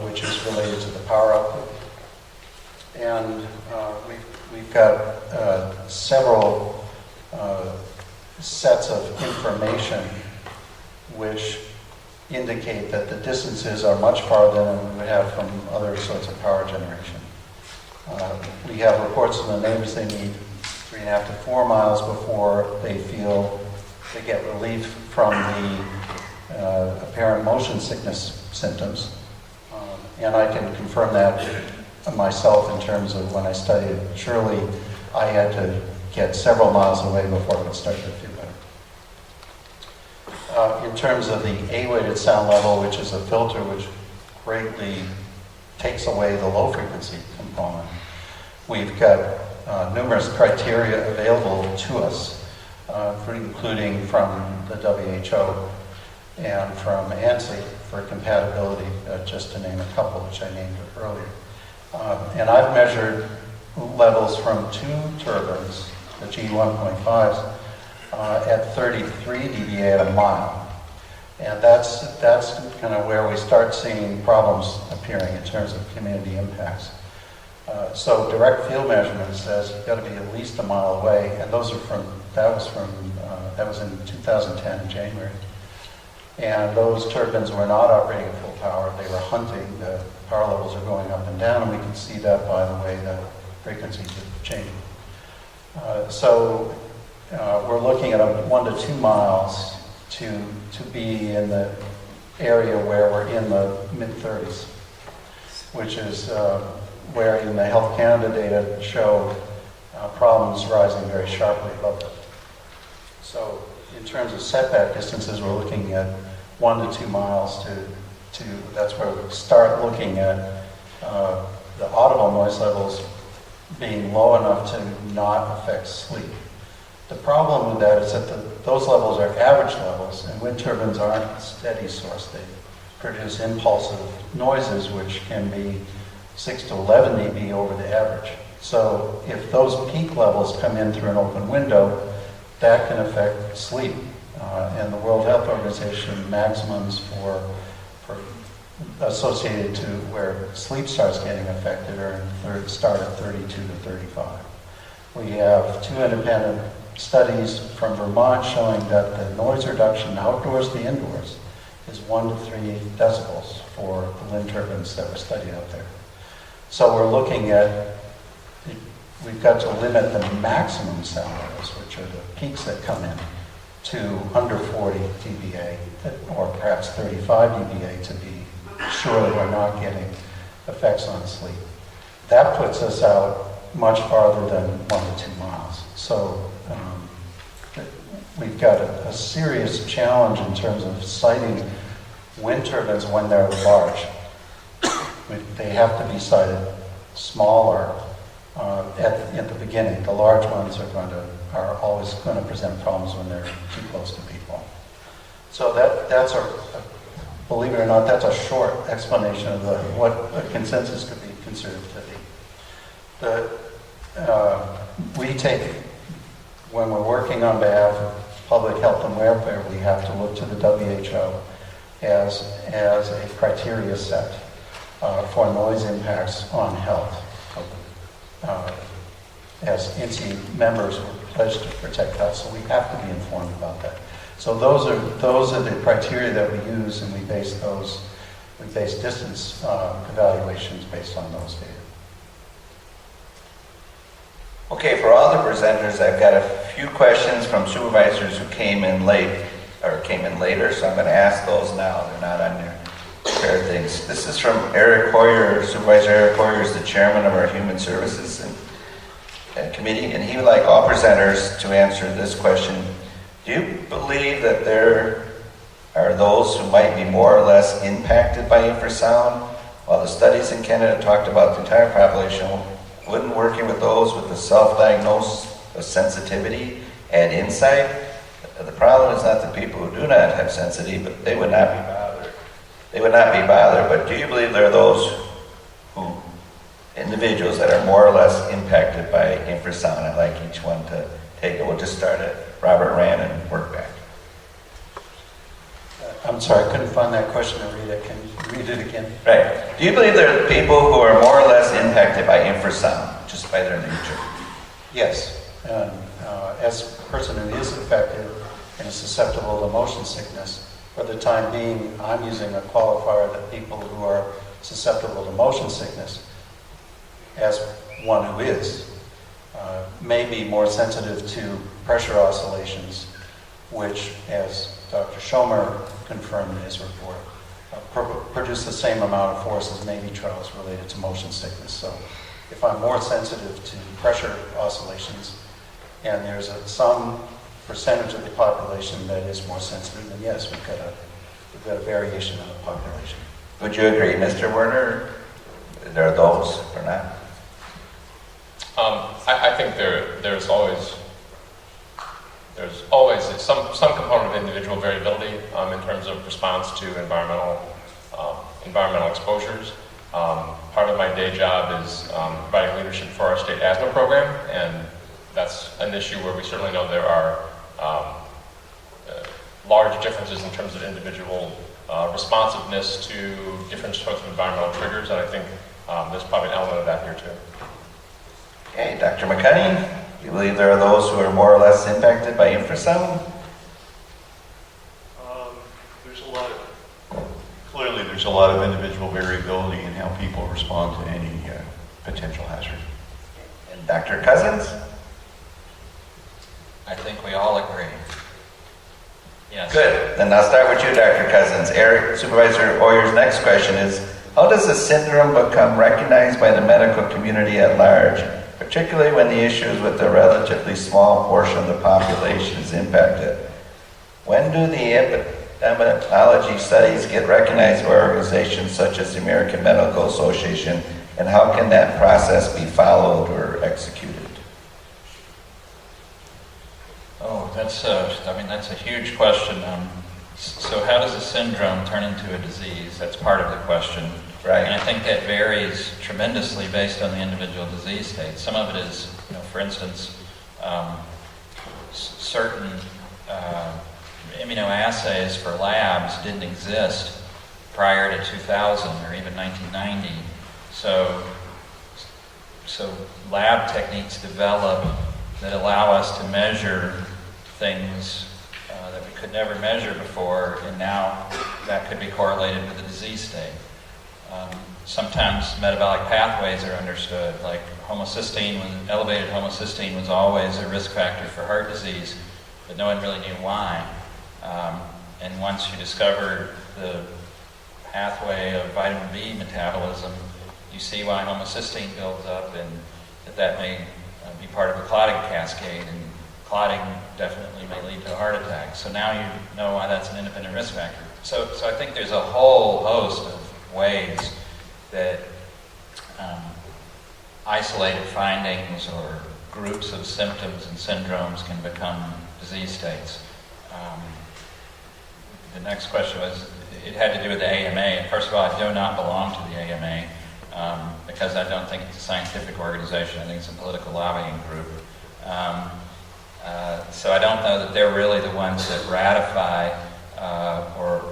which is related to the power output. And we've got several sets of information which indicate that the distances are much farther than we would have from other sorts of power generation. We have reports from the neighbors they need 3.5 to 4 miles before they feel they get relief from the apparent motion sickness symptoms. And I can confirm that myself in terms of when I studied Shirley, I had to get several miles away before I would start to feel better. In terms of the A-weighted sound level, which is a filter which greatly takes away the low frequency component, we've got numerous criteria available to us, including from the WHO and from INCE for compatibility, just to name a couple, which I named earlier. And I've measured levels from 2 turbines, the G1.5s, at 33 dBA at a mile. And that's kind of where we start seeing problems appearing in terms of community impacts. So direct field measurement says you've got to be at least a mile away, and that was in 2010 in January. And those turbines were not operating at full power; they were hunting. The power levels are going up and down, and we can see that by the way the frequencies are changing. So we're looking at 1 to 2 miles to be in the area where we're in the mid-30s, which is where in the Health Canada data show problems rising very sharply above that. So in terms of setback distances, we're looking at 1 to 2 miles to that's where we start looking at the audible noise levels being low enough to not affect sleep. The problem with that is that those levels are average levels, and wind turbines aren't a steady source. They produce impulsive noises which can be 6 to 11 dB over the average. So if those peak levels come in through an open window, that can affect sleep. And the World Health Organization maximums for associated to where sleep starts getting affected start at 32 to 35. We have 2 independent studies from Vermont showing that the noise reduction outdoors to indoors is 1 to 3 decibels for the wind turbines that were studied out there. So we're looking at, we've got to limit the maximum sound levels, which are the peaks that come in, to under 40 dBA, or perhaps 35 dBA to be sure that we're not getting effects on sleep. That puts us out much farther than 1 to 2 miles. So we've got a serious challenge in terms of siting wind turbines when they're large. They have to be sited smaller at the beginning. The large ones are always going to present problems when they're too close to people. So that's believe it or not, that's a short explanation of what a consensus could be considered to be. We take, when we're working on behalf of public health and welfare, we have to look to the WHO as a criteria set for noise impacts on health. As INCE members, we're pledged to protect health, so we have to be informed about that. So those are the criteria that we use, and we base distance evaluations based on those data. Okay, for all the presenters, I've got a few questions from supervisors who came in late, or came in later, so I'm going to ask those now. They're not on your prepared things. This is from Eric Hoyer. Supervisor Eric Hoyer is the chairman of our Human Services Committee, and he would like all presenters to answer this question. Do you believe that there are those who might be more or less impacted by infrasound? While the studies in Canada talked about the entire population, wouldn't working with those with the self-diagnosis of sensitivity add insight? The problem is not the people who do not have sensitivity, but they would not be bothered. They would not be bothered, but do you believe there are those individuals that are more or less impacted by infrasound? I'd like each one to take it. We'll just start at Robert Rand and work back. I'm sorry, I couldn't find that question to read it. Can you read it again? Right. Do you believe there are people who are more or less impacted by infrasound, just by their nature? Yes. And as a person who is affected and is susceptible to motion sickness, for the time being, I'm using a qualifier that people who are susceptible to motion sickness, as one who is, may be more sensitive to pressure oscillations, which, as Dr. Schomer confirmed in his report, produce the same amount of force as maybe trials related to motion sickness. So if I'm more sensitive to pressure oscillations, and there's some percentage of the population that is more sensitive, then yes, we've got a variation in the population. Would you agree, Mr. Werner? There are those or not? I think there's always some component of individual variability in terms of response to environmental exposures. Part of my day job is providing leadership for our state asthma program, and that's an issue where we certainly know there are large differences in terms of individual responsiveness to different sorts of environmental triggers, and I think there's probably an element of that here too. Okay, Dr. McCunny, do you believe there are those who are more or less impacted by infrasound? Clearly, there's a lot of individual variability in how people respond to any potential hazard. And Dr. Coussons? I think we all agree. Yes. Good. Then I'll start with you, Dr. Coussons. Eric, Supervisor Hoyer's next question is, how does the syndrome become recognized by the medical community at large, particularly when the issues with a relatively small portion of the population is impacted? When do the epidemiology studies get recognized by organizations such as the American Medical Association, and how can that process be followed or executed? Oh, that's a huge question. So how does a syndrome turn into a disease? That's part of the question. Right. And I think that varies tremendously based on the individual disease state. Some of it is, for instance, certain immunoassays for labs didn't exist prior to 2000 or even 1990. So lab techniques develop that allow us to measure things that we could never measure before, and now that could be correlated with the disease state. Sometimes metabolic pathways are understood, like elevated homocysteine was always a risk factor for heart disease, but no one really knew why. And once you discover the pathway of vitamin B metabolism, you see why homocysteine builds up, and that may be part of the clotting cascade, and clotting definitely may lead to a heart attack. So now you know why that's an independent risk factor. So I think there's a whole host of ways that isolated findings or groups of symptoms and syndromes can become disease states. The next question was, it had to do with the AMA. First of all, I do not belong to the AMA because I don't think it's a scientific organization. I think it's a political lobbying group. So I don't know that they're really the ones that ratify or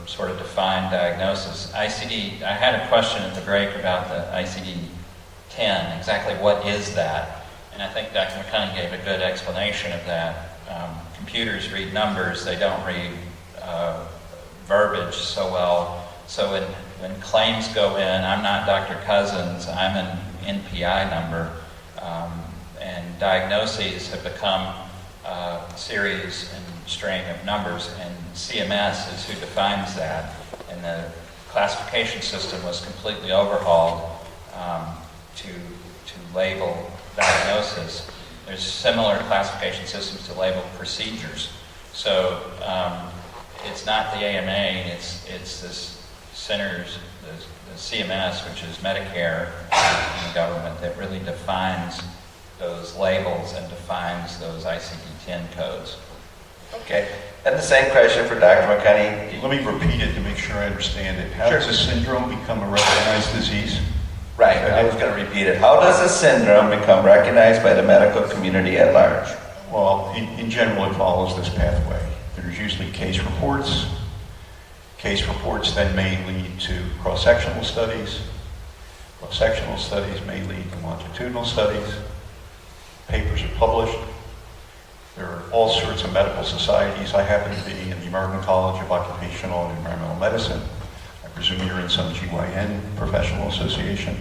sort of define diagnosis. ICD, I had a question at the break about the ICD-10, exactly what is that? And I think Dr. McCunny gave a good explanation of that. Computers read numbers, they don't read verbiage so well. So when claims go in, I'm not Dr. Coussons, I'm an NPI number. And diagnoses have become a series and string of numbers, and CMS is who defines that. And the classification system was completely overhauled to label diagnosis. There's similar classification systems to label procedures. So it's not the AMA, it's this centers, the CMS, which is Medicare in the government, that really defines those labels and defines those ICD-10 codes. Okay. And the same question for Dr. McConey. Let me repeat it to make sure I understand it. How does a syndrome become a recognized disease? Right, I was going to repeat it. How does a syndrome become recognized by the medical community at large? Well, in general, it follows this pathway. There's usually case reports. Case reports then may lead to cross-sectional studies. Cross-sectional studies may lead to longitudinal studies. Papers are published. There are all sorts of medical societies. I happen to be in the American College of Occupational and Environmental Medicine. I presume you're in some GYN professional association.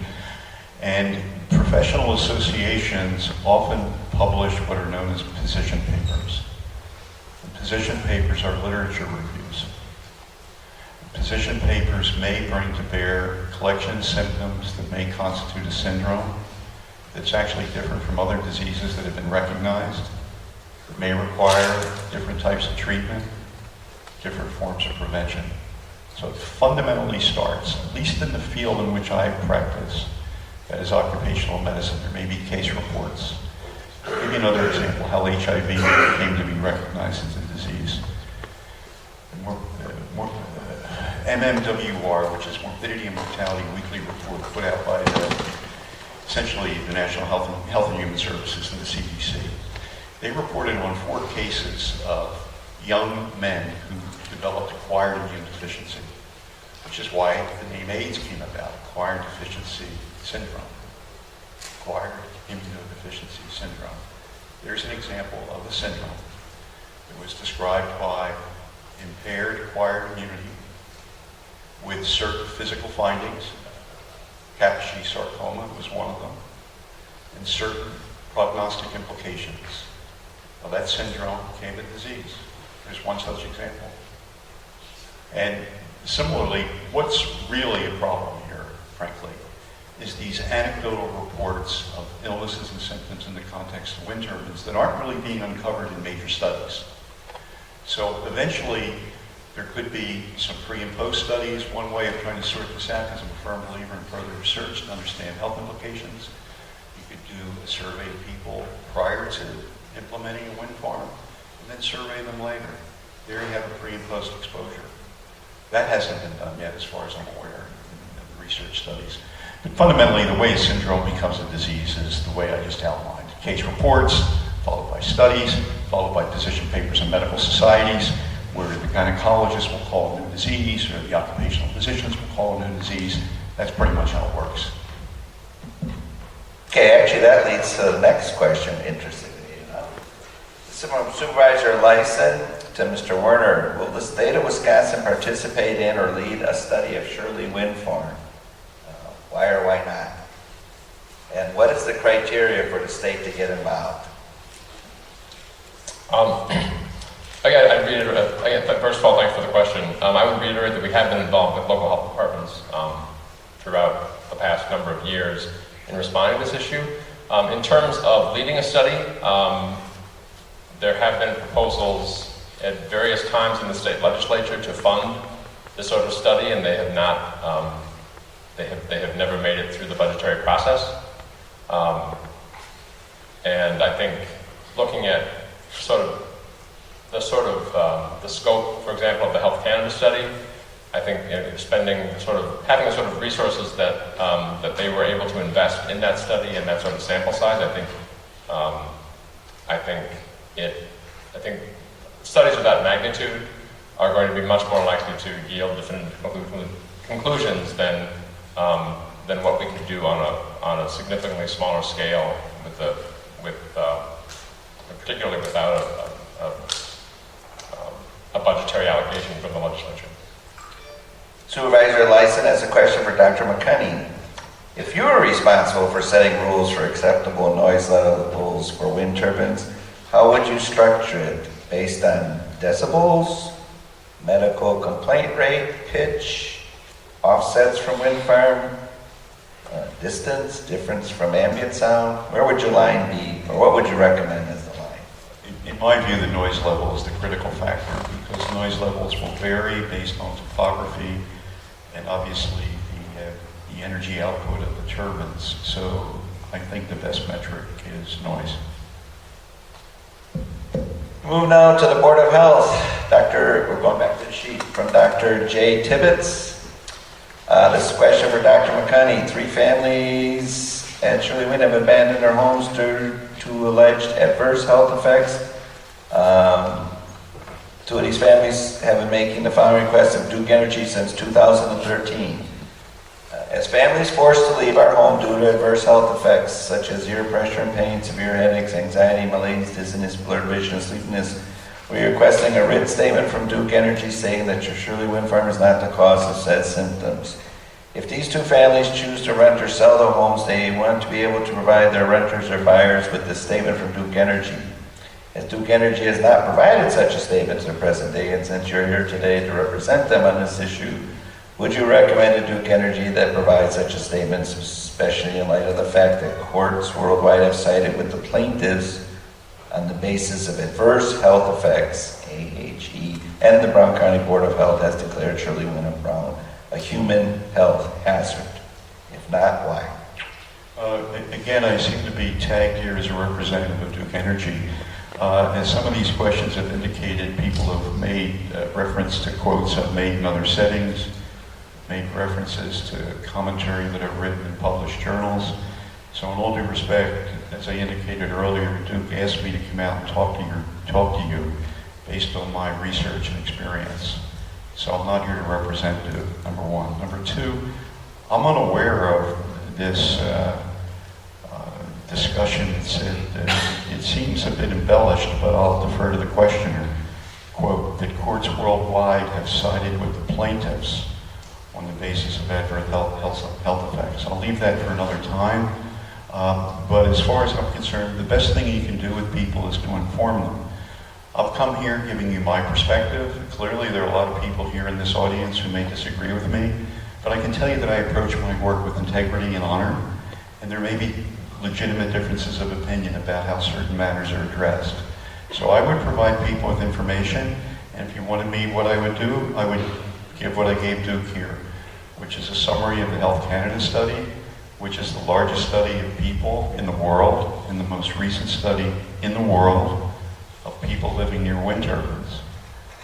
And professional associations often publish what are known as position papers. And position papers are literature reviews. Position papers may bring to bear collection of symptoms that may constitute a syndrome that's actually different from other diseases that have been recognized. It may require different types of treatment, different forms of prevention. So it fundamentally starts, at least in the field in which I practice, that is occupational medicine. There may be case reports. I'll give you another example, how HIV came to be recognized as a disease. MMWR, which is Morbidity and Mortality Weekly Report put out by essentially the National Health and Human Services and the CDC. They reported on 4 cases of young men who developed acquired immune deficiency, which is why the name AIDS came about, acquired deficiency syndrome. Acquired immunodeficiency syndrome. There's an example of a syndrome that was described by impaired acquired immunity with certain physical findings. Kaposi sarcoma was one of them, and certain prognostic implications. Well, that syndrome became a disease. There's one such example. And similarly, what's really a problem here, frankly, is these anecdotal reports of illnesses and symptoms in the context of wind turbines that aren't really being uncovered in major studies. So eventually, there could be some pre and post studies. One way of trying to sort this out, because I'm a firm believer in further research to understand health implications. You could do a survey of people prior to implementing a wind farm, and then survey them later. There you have a pre and post exposure. That hasn't been done yet, as far as I'm aware, in the research studies. But fundamentally, the way a syndrome becomes a disease is the way I just outlined. Case reports, followed by studies, followed by position papers in medical societies, where the gynecologist will call a new disease, or the occupational physicians will call a new disease. That's pretty much how it works. Okay, actually that leads to the next question, interestingly enough. Supervisor Lyson to Mr. Werner, will the state of Wisconsin participate in or lead a study of Shirley Wind Farm? Why or why not? And what is the criteria for the state to get involved? First of all, thanks for the question. I would reiterate that we have been involved with local health departments throughout the past number of years in responding to this issue. In terms of leading a study, there have been proposals at various times in the state legislature to fund this sort of study, and they have not. They have never made it through the budgetary process. And I think looking at the scope, for example, of the Health Canada study, I think having the sort of resources that that they were able to invest in that study and that sort of sample size, I think studies of that magnitude are going to be much more likely to yield definitive conclusions than what we could do on a significantly smaller scale, particularly without a budgetary allocation from the legislature. Supervisor Lyson has a question for Dr. McConey. If you were responsible for setting rules for acceptable noise levels for wind turbines, how would you structure it? Based on decibels, medical complaint rate, pitch, offsets from wind farm, distance, difference from ambient sound? Where would your line be, or what would you recommend as the line? In my view, the noise level is the critical factor because noise levels will vary based on topography and obviously the energy output of the turbines. So I think the best metric is noise. Move now to the Board of Health. We're going back to the sheet from Dr. J. Tibbetts. This is a question for Dr. McConney. 3 families at Shirley Wind have abandoned their homes due to alleged adverse health effects. 2 of these families have been making the following requests of Duke Energy since 2013. As families forced to leave our home due to adverse health effects such as ear pressure and pain, severe headaches, anxiety, malaise, dizziness, blurred vision, and sleepiness, we are requesting a written statement from Duke Energy saying that your Shirley Wind Farm is not the cause of said symptoms. If these 2 families choose to rent or sell their homes, they want to be able to provide their renters or buyers with this statement from Duke Energy. As Duke Energy has not provided such a statement to the present day, and since you're here today to represent them on this issue, would you recommend to Duke Energy that provides such a statement, especially in light of the fact that courts worldwide have sided with the plaintiffs on the basis of adverse health effects, AHE, and the Brown County Board of Health has declared Shirley Wind and Brown a human health hazard? If not, why? Again, I seem to be tagged here as a representative of Duke Energy. As some of these questions have indicated, people have made reference to quotes I've made in other settings, made references to commentary that I've written in published journals. So in all due respect, as I indicated earlier, Duke asked me to come out and talk to you based on my research and experience. So I'm not here to represent Duke, number one. Number two, I'm unaware of this discussion. It seems a bit embellished, but I'll defer to the questioner. Quote, that courts worldwide have sided with the plaintiffs on the basis of adverse health effects. I'll leave that for another time. But as far as I'm concerned, the best thing you can do with people is to inform them. I've come here giving you my perspective. Clearly, there are a lot of people here in this audience who may disagree with me, but I can tell you that I approach my work with integrity and honor, and there may be legitimate differences of opinion about how certain matters are addressed. So I would provide people with information, and if you wanted me, what I would do, I would give what I gave Duke here, which is a summary of the Health Canada study, which is the largest study of people in the world, and the most recent study in the world of people living near wind turbines.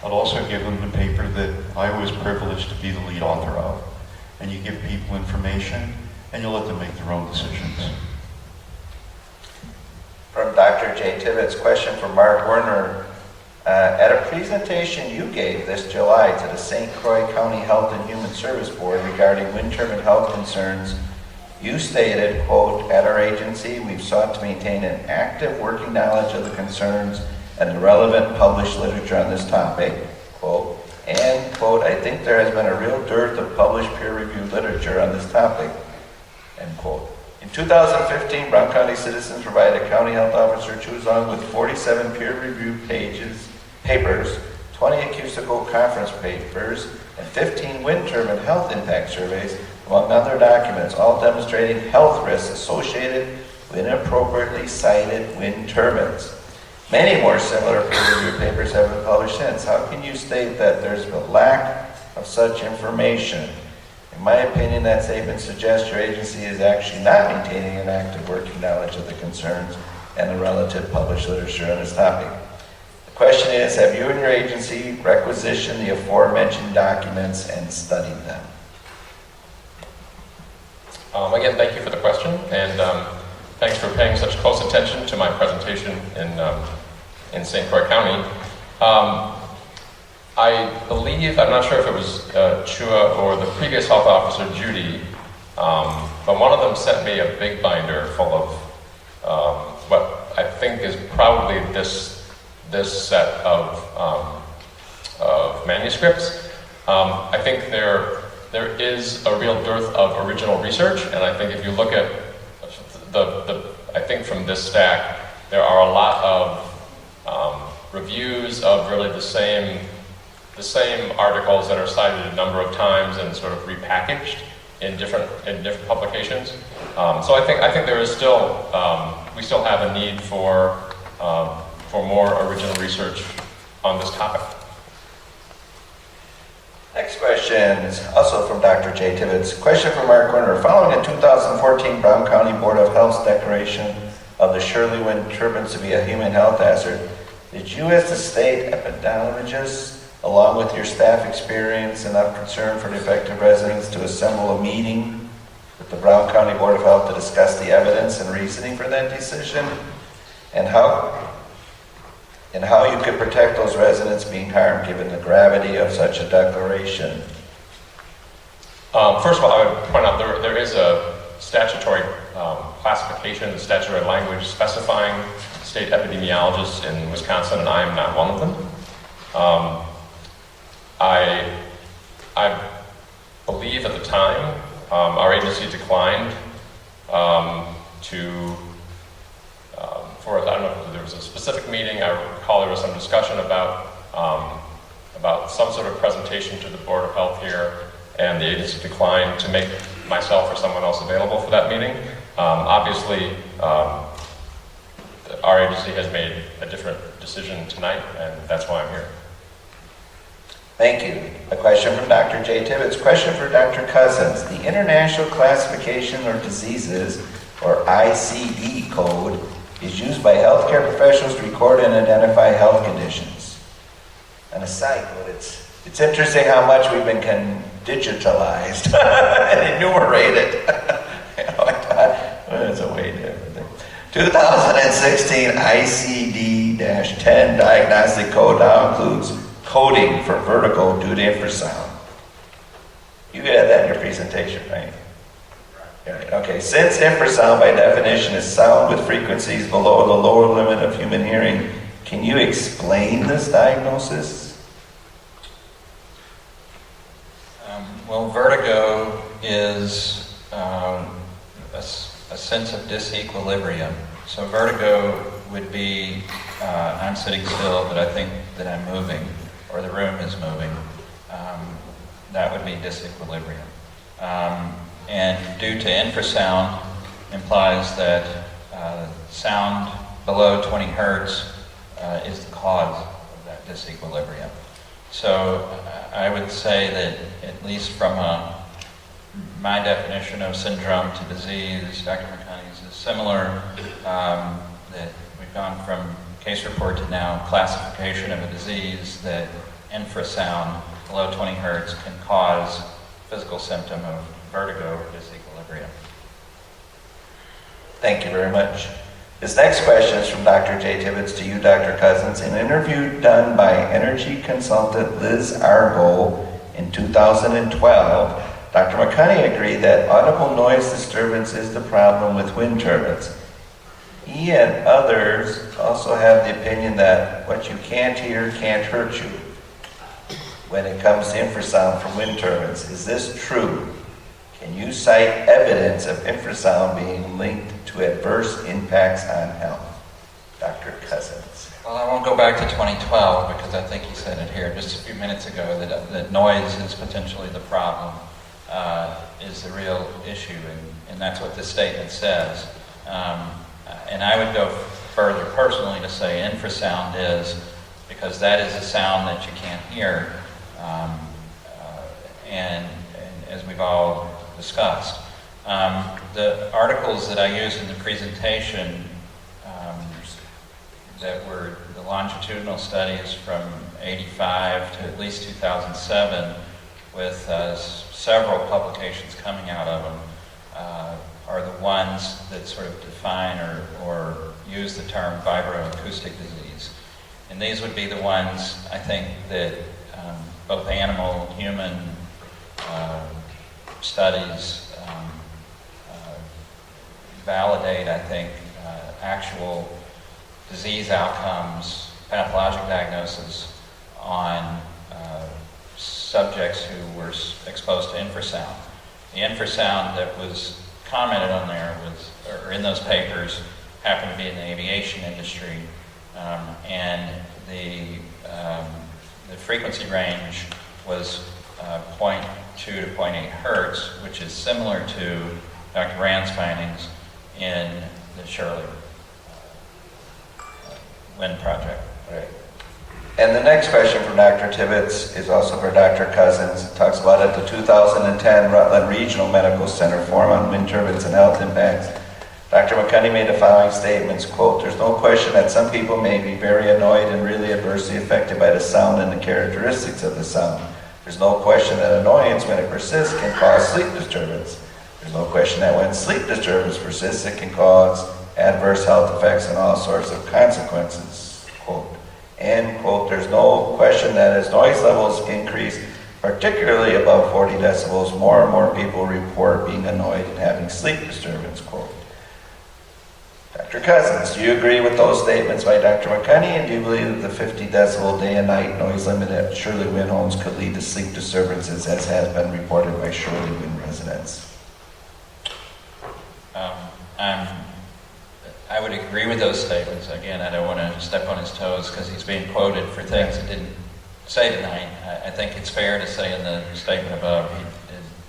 I'd also give them the paper that I was privileged to be the lead author of. And you give people information, and you let them make their own decisions. From Dr. J. Tibbetts, question from Mark Werner. At a presentation you gave this July to the St. Croix County Health and Human Service Board regarding wind turbine health concerns, you stated, quote, at our agency, we've sought to maintain an active working knowledge of the concerns and the relevant published literature on this topic, quote, and, quote, I think there has been a real dearth of published peer-reviewed literature on this topic, end quote. In 2015, Brown County citizens provided County Health Officer Coussons with 47 peer-reviewed papers, 20 acoustical conference papers, and 15 wind turbine health impact surveys, among other documents, all demonstrating health risks associated with inappropriately sited wind turbines. Many more similar peer-reviewed papers have been published since. How can you state that there's a lack of such information? In my opinion, that statement suggests your agency is actually not maintaining an active working knowledge of the concerns and the relative published literature on this topic. The question is, have you and your agency requisitioned the aforementioned documents and studied them? Again, thank you for the question, and thanks for paying such close attention to my presentation in St. Croix County. I believe, I'm not sure if it was Chua or the previous health officer, Judy, but one of them sent me a big binder full of what I think is probably this set of manuscripts. I think they're there is a real dearth of original research, and I think if you look at I think from this stack, there are a lot of reviews of really the same articles that are cited a number of times and sort of repackaged in different publications. So I think there is still we still have a need for more original research on this topic. Next question is also from Dr. J. Tibbetts. Question from Mark Werner. Following a 2014 Brown County Board of Health's declaration of the Shirley Wind turbines to be a human health hazard, did you as the state epidemiologist, along with your staff experience and enough concern for the affected residents, to assemble a meeting with the Brown County Board of Health to discuss the evidence and reasoning for that decision? And how you could protect those residents being harmed given the gravity of such a declaration? First of all, I would point out there is a statutory classification, statutory language specifying state epidemiologists in Wisconsin, and I am not one of them. I believe at the time our agency declined I don't know if there was a specific meeting. I recall there was some discussion about some sort of presentation to the Board of Health here, and the agency declined to make myself or someone else available for that meeting. Obviously, our agency has made a different decision tonight, and that's why I'm here. Thank you. A question from Dr. J. Tibbetts. Question for Dr. Coussons. The International Classification of Diseases, or ICD code, is used by healthcare professionals to record and identify health conditions. On a side note, it's interesting how much we've been digitalized and enumerated. It's a way different. 2016 ICD-10 diagnostic code now includes coding for vertigo due to infrasound. You had that in your presentation, right? Right. Okay, since infrasound by definition is sound with frequencies below the lower limit of human hearing, can you explain this diagnosis? Well, vertigo is a sense of disequilibrium. So vertigo would be, I'm sitting still, but I think that I'm moving, or the room is moving. That would be disequilibrium. And due to infrasound implies that sound below 20 hertz is the cause of that disequilibrium. So I would say that at least from my definition of syndrome to disease, Dr. McConaughey's is similar, that we've gone from case report to now classification of a disease, that infrasound below 20 hertz can cause physical symptom of vertigo or disequilibrium. Thank you very much. This next question is from Dr. J. Tibbetts to you, Dr. Coussons. In an interview done by energy consultant Liz Argo in 2012, Dr. McConaughey agreed that audible noise disturbance is the problem with wind turbines. He and others also have the opinion that what you can't hear can't hurt you when it comes to infrasound from wind turbines. Is this true? Can you cite evidence of infrasound being linked to adverse impacts on health? Dr. Coussons. Well, I won't go back to 2012 because I think you said it here just a few minutes ago that noise is potentially the problem, is the real issue, and that's what this statement says. And I would go further personally to say infrasound is, because that is a sound that you can't hear, and as we've all discussed. The articles that I used in the presentation that were the longitudinal studies from 85 to at least 2007 with several publications coming out of them are the ones that sort of define or use the term vibroacoustic disease. And these would be the ones, I think, that both animal and human studies validate, I think, actual disease outcomes, pathologic diagnosis on subjects who were exposed to infrasound. The infrasound that was commented on there was, or in those papers, happened to be in the aviation industry, and the frequency range was 0.2 to 0.8 hertz, which is similar to Dr. Rand's findings in the Shirley Wind project. Right. And the next question from Dr. Tibbetts is also for Dr. Coussons. It talks about at the 2010 Rutland Regional Medical Center Forum on Wind Turbines and Health Impacts. Dr. McCunney made the following statements, quote, "There's no question that some people may be very annoyed and really adversely affected by the sound and the characteristics of the sound. There's no question that annoyance, when it persists, can cause sleep disturbance. There's no question that when sleep disturbance persists, it can cause adverse health effects and all sorts of consequences," quote. And, quote, "There's no question that as noise levels increase, particularly above 40 decibels, more and more people report being annoyed and having sleep disturbance," quote. Dr. Coussons, do you agree with those statements by Dr. McCunney, and do you believe that the 50 decibel day and night noise limit at Shirley Wind homes could lead to sleep disturbances, as has been reported by Shirley Wind residents? I would agree with those statements. Again, I don't want to step on his toes because he's being quoted for things he didn't say tonight. I think it's fair to say in the statement above, he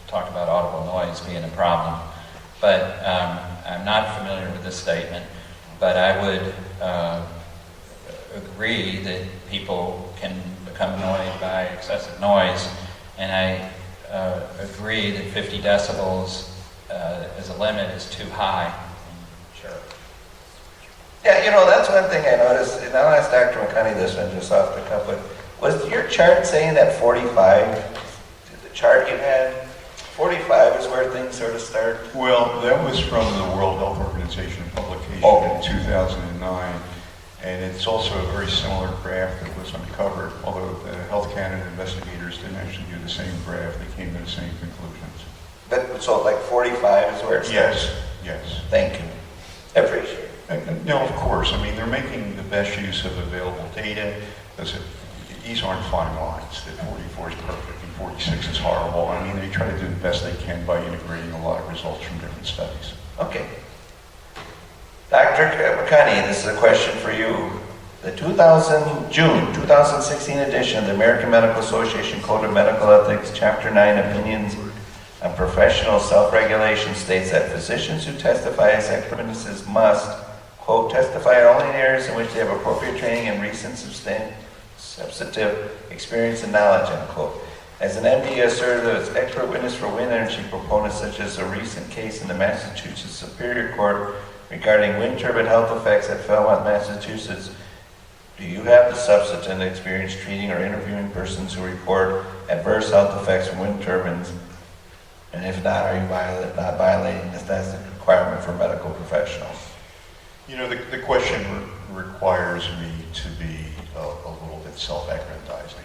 talked about audible noise being a problem. But I'm not familiar with this statement, but I would agree that people can become annoyed by excessive noise, and I agree that 50 decibels as a limit is too high. Sure. Yeah, you know, that's one thing I noticed, and I'll ask Dr. McCunney this one just off the cuff, but was your chart saying that 45, the chart you had, 45 is where things sort of start? Well, that was from the World Health Organization publication in 2009, and it's also a very similar graph that was uncovered, although the Health Canada investigators didn't actually do the same graph, they came to the same conclusions. But, so like 45 is where it starts? Yes. Thank you. I appreciate it. No, of course. I mean, they're making the best use of available data. These aren't fine lines, that 44 is perfect and 46 is horrible. I mean, they try to do the best they can by integrating a lot of results from different studies. Okay. Dr. McCunney, this is a question for you. The June 2016 edition of the American Medical Association Code of Medical Ethics, Chapter 9, Opinions on Professional Self-Regulation, states that physicians who testify as expert witnesses must, quote, "testify only in areas in which they have appropriate training and recent substantive experience and knowledge," unquote. As an MD asserted as expert witness for wind energy proponents, such as a recent case in the Massachusetts Superior Court regarding wind turbine health effects at Falmouth, Massachusetts, do you have the substantive experience treating or interviewing persons who report adverse health effects from wind turbines? And if not, are you not violating this? That's a requirement for medical professionals. You know, the question requires me to be a little bit self-aggrandizing,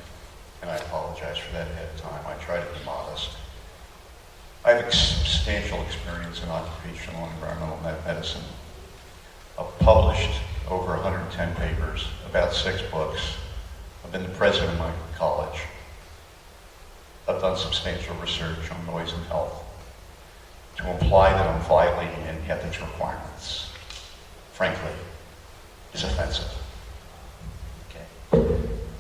and I apologize for that ahead of time. I try to be modest. I have substantial experience in occupational and environmental medicine. I've published over 110 papers, about 6 books. I've been the president of my college. I've done substantial research on noise and health. To imply that I'm violating any ethics requirements, frankly, is offensive. Okay.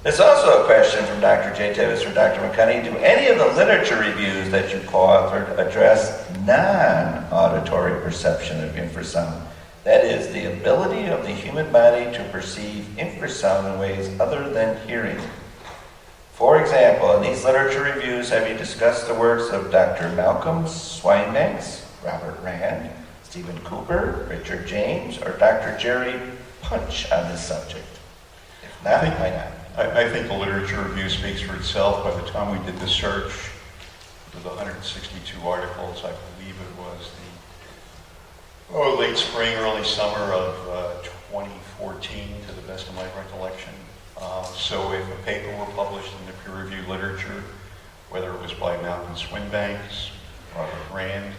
There's also a question from Dr. J. Tibbetts for Dr. McCunney. Do any of the literature reviews that you co-authored address non-auditory perception of infrasound? That is, the ability of the human body to perceive infrasound in ways other than hearing. For example, in these literature reviews, have you discussed the works of Dr. Malcolm Swinebanks, Robert Rand, Stephen Cooper, Richard James, or Dr. Jerry Punch on this subject? If not, why not? I think the literature review speaks for itself. By the time we did the search, with 162 articles, I believe it was the late spring, early summer of 2014, to the best of my recollection. So if a paper were published in the peer-reviewed literature, whether it was by Malcolm Swinebanks, Robert Rand,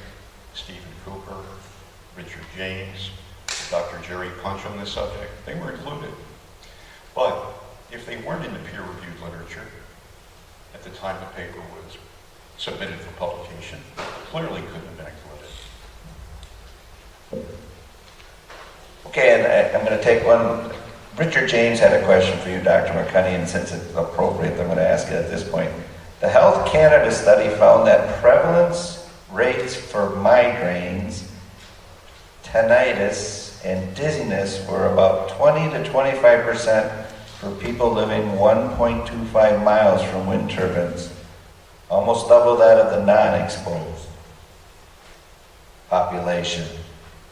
Stephen Cooper, Richard James, Dr. Jerry Punch on this subject, they were included. But if they weren't in the peer-reviewed literature, at the time the paper was submitted for publication. Clearly couldn't have been included. Okay, and I'm going to take one. Richard James had a question for you, Dr. McCunny, and since it's appropriate, I'm going to ask it at this point. The Health Canada study found that prevalence rates for migraines, tinnitus, and dizziness were about 20 to 25% for people living 1.25 miles from wind turbines, almost double that of the non-exposed population.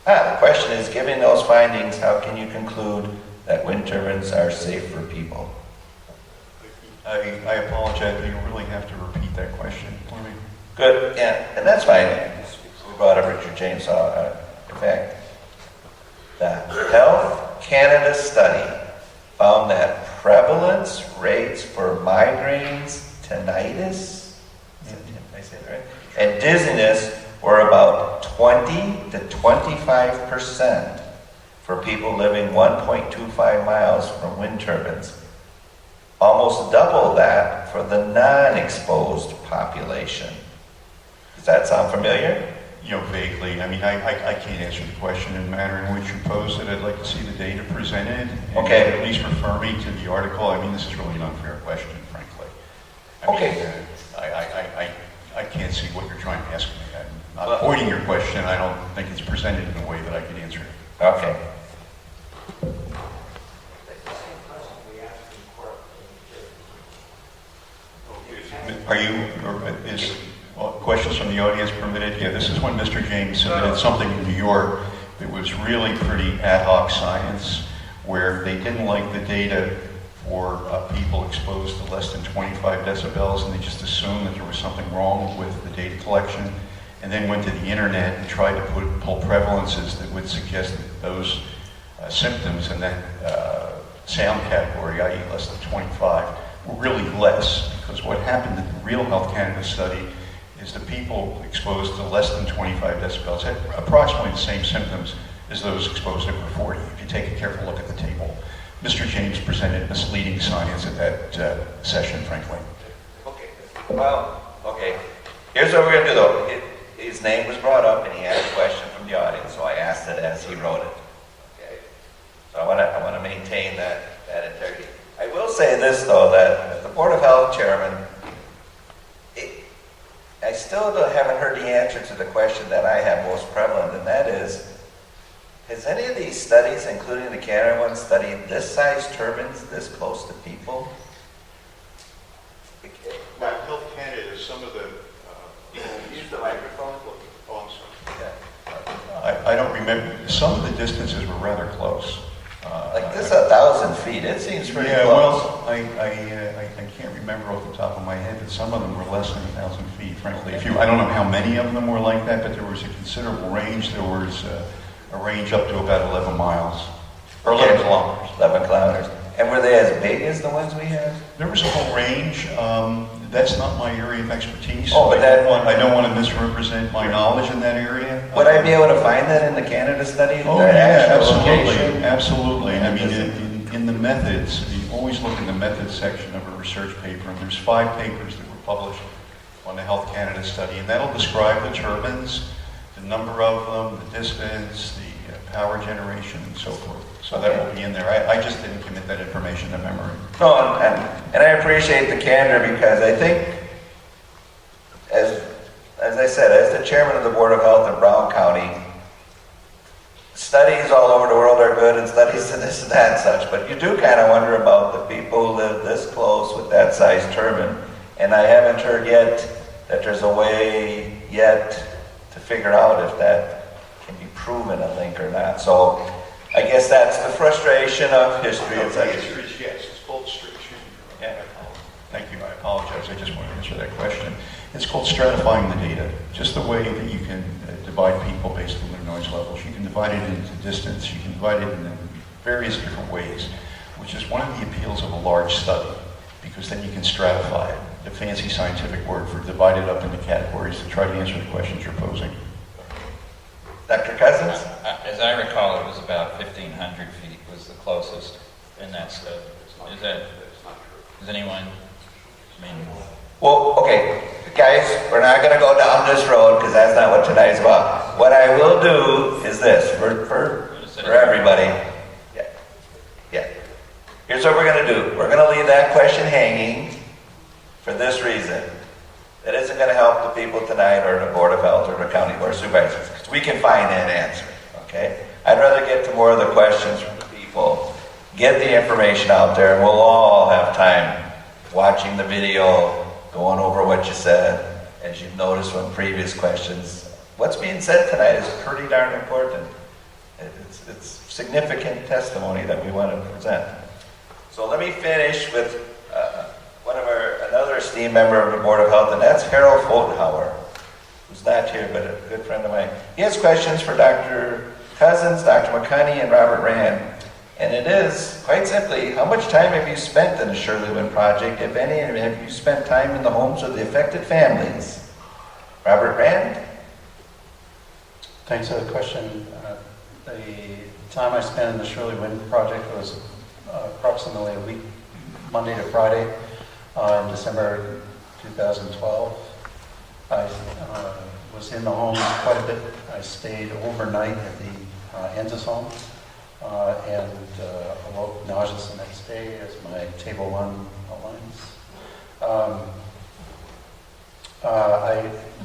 The question is, given those findings, how can you conclude that wind turbines are safe for people? I apologize, but you really have to repeat that question for me. Good, yeah, and that's fine. We brought up Richard James. In fact, the Health Canada study found that prevalence rates for migraines, tinnitus, did I say that right? And dizziness were about 20 to 25% for people living 1.25 miles from wind turbines. Almost double that for the non-exposed population. Does that sound familiar? You know, vaguely. I mean, I can't answer the question in the manner in which you posed it. I'd like to see the data presented. And Okay. at least refer me to the article. I mean, this is really an unfair question, frankly. Okay. I can't see what you're trying to ask me. I'm not avoiding your question. I don't think it's presented in a way that I can answer it. Okay. Are you, or is questions from the audience permitted? Yeah, this is when Mr. James submitted something in New York that was really pretty ad hoc science, where they didn't like the data for people exposed to less than 25 decibels, and they just assumed that there was something wrong with the data collection, and then went to the internet and tried to pull prevalences that would suggest that those symptoms in that sound category, i.e. less than 25, were really less, because what happened in the real Health Canada study is the people exposed to less than 25 decibels had approximately the same symptoms as those exposed over 40, if you take a careful look at the table. Mr. James presented misleading science at that session, frankly. Okay. Well, okay. Here's what we're going to do, though. His name was brought up, and he had a question from the audience, so I asked it as he wrote it. Okay. So I want to maintain that integrity. I will say this, though, that as the Board of Health Chairman, I still haven't heard the answer to the question that I have most prevalent, and that is, has any of these studies, including the Canada one, studied this size turbines this close to people? Now, Health Canada, some of the... Use the microphone. Oh, I'm sorry. Yeah. I don't remember. Some of the distances were rather close. Like this 1,000 feet, it seems pretty Yeah, close. well, I can't remember off the top of my head, but some of them were less than 1,000 feet, frankly. I don't know how many of them were like that, but there was a considerable range. There was a range up to about 11 miles, or 11 kilometers. 11 kilometers. And were they as big as the ones we have? There was a whole range. That's not my area of expertise. Oh, but I don't want to misrepresent my knowledge in that area. Would I be able to find that in the Canada study? Oh, The yeah, actual absolutely. location? Absolutely. I mean, in the methods, you always look in the methods section of a research paper, and there's 5 papers that were published on the Health Canada study, and that'll describe the turbines, the number of them, the distance, the power generation, and so forth. So that will be in there. I just didn't commit that information to memory. No, and I appreciate the candor because I think, as I said, as the chairman of the Board of Health in Brown County, studies all over the world are good and studies to this and that and such, but you do kind of wonder about the people who live this close with that size turbine. And I haven't heard yet that there's a way yet to figure out if that can be proven a link or not. So I guess that's the frustration of history. No, It's the like, answer is yes. It's called yeah. Thank you. I apologize. I just want to answer that question. It's called stratifying the data. Just the way that you can divide people based on their noise levels. You can divide it into distance. You can divide it in various different ways, which is one of the appeals of a large study, because then you can stratify it. The fancy scientific word for divide it up into categories to try to answer the questions you're posing. Dr. Coussons? As I recall, it was about 1,500 feet was the closest in that study. Is anyone, I mean, Well, okay, guys, we're not gonna go down this road because that's not what tonight's about. What I will do is this, for everybody. Yeah. Yeah. Here's what we're gonna do. We're gonna leave that question hanging for this reason. That isn't gonna help the people tonight or the Board of Health or the County Board of Supervisors, because we can find that answer, okay? I'd rather get to more of the questions from the people, get the information out there, and we'll all have time watching the video, going over what you said. As you've noticed from previous questions, what's being said tonight is pretty darn important. It's significant testimony that we want to present. So let me finish with another esteemed member of the Board of Health, and that's Harold Fotenhauer, who's not here, but a good friend of mine. He has questions for Dr. Coussons, Dr. McConey, and Robert Rand. And it is, quite simply, how much time have you spent in the Shirley Wind project, if any, and have you spent time in the homes of the affected families? Robert Rand? Thanks for the question. The time I spent in the Shirley Wind project was approximately a week, Monday to Friday, in December 2012. I was in the homes quite a bit. I stayed overnight at the INCE home and awoke nauseous the next day, as my Table 1 outlines.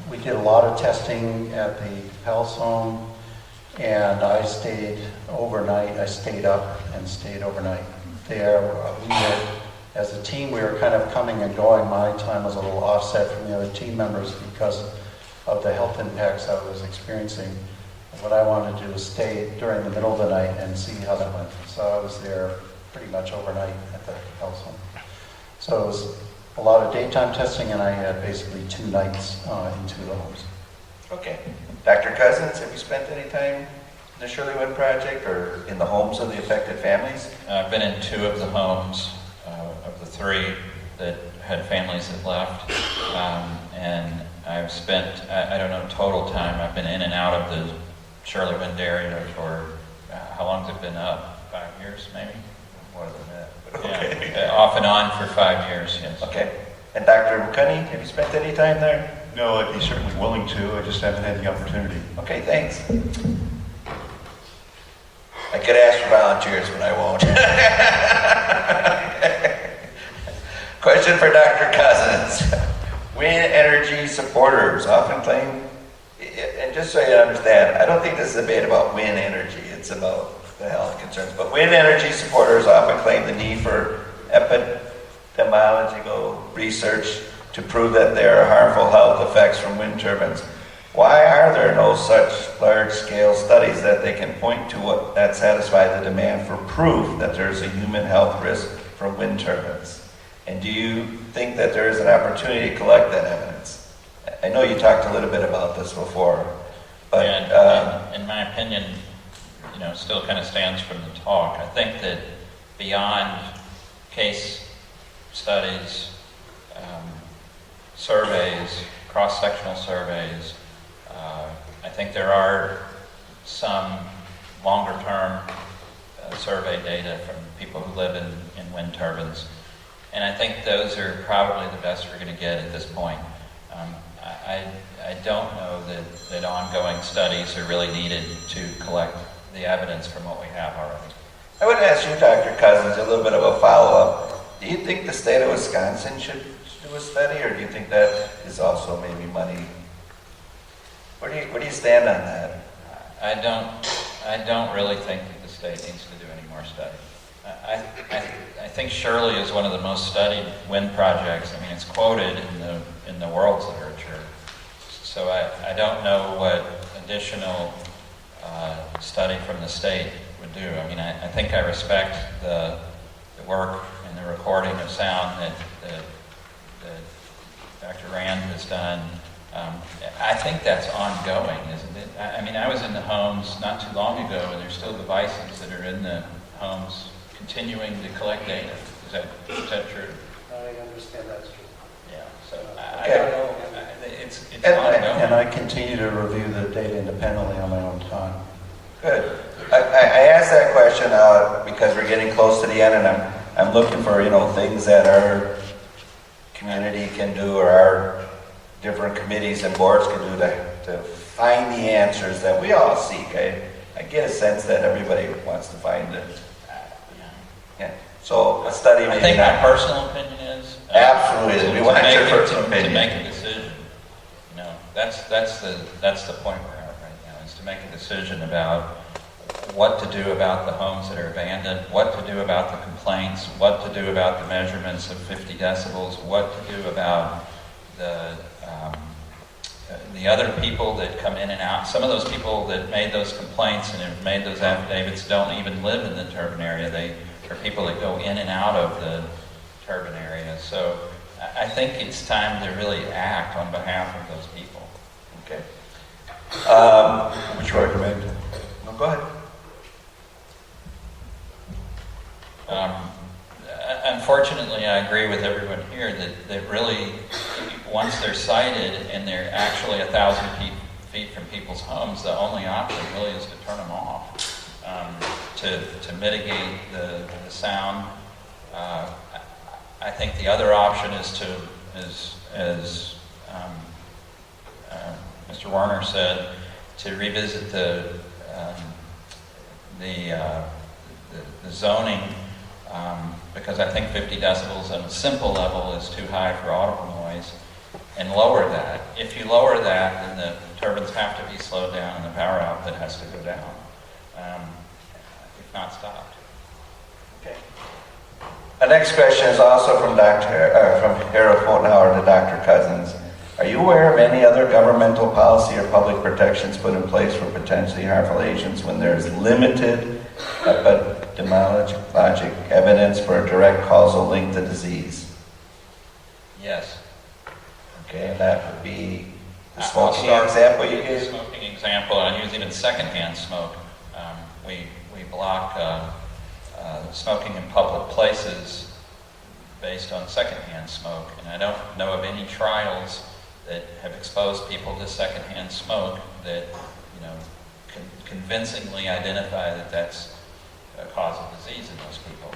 We did a lot of testing at the Pels home, and I stayed overnight. I stayed up and stayed overnight there. As a team, we were kind of coming and going. My time was a little offset from the other team members because of the health impacts I was experiencing. What I wanted to do was stay during the middle of the night and see how that went. So I was there pretty much overnight at the health home. So it was a lot of daytime testing, and I had basically 2 nights in 2 homes. Okay. Dr. Coussons, have you spent any time in the Shirley Wind project or in the homes of the affected families? I've been in 2 of the homes, of the 3 that had families that left. And I've spent, I don't know, total time. I've been in and out of the Shirley Wind area for, how long has it been up? 5 years, maybe? More than that. Okay. Yeah, off and on for 5 years, yes. Okay. And Dr. McConey, have you spent any time there? No, I'd be certainly willing to. I just haven't had the opportunity. Okay, thanks. I could ask for volunteers, but I won't. Question for Dr. Coussons. Wind energy supporters often claim, and just so you understand, I don't think this is a debate about wind energy, it's about the health concerns, but wind energy supporters often claim the need for epidemiological research to prove that there are harmful health effects from wind turbines. Why are there no such large-scale studies that they can point to that satisfy the demand for proof that there's a human health risk from wind turbines? And do you think that there is an opportunity to collect that evidence? I know you talked a little bit about this before, but in my opinion, still kind of stands from the talk. I think that beyond case studies, surveys, cross-sectional surveys, I think there are some longer-term survey data from people who live in wind turbines. And I think those are probably the best we're going to get at this point. I don't know that ongoing studies are really needed to collect the evidence from what we have already. I would ask you, Dr. Coussons, a little bit of a follow-up. Do you think the state of Wisconsin should do a study, or do you think that is also maybe money? Where do you stand on that? I don't really think that the state needs to do any more study. I think Shirley is one of the most studied wind projects. I mean, it's quoted in the world's literature. So I don't know what additional study from the state would do. I mean, I think I respect the work and the recording of sound that Dr. Rand has done. I think that's ongoing, isn't it? I mean, I was in the homes not too long ago, and there's still devices that are in the homes continuing to collect data. Is that true? I understand that's true. Yeah. So I don't know. It's ongoing. And I continue to review the data independently on my own time. Good. I asked that question because we're getting close to the end, and I'm looking for things that are community can do, or our different committees and boards can do to find the answers that we all seek. I get a sense that everybody wants to find it. Yeah. So a study I maybe think my not. personal opinion is Absolutely. We want your personal to opinion. make a decision. You know, that's the point we're at right now, is to make a decision about what to do about the homes that are abandoned, what to do about the complaints, what to do about the measurements of 50 decibels, what to do about the other people that come in and out. Some of those people that made those complaints and have made those affidavits don't even live in the turbine area. They are people that go in and out of the turbine area. So I think it's time to really act on behalf of those people. Okay. What would you recommend? No, go ahead. Unfortunately, I agree with everyone here that really, once they're sited and they're actually 1,000 feet from people's homes, the only option really is to turn them off to mitigate the sound. I think the other option is as Mr. Werner said, to revisit the zoning. Because I think 50 decibels on a simple level is too high for audible noise, and lower that. If you lower that, then the turbines have to be slowed down and the power output has to go down, if not stopped. Okay. The next question is also from Harold Fotenhauer to Dr. Coussons. Are you aware of any other governmental policy or public protections put in place for potentially harmful agents when there is limited epidemiologic evidence for a direct causal link to disease? Yes. Okay, and that would be the I'll smoking start example you with the gave? Smoking example, and I use even secondhand smoke. We block smoking in public places based on secondhand smoke, and I don't know of any trials that have exposed people to secondhand smoke that convincingly identify that that's a cause of disease in those people.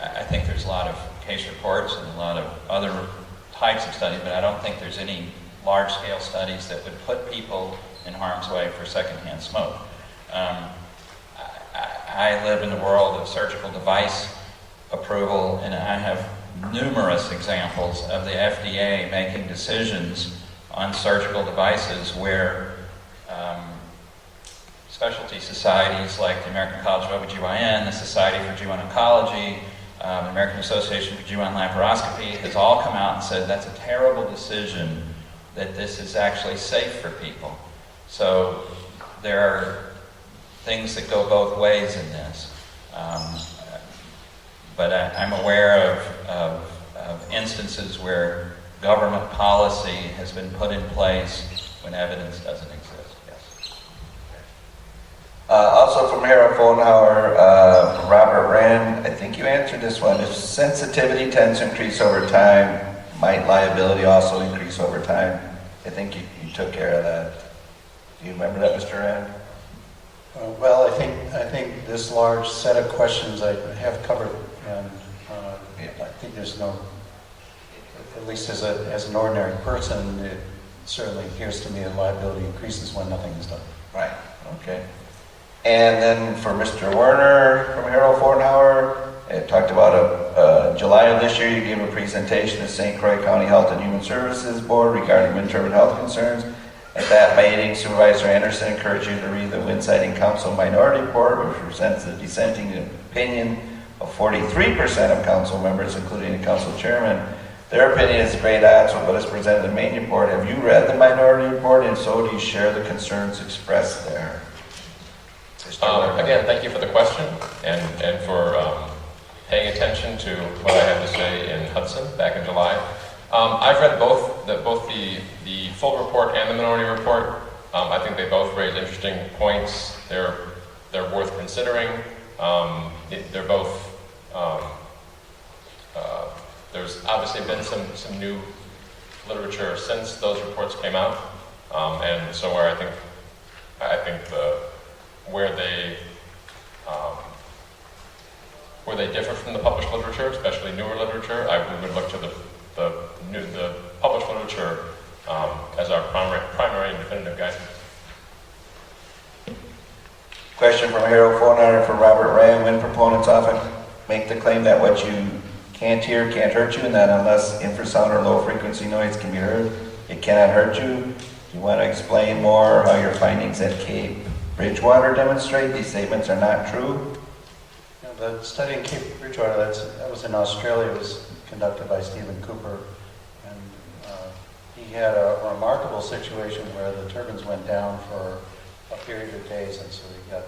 I think there's a lot of case reports and a lot of other types of studies, but I don't think there's any large-scale studies that would put people in harm's way for secondhand smoke. I live in the world of surgical device approval, and I have numerous examples of the FDA making decisions on surgical devices where specialty societies like the American College of OBGYN, the Society for GYN Oncology, the American Association for GYN Laparoscopy has all come out and said that's a terrible decision, that this is actually safe for people. So there are things that go both ways in this. But I'm aware of instances where government policy has been put in place when evidence doesn't exist. Yes. Also from Harold Fotenhauer, Robert Rand, I think you answered this one. If sensitivity tends to increase over time, might liability also increase over time? I think you took care of that. Do you remember that, Mr. Rand? Well, I think this large set of questions I have covered, and I think there's no, at least as an ordinary person, it certainly appears to me that liability increases when nothing is done. Right, okay. And then for Mr. Werner from Harold Fotenhauer, it talked about July of this year, you gave a presentation to St. Croix County Health and Human Services Board regarding wind turbine health concerns. At that meeting, Supervisor Anderson encouraged you to read the Wind Siting Council Minority Report, which presents the dissenting opinion of 43% of council members, including the council chairman. Their opinion is great odds with what is presented in the main report. Have you read the minority report, and so do you share the concerns expressed there? Again, thank you for the question and for paying attention to what I had to say in Hudson back in July. I've read both the full report and the minority report. I think they both raise interesting points. They're worth considering. They're both. There's obviously been some new literature since those reports came out, and so where I think where they differ from the published literature, especially newer literature, we would look to the the published literature as our primary and definitive guidance. Question from Harold Fonard for Robert Ryan. Wind proponents often make the claim that what you can't hear can't hurt you, and that unless infrasound or low frequency noise can be heard, it cannot hurt you. Do you want to explain more how your findings at Cape Bridgewater demonstrate these statements are not true? The study in Cape Bridgewater, that was in Australia, was conducted by Stephen Cooper, and he had a remarkable situation where the turbines went down for a period of days, and so he got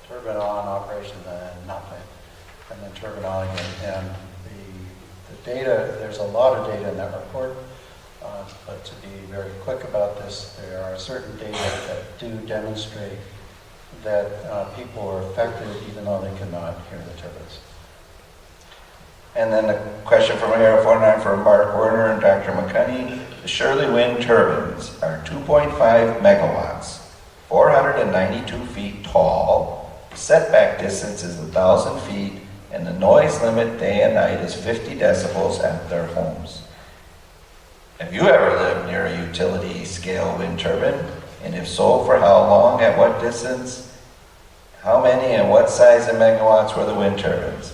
turbine on operation and then nothing, and then turbine on again. And the data, there's a lot of data in that report, but to be very quick about this, there are certain data that do demonstrate that people are affected even though they cannot hear the turbines. And then a question from Harold Fonard for Mark Werner and Dr. McCunney. The Shirley Wind turbines are 2.5 megawatts, 492 feet tall, setback distance is 1,000 feet, and the noise limit day and night is 50 decibels at their homes. Have you ever lived near a utility scale wind turbine? And if so, for how long, at what distance? How many and what size in megawatts were the wind turbines?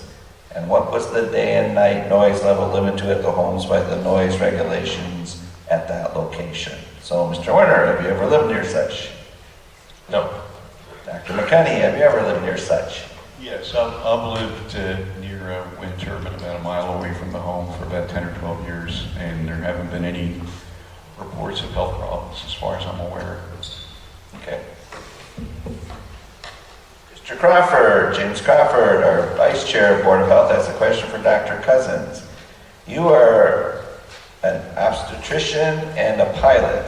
And what was the day and night noise level limited to at the homes by the noise regulations at that location? So, Mr. Werner, have you ever lived near such? No. Dr. McCunney, have you ever lived near such? Yes, I've lived near a wind turbine about a mile away from the home for about 10 or 12 years, and there haven't been any reports of health problems as far as I'm aware. Okay. Mr. Crawford, James Crawford, our Vice Chair of Board of Health, has a question for Dr. Coussons. You are an obstetrician and a pilot,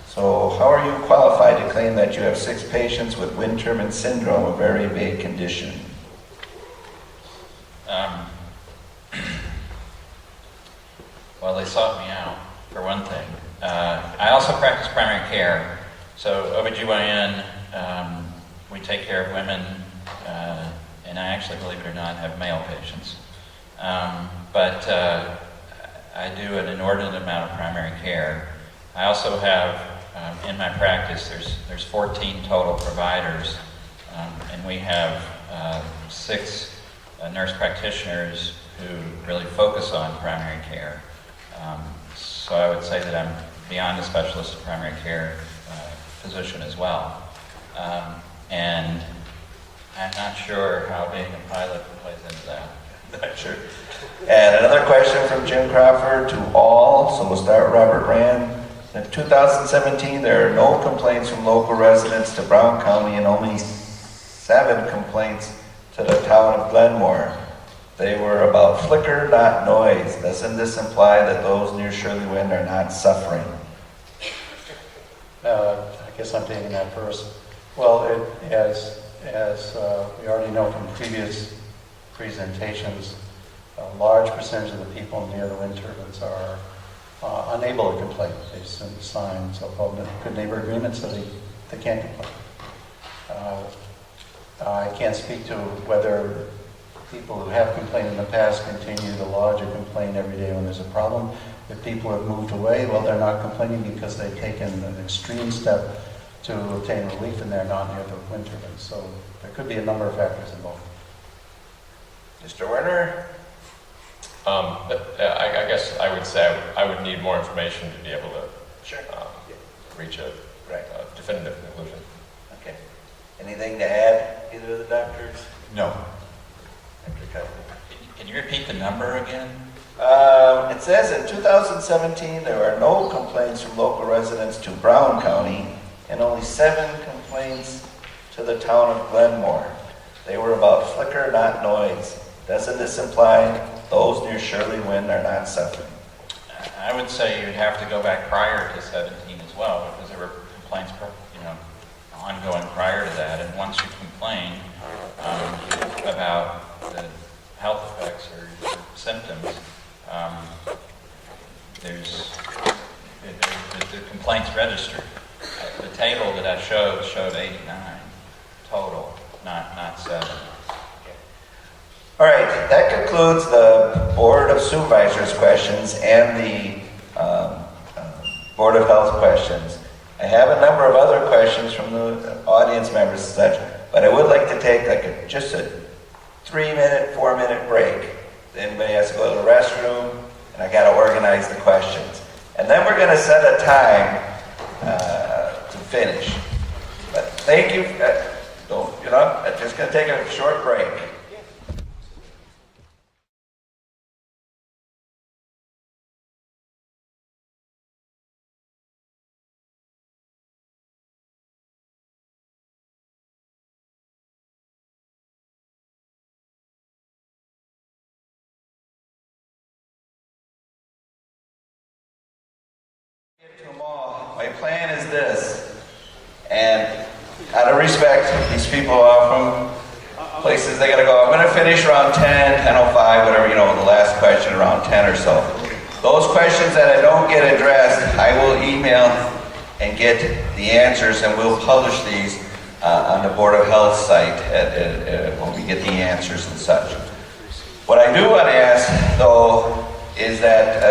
so how are you qualified to claim that you have 6 patients with wind turbine syndrome, a very vague condition? Well, they sought me out, for one thing. I also practice primary care. So OBGYN, we take care of women, and I actually, believe it or not, have male patients. But I do an inordinate amount of primary care. I also have, in my practice, there's 14 total providers, and we have 6 nurse practitioners who really focus on primary care. So I would say that I'm beyond a specialist primary care physician as well. And I'm not sure how being a pilot plays into that. Not sure. And another question from Jim Crawford to all, so we'll start with Robert Rand. In 2017, there are no complaints from local residents to Brown County and only 7 complaints to the town of Glenmore. They were about flicker, not noise. Doesn't this imply that those near Shirley Wind are not suffering? I guess I'm taking that first. Well, as we already know from previous presentations, a large percentage of the people near the wind turbines are unable to complain. They sign so-called good neighbor agreements, so they can't complain. I can't speak to whether people who have complained in the past continue to lodge a complaint every day when there's a problem. If people have moved away, well, they're not complaining because they've taken an extreme step to obtain relief and they're not near the wind turbines. So there could be a number of factors involved. Mr. Werner? I guess I would say I would need more information to be able to reach a definitive conclusion. Okay. Anything to add, either of the doctors? No. Dr. Cousin? Can you repeat the number again? It says in 2017 there were no complaints from local residents to Brown County and only 7 complaints to the town of Glenmore. They were about flicker, not noise. Doesn't this imply those near Shirley Wind are not suffering? I would say you'd have to go back prior to 17 as well, because there were complaints, ongoing prior to that. And once you complain about the health effects or symptoms, there's the complaints registered. The table that I showed 89 total, not 7. All right, that concludes the Board of Supervisors questions and the Board of Health questions. I have a number of other questions from the audience members and such, but I would like to take like just a 3-minute, 4-minute break. Anybody has to go to the restroom, and I got to organize the questions. And then we're going to set a time to finish. But thank you. I'm just going to take a short break. To them all. My plan is this, and out of respect, these people are from places they gotta go. I'm gonna finish around 10:05, whatever, the last question around 10 or so. Those questions that I don't get addressed, I will email and get the answers, and we'll publish these on the Board of Health site when we get the answers and such. What I do want to ask, though, is that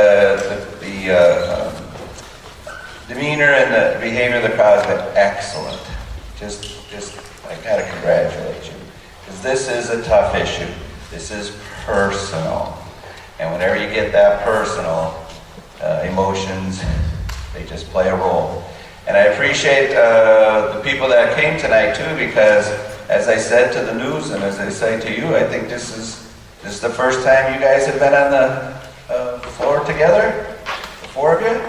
the demeanor and the behavior of the crowd has been excellent. I gotta congratulate you. Because this is a tough issue. This is personal. And whenever you get that personal, emotions, they just play a role. And I appreciate the people that came tonight too, because as I said to the news and as I say to you, I think this is the first time you guys have been on the floor together? The four of you?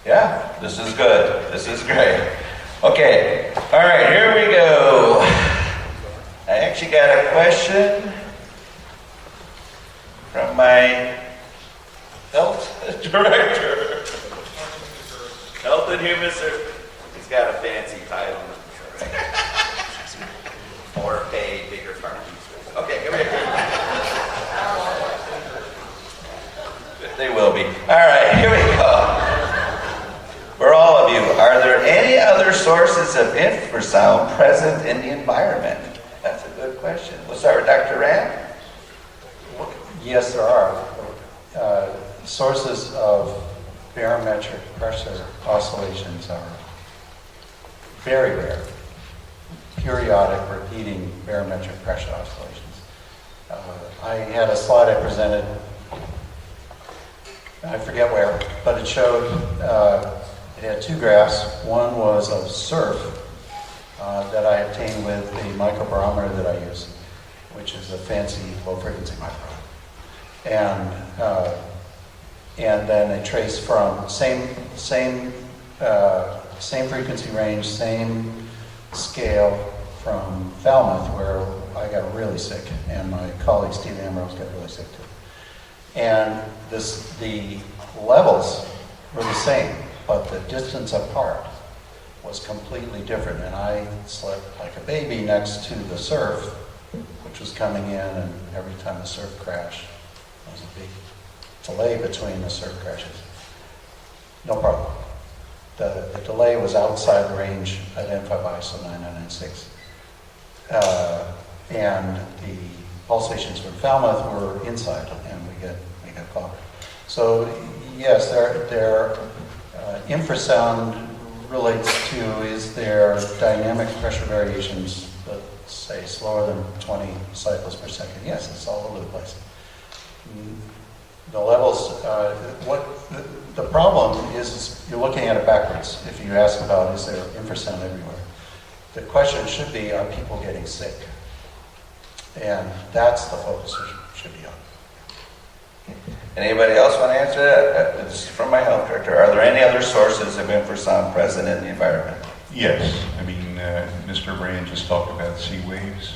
Yeah, this is good. This is great. Okay, all right, here we go. I actually got a question from my health director. Health and Human Services. He's got a fancy title. More pay, bigger farm. Okay, come here. They will be. All right, here we go. For all of you, are there any other sources of infrasound present in the environment? That's a good question. We'll start with Dr. Rand. Yes, there are. Sources of barometric pressure oscillations are very rare. Periodic, repeating barometric pressure oscillations. I had a slide I presented, I forget where, but it showed, it had two graphs. One was of surf that I obtained with the microbarometer that I use, which is a fancy low-frequency microbarometer. And then a trace from same frequency range, same scale from Falmouth, where I got really sick, and my colleague Steve Ambrose got really sick too. And the levels were the same, but the distance apart was completely different. And I slept like a baby next to the surf, which was coming in, and every time the surf crashed, there was a big delay between the surf crashes. No problem. The delay was outside the range identified by ISO 9996. And the pulsations from Falmouth were inside, and we got caught. So yes, their infrasound relates to, is there dynamic pressure variations, let's say slower than 20 cycles per second? Yes, it's all over the place. The levels, the problem is you're looking at it backwards. If you ask about, is there infrasound everywhere? The question should be, are people getting sick? And that's the focus it should be on. Anybody else want to answer that? This is from my health director. Are there any other sources of infrasound present in the environment? Yes, I mean, Mr. Rand just talked about sea waves.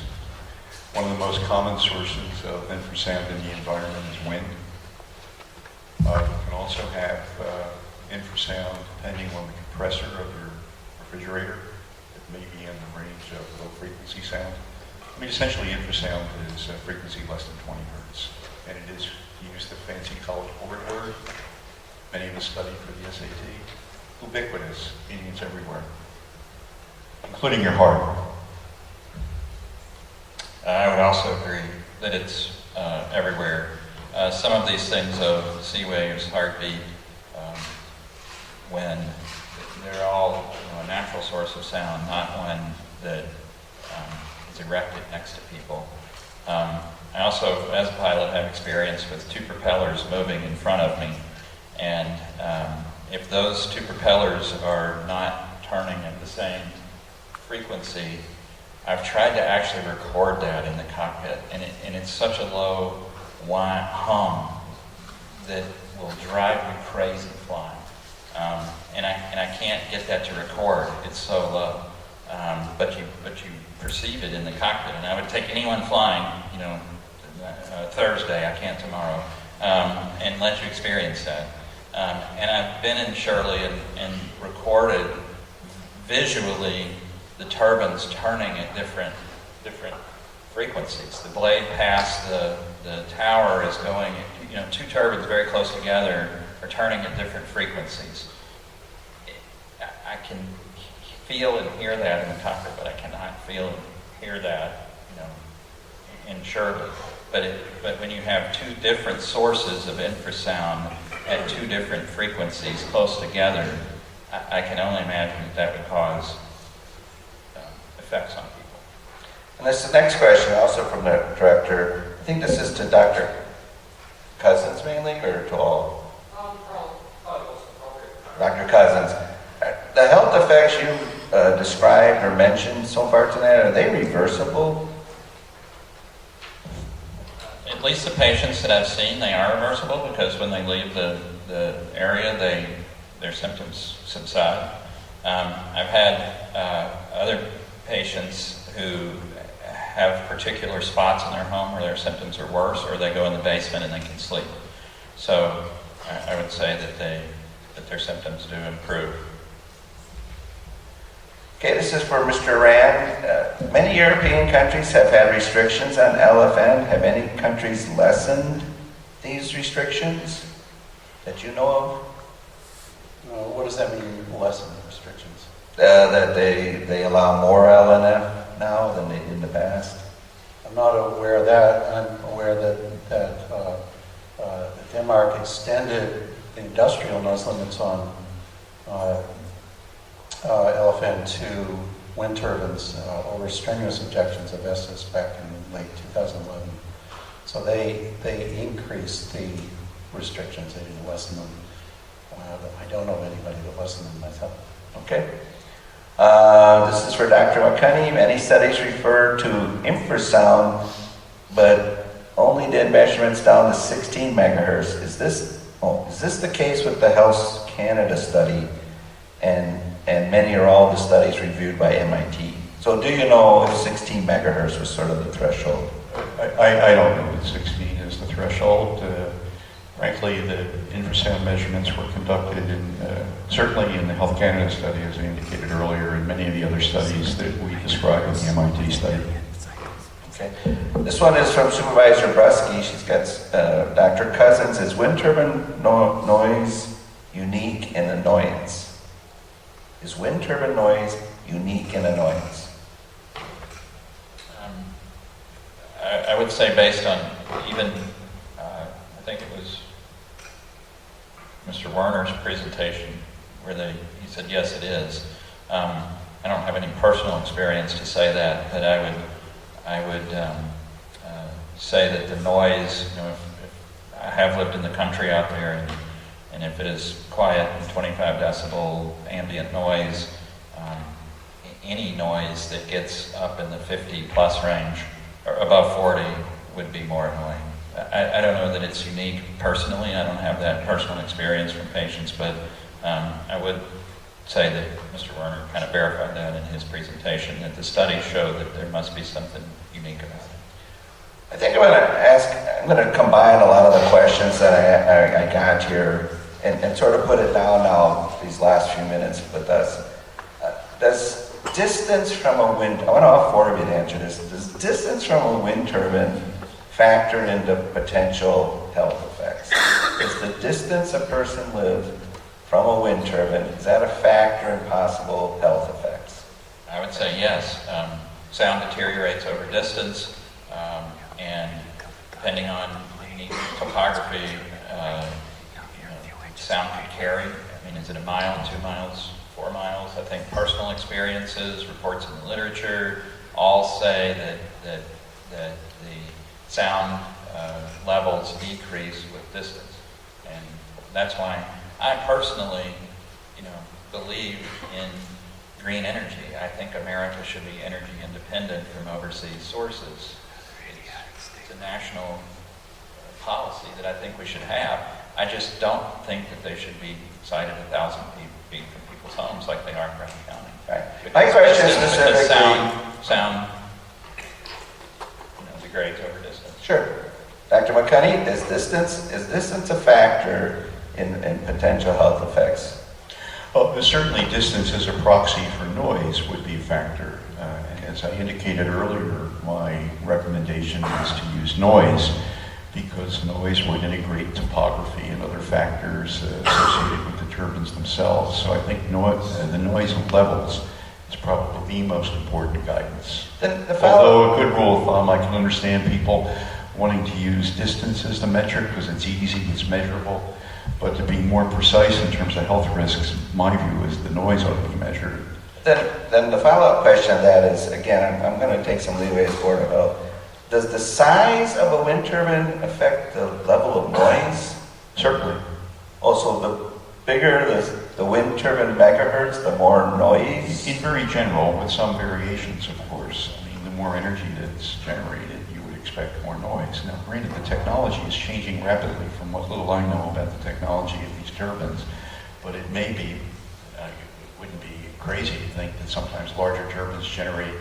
One of the most common sources of infrasound in the environment is wind. You can also have infrasound depending on the compressor of your refrigerator. It may be in the range of low frequency sound. I mean, essentially infrasound is a frequency less than 20 hertz, and it is, to use the fancy college board word, many of us study for the SAT, ubiquitous, meaning it's everywhere, including your heart. I would also agree. that it's everywhere. Some of these things of sea waves, heartbeat, wind, they're all a natural source of sound, not one that is erected next to people. I also, as a pilot, have experience with two propellers moving in front of me, and if those two propellers are not turning at the same frequency, I've tried to actually record that in the cockpit, and it's such a low hum that will drive me crazy flying. And I can't get that to record. It's so low. But you perceive it in the cockpit. And I would take anyone flying, Thursday, I can't tomorrow, and let you experience that. And I've been in Shirley and recorded visually the turbines turning at different frequencies. The blade past the tower is going, two turbines very close together are turning at different frequencies. I can feel and hear that in the cockpit, but I cannot feel and hear that, in Shirley. But when you have two different sources of infrasound at two different frequencies close together, I can only imagine that would cause effects on people. And this next question, also from the director. I think this is to Dr. Coussons mainly, or to all? Dr. Coussons. The health effects you described or mentioned so far tonight, are they reversible? At least the patients that I've seen, they are reversible, because when they leave the area, their symptoms subside. I've had other patients who have particular spots in their home where their symptoms are worse, or they go in the basement and they can sleep. So I would say that their symptoms do improve. Okay, this is for Mr. Rand. Many European countries have had restrictions on LFN. Have any countries lessened these restrictions that you know of? What does that mean, lessen restrictions? That they allow more LNF now than they did in the past? I'm not aware of that. I'm aware that Denmark extended the industrial noise limits on LFN to wind turbines over strenuous objections of Estes back in late 2011. So they increased the restrictions. They didn't lessen them. I don't know of anybody that lessened them myself. Okay. This is for Dr. McCunny. Many studies refer to infrasound, but only did measurements down to 16 megahertz. Is this the case with the Health Canada study? And many or all of the studies reviewed by MIT. So do you know if 16 megahertz was sort of the threshold? I don't know that 16 is the threshold. Frankly, the infrasound measurements were conducted certainly in the Health Canada study, as I indicated earlier, and many of the other studies that we described in the MIT study. Okay. This one is from Supervisor Brusky. She's got Dr. Coussons. Is wind turbine noise unique in annoyance? Is wind turbine noise unique in annoyance? I would say, based on even, I think it was Mr. Werner's presentation, where he said, yes, it is. I don't have any personal experience to say that, but I would say that the noise, if I have lived in the country out there, and if it is quiet and 25 decibel ambient noise, any noise that gets up in the 50 plus range, or above 40, would be more annoying. I don't know that it's unique personally. I don't have that personal experience from patients, but I would say that Mr. Werner kind of verified that in his presentation, that the studies show that there must be something unique about it. I think I'm going to combine a lot of the questions that I got here and sort of put it down now these last few minutes with us. Does distance from a wind, I want all four of you to answer this, does distance from a wind turbine factor into potential health effects? Does the distance a person lives from a wind turbine, is that a factor in possible health effects? I would say yes. Sound deteriorates over distance, and depending on unique topography, sound could carry. I mean, is it a mile, 2 miles, 4 miles? I think personal experiences, reports in the literature, all say that the sound levels decrease with distance. And that's why I personally, believe in green energy. I think America should be energy independent from overseas sources. It's a national policy that I think we should have. I just don't think that they should be sited 1,000 feet from people's homes like they are in Brown County. Right. My question Because specifically... sound degrades over distance. Sure. Dr. McConey, is distance a factor in potential health effects? Well, certainly distance as a proxy for noise would be a factor. As I indicated earlier, my recommendation is to use noise because noise would integrate topography and other factors associated with the turbines themselves. So I think the noise levels is probably the most important guidance. Although a good rule of thumb, I can understand people wanting to use distance as the metric because it's easy, it's measurable. But to be more precise in terms of health risks, my view is the noise ought to be measured. Then the follow-up question on that is, again, I'm going to take some leeway as Board of Health. Does the size of a wind turbine affect the level of noise? Certainly. Also, the bigger the wind turbine megahertz, the more noise? In very general, with some variations, of course. I mean, the more energy that's generated, you would expect more noise. Now, granted, the technology is changing rapidly from what little I know about the technology of these turbines, but it may be, it wouldn't be crazy to think that sometimes larger turbines generate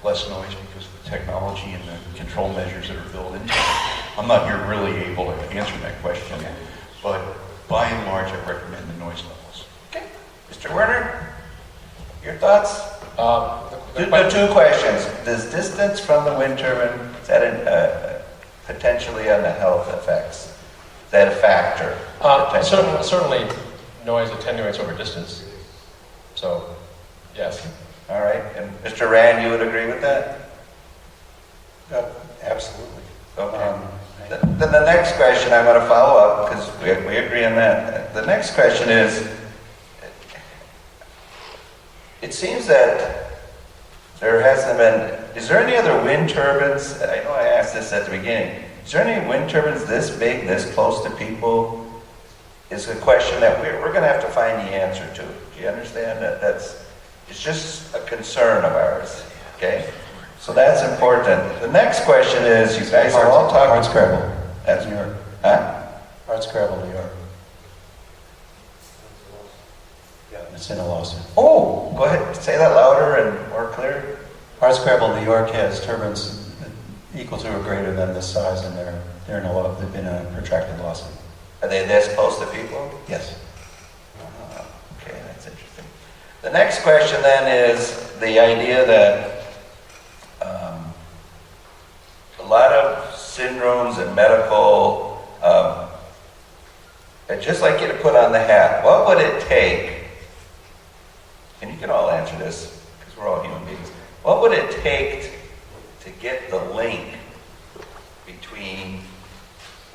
less noise because of the technology and the control measures that are built into it. I'm not here really able to answer that question, but by and large, I recommend the noise levels. Okay. Mr. Werner, your thoughts? The two questions. Does distance from the wind turbine, is that potentially on the health effects? Is that a factor? Certainly, noise attenuates over distance. So, yes. All right. And Mr. Rand, you would agree with that? Absolutely. Okay. Then the next question I'm going to follow up, because we agree on that. The next question is, it seems that there hasn't been, is there any other wind turbines, I know I asked this at the beginning, is there any wind turbines this big, this close to people? Is a question that we're going to have to find the answer to. Do you understand that? It's just a concern of ours, okay? So that's important. The next question is, you guys are all talking... Hard scrabble. That's New York. Huh? Hard scrabble, New York. Yeah, it's in a lawsuit. Oh, go ahead, say that louder and more clear. Hard scrabble, New York has turbines equal to or greater than this size, and they've been in a protracted lawsuit. Are they this close to people? Yes. Okay, that's interesting. The next question then is the idea that a lot of syndromes and medical, I'd just like you to put on the hat. What would it take, and you can all answer this because we're all human beings, what would it take to get the link between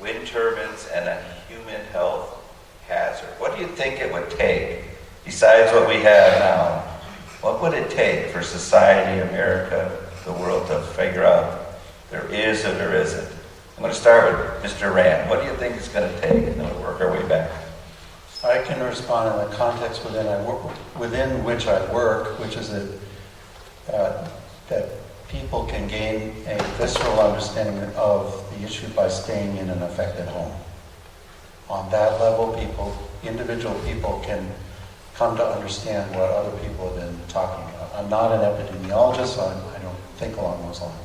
wind turbines and a human health hazard? What do you think it would take, besides what we have now? What would it take for society, America, the world to figure out there is or there isn't? I'm going to start with Mr. Rand. What do you think it's going to take? And then we'll work our way back. I can respond in the context within which I work, which is that people can gain a visceral understanding of the issue by staying in an affected home. On that level, individual people can come to understand what other people have been talking about. I'm not an epidemiologist, so I don't think along those lines.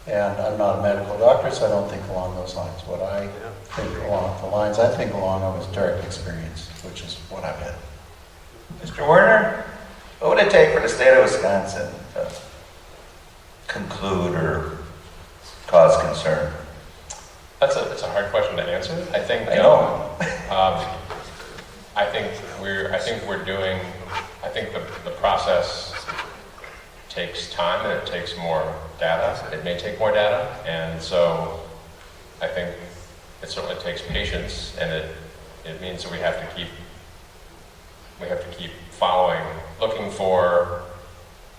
And I'm not a medical doctor, so I don't think along those lines. What I think along the lines I think along of is direct experience, which is what I've had. Mr. Werner, what would it take for the state of Wisconsin to conclude or cause concern? That's a hard question to answer. I think the process takes time and it takes more data. It may take more data, and so I think it certainly takes patience, and it means that we have to keep following, looking for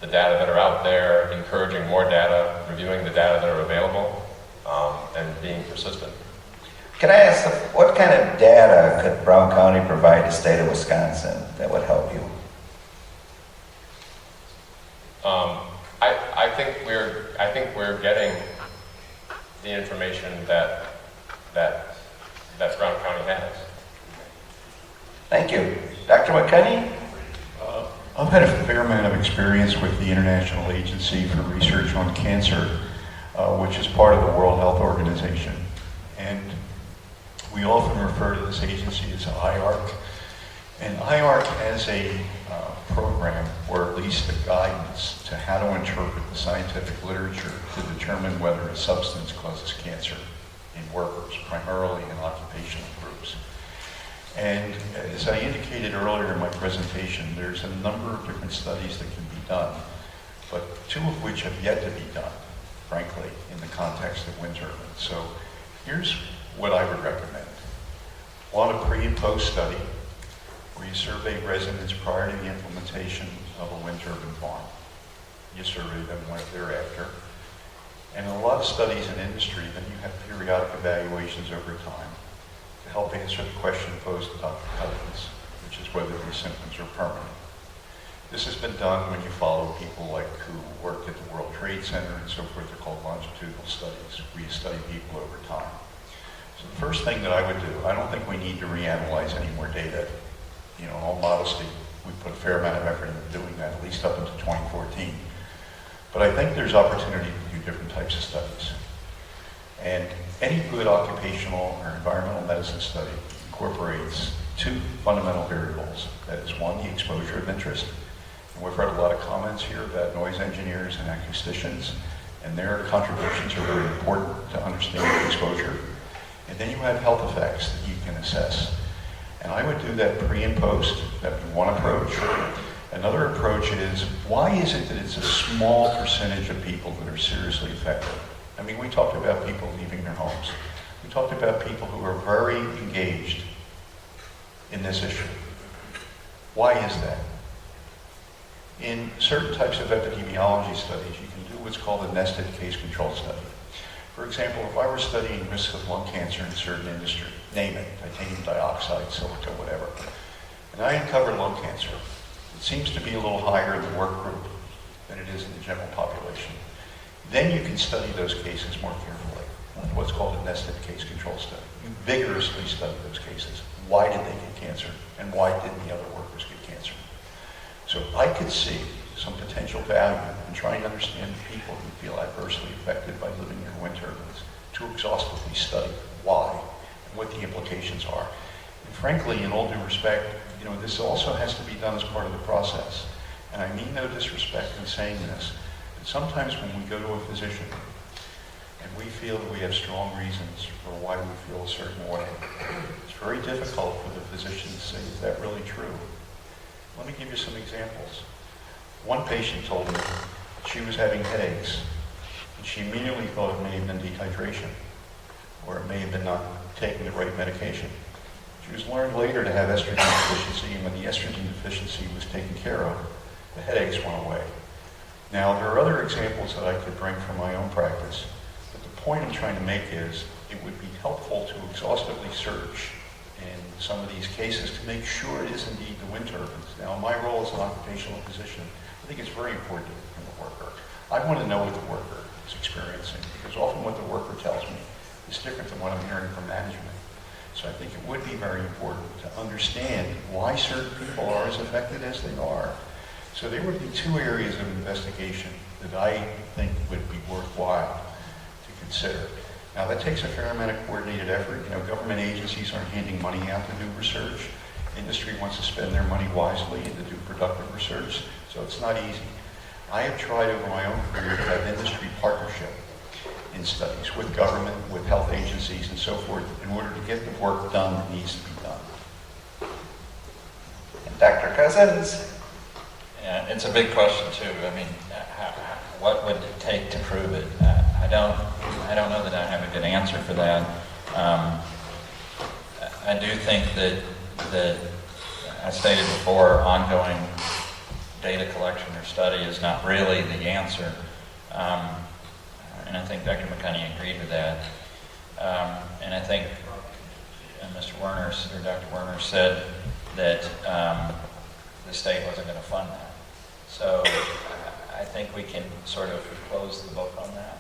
the data that are out there, encouraging more data, reviewing the data that are available, and being persistent. Can I ask, what kind of data could Brown County provide the state of Wisconsin that would help you? I think we're getting the information that Brown County has. Thank you. Dr. McCunney? I've had a fair amount of experience with the International Agency for Research on Cancer, which is part of the World Health Organization. And we often refer to this agency as IARC. And IARC has a program, or at least a guidance, to how to interpret the scientific literature to determine whether a substance causes cancer in workers, primarily in occupational groups. And as I indicated earlier in my presentation, there's a number of different studies that can be done, but two of which have yet to be done, frankly, in the context of wind turbines. So here's what I would recommend. One, a pre and post study, where you survey residents prior to the implementation of a wind turbine farm. You survey them thereafter. And a lot of studies in industry, then you have periodic evaluations over time to help answer the question posed to Dr. Coussons, which is whether these symptoms are permanent. This has been done when you follow people like who worked at the World Trade Center and so forth. They're called longitudinal studies, where you study people over time. So the first thing that I would do, I don't think we need to reanalyze any more data. You know, in all modesty, we put a fair amount of effort into doing that, at least up until 2014. But I think there's opportunity to do different types of studies. And any good occupational or environmental medicine study incorporates two fundamental variables. That is, one, the exposure of interest. And we've heard a lot of comments here about noise engineers and acousticians, and their contributions are very important to understanding exposure. And then you have health effects that you can assess. And I would do that pre and post. That'd be one approach. Another approach is, why is it that it's a small percentage of people that are seriously affected? I mean, we talked about people leaving their homes. We talked about people who are very engaged in this issue. Why is that? In certain types of epidemiology studies, you can do what's called a nested case control study. For example, if I were studying risks of lung cancer in a certain industry, name it, titanium dioxide, silica, whatever, and I uncover lung cancer, it seems to be a little higher in the work group than it is in the general population. Then you can study those cases more carefully, what's called a nested case control study. You vigorously study those cases. Why did they get cancer, and why didn't the other workers get cancer? So I could see some potential value in trying to understand the people who feel adversely affected by living near wind turbines, to exhaustively study why and what the implications are. And frankly, in all due respect, you know, this also has to be done as part of the process. And I mean no disrespect in saying this, but sometimes when we go to a physician and we feel that we have strong reasons for why we feel a certain way, it's very difficult for the physician to say, is that really true? Let me give you some examples. One patient told me she was having headaches, and she immediately thought it may have been dehydration, or it may have been not taking the right medication. She was learned later to have estrogen deficiency, and when the estrogen deficiency was taken care of, the headaches went away. Now, there are other examples that I could bring from my own practice, but the point I'm trying to make is it would be helpful to exhaustively search in some of these cases to make sure it is indeed the wind turbines. Now, my role as an occupational physician, I think it's very important from the worker. I want to know what the worker is experiencing, because often what the worker tells me is different than what I'm hearing from management. So I think it would be very important to understand why certain people are as affected as they are. So there would be two areas of investigation that I think would be worthwhile to consider. Now, that takes a fair amount of coordinated effort. You know, government agencies aren't handing money out to do research. Industry wants to spend their money wisely and to do productive research, so it's not easy. I have tried over my own career to have industry partnership in studies with government, with health agencies, and so forth, in order to get the work done that needs to be done. And Dr. Coussons? Yeah, it's a big question too. I mean, what would it take to prove it? I don't I don't know that I have a good answer for that. I do think that I stated before, ongoing data collection or study is not really the answer. And I think Dr. McConaughey agreed with that. And I think Mr. Werner, or Dr. Werner said that the state wasn't going to fund that. So I think we can sort of close the book on that,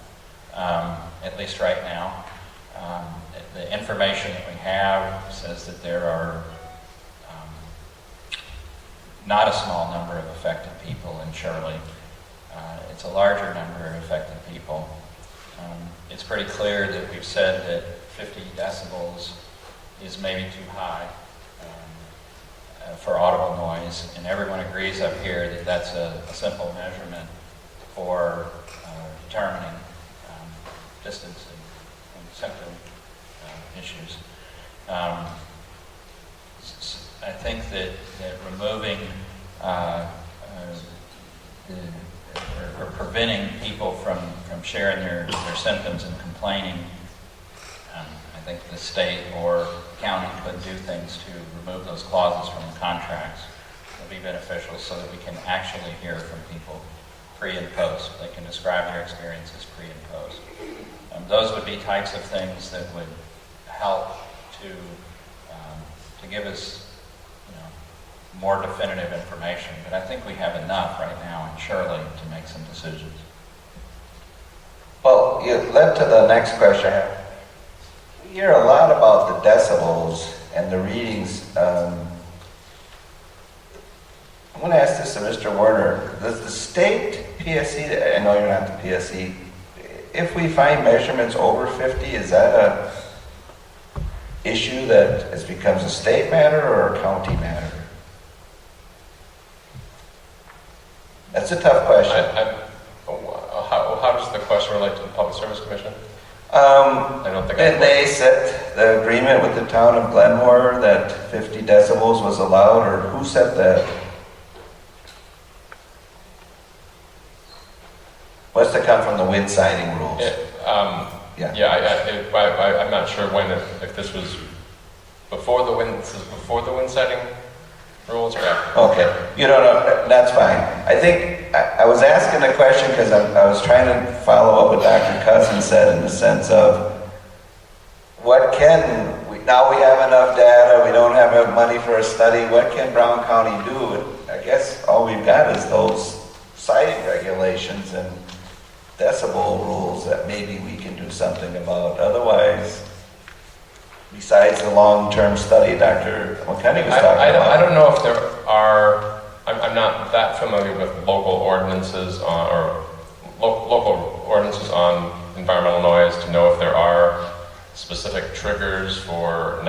at least right now. The information that we have says that there are not a small number of affected people in Shirley. It's a larger number of affected people. It's pretty clear that we've said that 50 decibels is maybe too high for audible noise, and everyone agrees up here that that's a simple measurement for determining distance and symptom issues. I think that removing or preventing people from sharing their symptoms and complaining, I think the state or county could do things to remove those clauses from the contracts. It would be beneficial so that we can actually hear from people pre and post. They can describe their experiences pre and post. Those would be types of things that would help to give us, more definitive information. But I think we have enough right now in Shirley to make some decisions. Well, you led to the next question. We hear a lot about the decibels and the readings. I'm going to ask this to Mr. Werner. Does the state PSC, I know you're not the PSC, if we find measurements over 50, is that a issue that becomes a state matter or a county matter? That's a tough question. How does the question relate to the Public Service Commission? I don't think Did they set the agreement with the town of Glenmore that 50 decibels was allowed, or who set that? Must have come from the wind sighting rules. I'm not sure when, if this was before the wind sighting rules or after. Okay, you don't know, that's fine. I think, I was asking the question because I was trying to follow up what Dr. Coussons said in the sense of, now we have enough data, we don't have enough money for a study, what can Brown County do? And I guess all we've got is those siting regulations and decibel rules that maybe we can do something about. Otherwise, besides the long-term study Dr. McConaughey was talking about. I don't know if there are, I'm not that familiar with local ordinances local ordinances on environmental noise to know if there are specific triggers for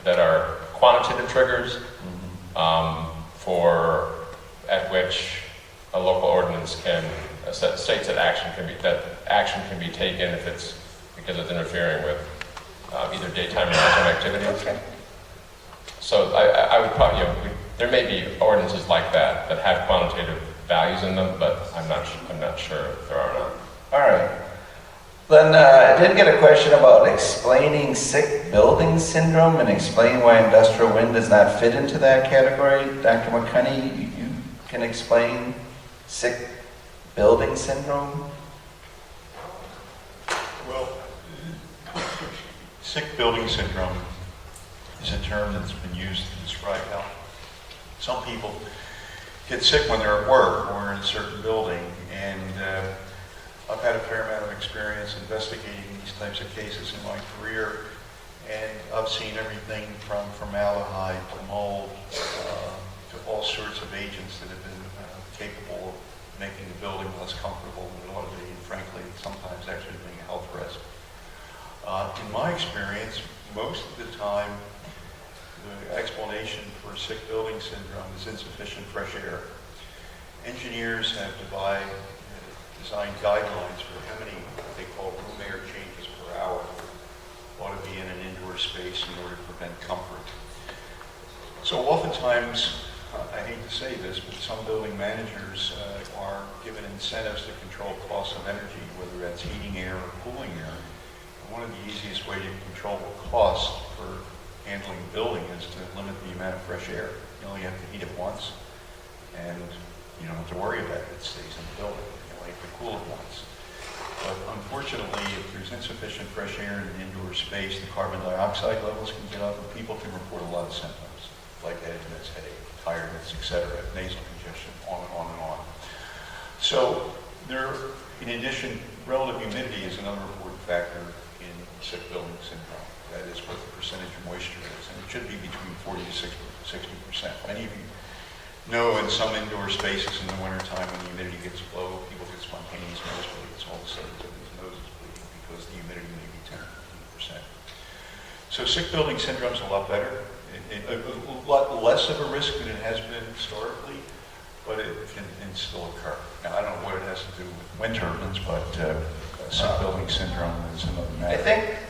that are quantitative triggers for at which a local ordinance states that action can be taken if it's because it's interfering with either daytime or nighttime activities. Okay. So I would probably, there may be ordinances like that have quantitative values in them, but I'm not sure if there are or not. All right. Then I did get a question about explaining sick building syndrome and explain why industrial wind does not fit into that category. Dr. McConaughey, you can explain sick building syndrome? Well, sick building syndrome is a term that's been used to describe how some people get sick when they're at work or in a certain building. And I've had a fair amount of experience investigating these types of cases in my career, and I've seen everything from formaldehyde to mold to all sorts of agents that have been capable of making the building less comfortable than it ought to be, and frankly, sometimes actually being a health risk. In my experience, most of the time, the explanation for sick building syndrome is insufficient fresh air. Engineers have designed guidelines for how many what they call room air changes per hour ought to be in an indoor space in order to prevent comfort. So oftentimes, I hate to say this, but some building managers are given incentives to control costs of energy, whether that's heating air or cooling air. one of the easiest way to control cost for handling a building is to limit the amount of fresh air. You only have to heat it once, and you don't have to worry about it. It stays in the building. You only have to cool it once. But unfortunately, if there's insufficient fresh air in an indoor space, the carbon dioxide levels can get up, and people can report a lot of symptoms, like headaches, tiredness, etc., nasal congestion, on and on and on. So there, in addition, relative humidity is another important factor in sick building syndrome. That is what the percentage of moisture is, and it should be between 40 to 60%. Many of you know in some indoor spaces in the wintertime when the humidity gets low, people get spontaneous nosebleeds. All of a sudden, somebody's nose is bleeding because the humidity may be 10 or 15%. So sick building syndrome is a lot better. A lot less of a risk than it has been historically, but it can still occur. Now, I don't know what it has to do with wind turbines, but sick building syndrome is another matter.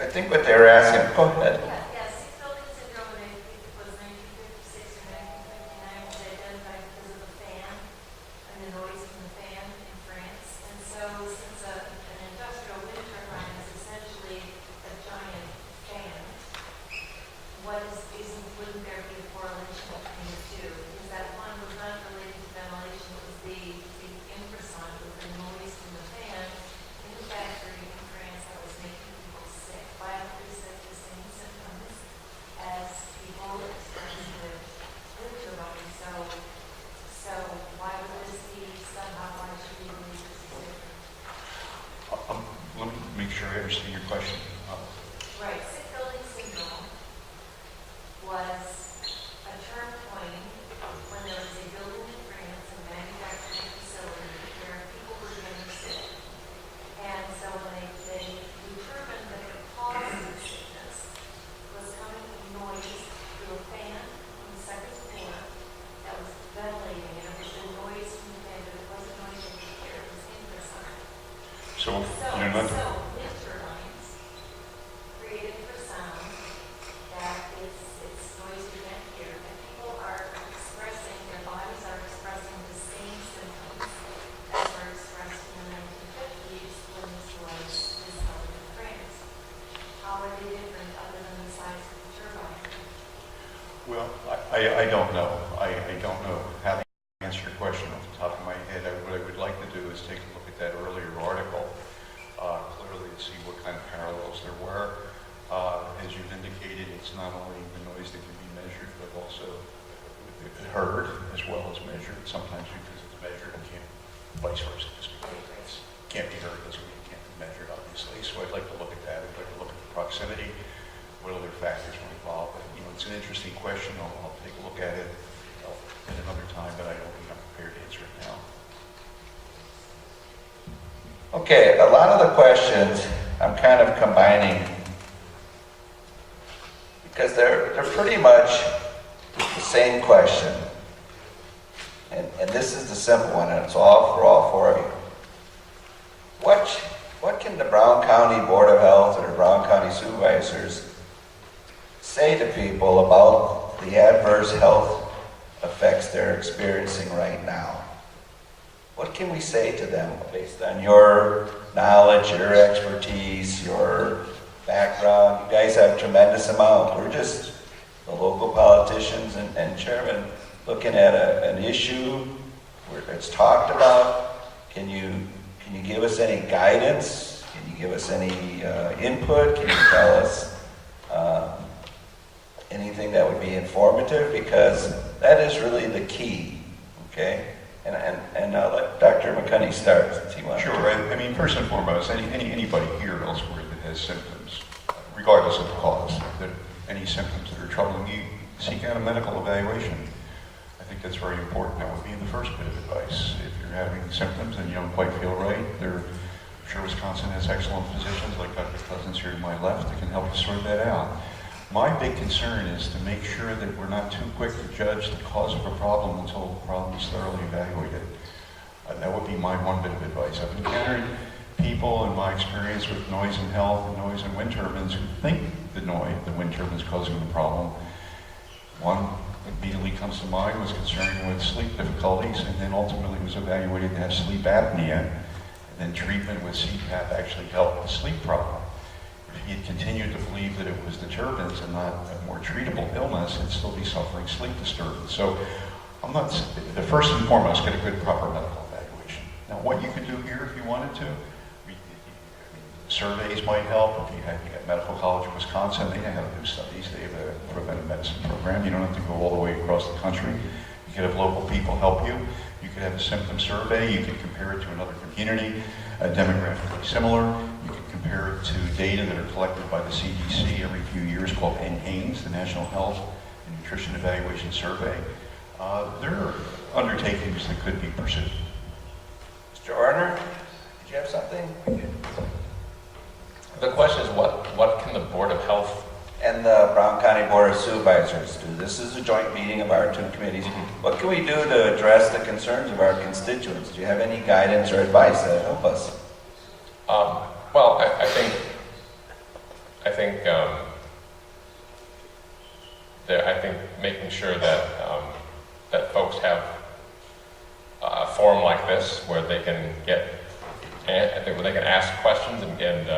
I think what they're asking, go ahead. Yeah, sick building syndrome, I think it was 1956 or 1959, was identified because of the fan and the noise from the fan in France. And so, since an industrial wind turbine is essentially a giant fan, wouldn't there be a correlation between the two? Because that one was not related to ventilation, it was the infrasound, it was the noise from the fan in the factory in France that was making people sick. Biometry says the same symptoms as people experiencing with wind turbines. So why would this be somehow, why should we believe this is different? Let me make sure I understand your question. Right, sick building syndrome was a term coined when there was a building in France, a manufacturing facility, where people were getting sick. And so when they determined that the cause of the sickness was coming from noise through a fan on the second floor that was ventilating, and it was the noise from the fan, but it wasn't noise from the air, it was infrasound. So, So wind turbines create infrasound that it's noise you can't hear, and people are expressing, their bodies are expressing the same symptoms that were expressed in the 1950s when this was discovered in France. How are they different other than the size of the turbine? well, I don't know. I don't know. Having answered your question off the top of my head, what I would like to do is take a look at that earlier article, clearly to see what kind of parallels there were. As you've indicated, it's not only the noise that can be measured, but also heard as well as measured. Sometimes because it's measured, it can't, vice versa. Just because it can't be heard doesn't mean it can't be measured, obviously. So I'd like to look at that. I'd like to look at the proximity, what other factors were involved. But, it's an interesting question. I'll take a look at it at another time, but I don't think I'm prepared to answer it now. Okay, a lot of the questions I'm kind of combining because they're pretty much the same question. And this is the simple one, and it's all for all four of you. What can the Brown County Board of Health or the Brown County supervisors say to people about the adverse health effects they're experiencing right now? What can we say to them based on your knowledge, your expertise, your background? You guys have a tremendous amount. We're just the local politicians and chairman looking at an issue where it's talked about. Can you give us any guidance? Can you give us any input? Can you tell us anything that would be informative? Because that is really the key, okay? And I'll let Dr. McCunney start since he wants. Sure. I mean, first and foremost, anybody here elsewhere that has symptoms, regardless of the cause, that any symptoms that are troubling you, seek out a medical evaluation. I think that's very important. That would be the first bit of advice. If you're having symptoms and you don't quite feel right, I'm sure Wisconsin has excellent physicians like Dr. Coussons here to my left that can help you sort that out. My big concern is to make sure that we're not too quick to judge the cause of a problem until the problem is thoroughly evaluated. That would be my one bit of advice. I've encountered people in my experience with noise and health and noise and wind turbines who think the wind turbine is causing the problem. One immediately comes to mind was concerned with sleep difficulties and then ultimately was evaluated to have sleep apnea. And then treatment with CPAP actually helped the sleep problem. if he had continued to believe that it was the turbines and not a more treatable illness, he'd still be suffering sleep disturbance. So I'm not, the first and foremost, get a good proper medical evaluation. Now what you could do here if you wanted to, surveys might help. If you got Medical College of Wisconsin, they have new studies. They have a preventive medicine program. You don't have to go all the way across the country. You could have local people help you. You could have a symptom survey. You could compare it to another community, demographically similar. You could compare it to data that are collected by the CDC every few years called INCE, the National Health and Nutrition Evaluation Survey. There are undertakings that could be pursued. Mr. Orner, did you have something? The question is, what can the Board of Health And the Brown County Board of Supervisors do? This is a joint meeting of our two committees. What can we do to address the concerns of our constituents? Do you have any guidance or advice that help us? well, I think making sure that that folks have a forum like this where they can where they can ask questions and get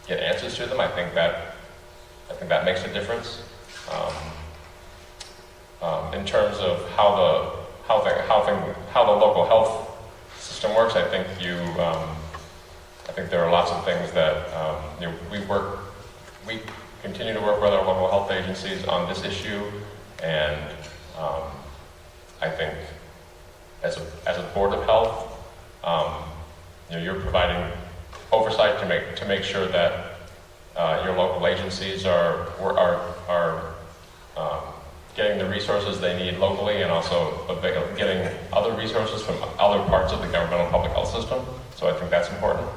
answers to them. I think that makes a difference. In terms of how the local health system works, I think there are lots of things that we continue to work with our local health agencies on this issue, and I think as a Board of Health, you're providing oversight to make sure that your local agencies are getting the resources they need locally, and also getting other resources from other parts of the governmental public health system. So I think that's important.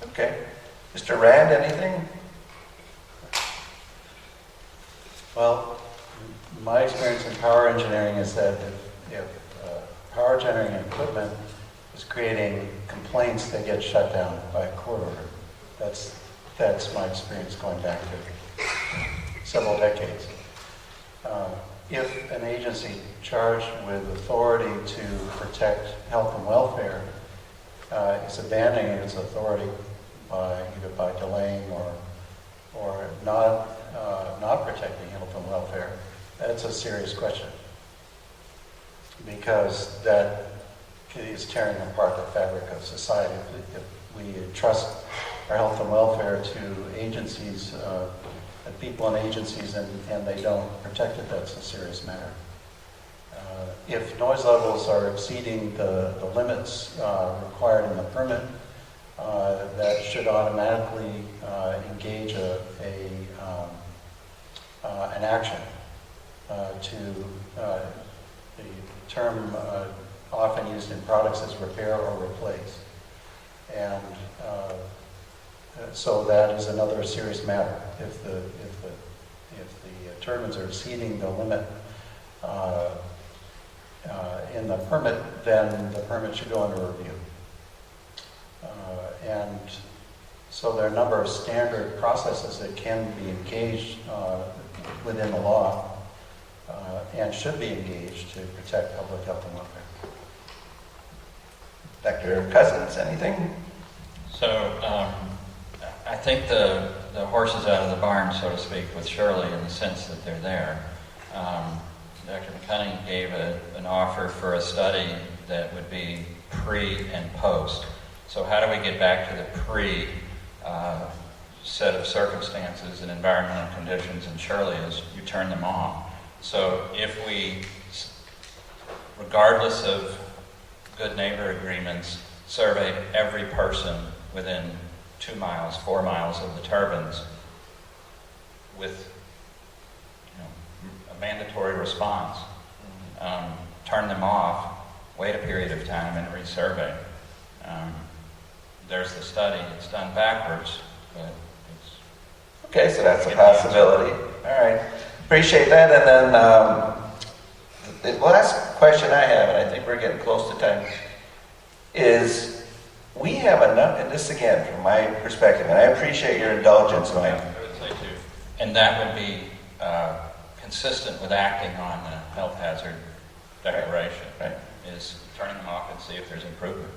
Okay. Mr. Rand, anything? Well, my experience in power engineering is that if power generating equipment is creating complaints, they get shut down by a court order. That's my experience going back to several decades. If an agency charged with authority to protect health and welfare is abandoning its authority either by delaying or not protecting health and welfare, that's a serious question, because that is tearing apart the fabric of society. If we trust our health and welfare to agencies, people in agencies, and they don't protect it, that's a serious matter. If noise levels are exceeding the limits required in the permit, that should automatically engage an action to the term often used in products is repair or replace. And so that is another serious matter. If the turbines are exceeding the limit in the permit, then the permit should go under review. And so there are a number of standard processes that can be engaged within the law and should be engaged to protect public health and welfare. Dr. Coussons, anything? So I think the horse is out of the barn, so to speak, with Shirley in the sense that they're there. Dr. McCunning gave an offer for a study that would be pre and post. So how do we get back to the pre set of circumstances and environmental conditions? And Shirley is you turn them off. So if we, regardless of good neighbor agreements, survey every person within 2 miles, 4 miles of the turbines with a mandatory response, turn them off, wait a period of time, and resurvey. There's the study. It's done backwards, but it's... Okay, so that's a possibility. All right. Appreciate that. And then the last question I have, and I think we're getting close to time, is we have enough, and this again from my perspective, and I appreciate your indulgence, Mike. I would say too. And that would be consistent with acting on the health hazard declaration, Right. Is turning them off and see if there's improvement.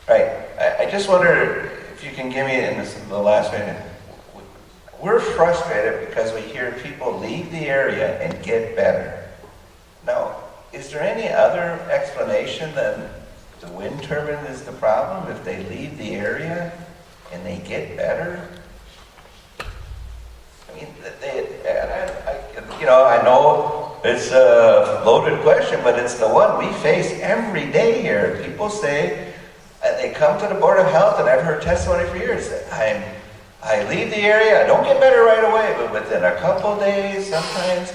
Right. I just wonder if you can give me, in the last minute, we're frustrated because we hear people leave the area and get better. Now, is there any other explanation than the wind turbine is the problem if they leave the area and they get better? I mean, I know it's a loaded question, but it's the one we face every day here. People say, they come to the Board of Health, and I've heard testimony for years, that I leave the area, I don't get better right away, but within a couple days, sometimes,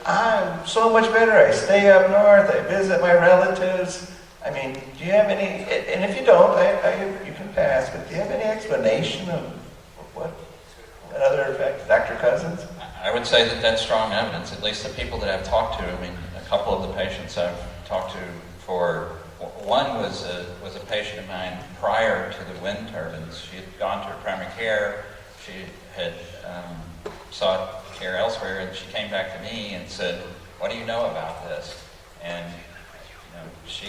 I'm so much better. I stay up north, I visit my relatives. I mean, do you have any, and if you don't, you can pass, but do you have any explanation of what other effects? Dr. Coussons? I would say that that's strong evidence, at least the people that I've talked to. I mean, a couple of the patients I've talked to one was a patient of mine prior to the wind turbines. She had gone to her primary care. She had sought care elsewhere, and she came back to me and said, "What do you know about this?" And she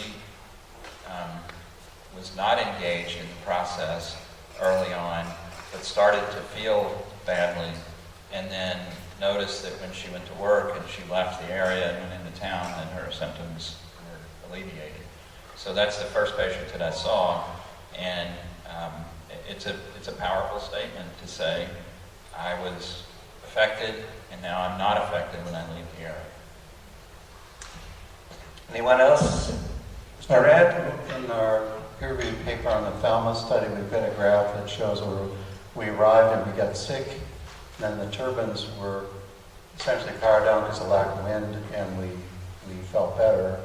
was not engaged in the process early on, but started to feel badly, and then noticed that when she went to work and she left the area and went into town, then her symptoms were alleviated. So that's the first patient that I saw, and it's a powerful statement to say, I was affected, and now I'm not affected when I leave the area. Anyone else? Mr. Red? In our peer-reviewed paper on the Falmouth study, we've got a graph that shows where we arrived and we got sick, and then the turbines were essentially powered down because of lack of wind, and we felt better.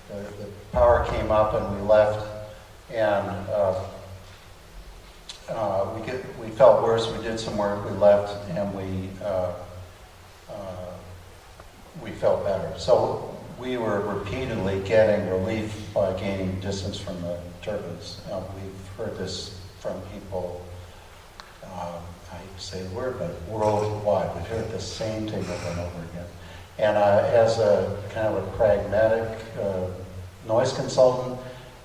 The power came up and we left, and we felt worse. We did some work, we left, and we felt better. So we were repeatedly getting relief by gaining distance from the turbines. We've heard this from people, I hate to say the word, but worldwide. We've heard the same thing over and over again. And as a kind of a pragmatic noise consultant,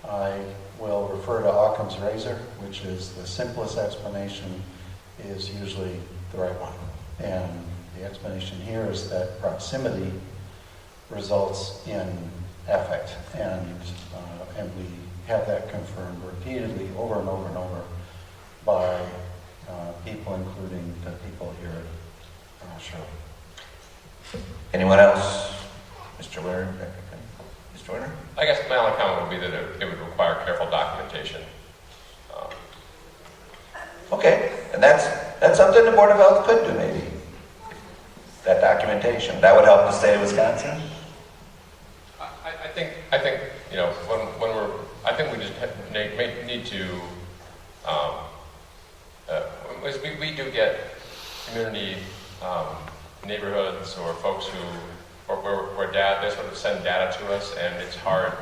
I will refer to Occam's razor, which is the simplest explanation is usually the right one. And the explanation here is that proximity results in affect, and we have that confirmed repeatedly over and over and over by people, including the people here at Shirley. Anyone else? Mr. Werner? Mr. Werner? I guess my only comment would be that it would require careful documentation. Okay, and that's something the Board of Health could do, maybe. That documentation. That would help the state of Wisconsin? I think when we're, I think we just need to, we do get community neighborhoods or folks where they sort of send data to us, and it's hard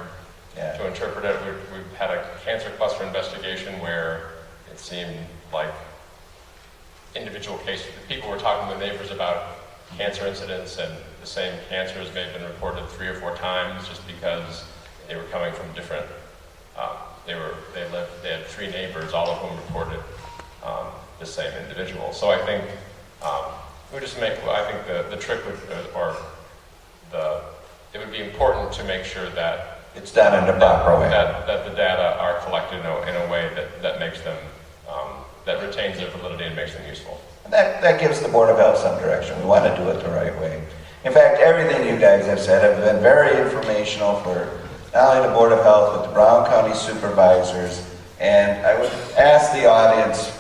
to interpret it. We've had a cancer cluster investigation where it seemed like individual cases, people were talking to neighbors about cancer incidents, and the same cancers may have been reported 3 or 4 times just because they were coming from different, they had 3 neighbors, all of whom reported the same individual. So I think I think the trick would, it would be important to make sure that it's done in the proper way. That the data are collected in a way that makes them, that retains their validity and makes them useful. That gives the Board of Health some direction. We want to do it the right way. In fact, everything you guys have said have been very informational for not only the Board of Health, but the Brown County supervisors. And I would ask the audience,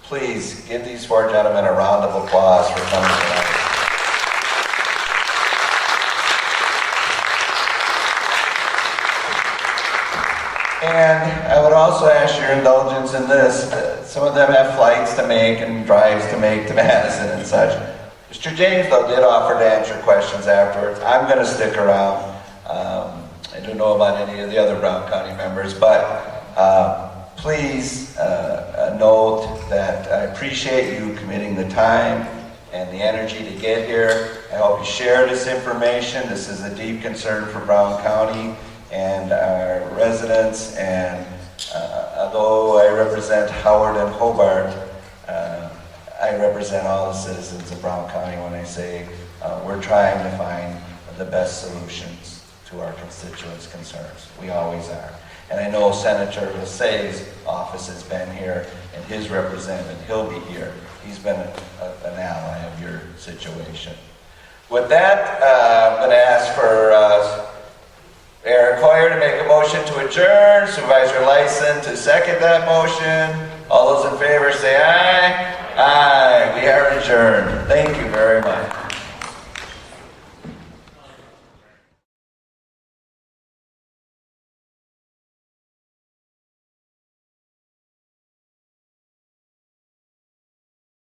please give these 4 gentlemen a round of applause for coming tonight. And I would also ask your indulgence in this. Some of them have flights to make and drives to make to Madison and such. Mr. James, though, did offer to answer questions afterwards. I'm going to stick around. I don't know about any of the other Brown County members, but please note that I appreciate you committing the time and the energy to get here. I hope you share this information. This is a deep concern for Brown County and our residents, and although I represent Howard and Hobart, I represent all the citizens of Brown County when I say we're trying to find the best solutions to our constituents' concerns. We always are. And I know Senator Lassay's office has been here, and his representative, he'll be here. He's been an ally of your situation. With that, I'm going to ask for Aaron Coyer to make a motion to adjourn, Supervisor Lyson to second that motion. All those in favor say aye. Aye. We are adjourned. Thank you very much.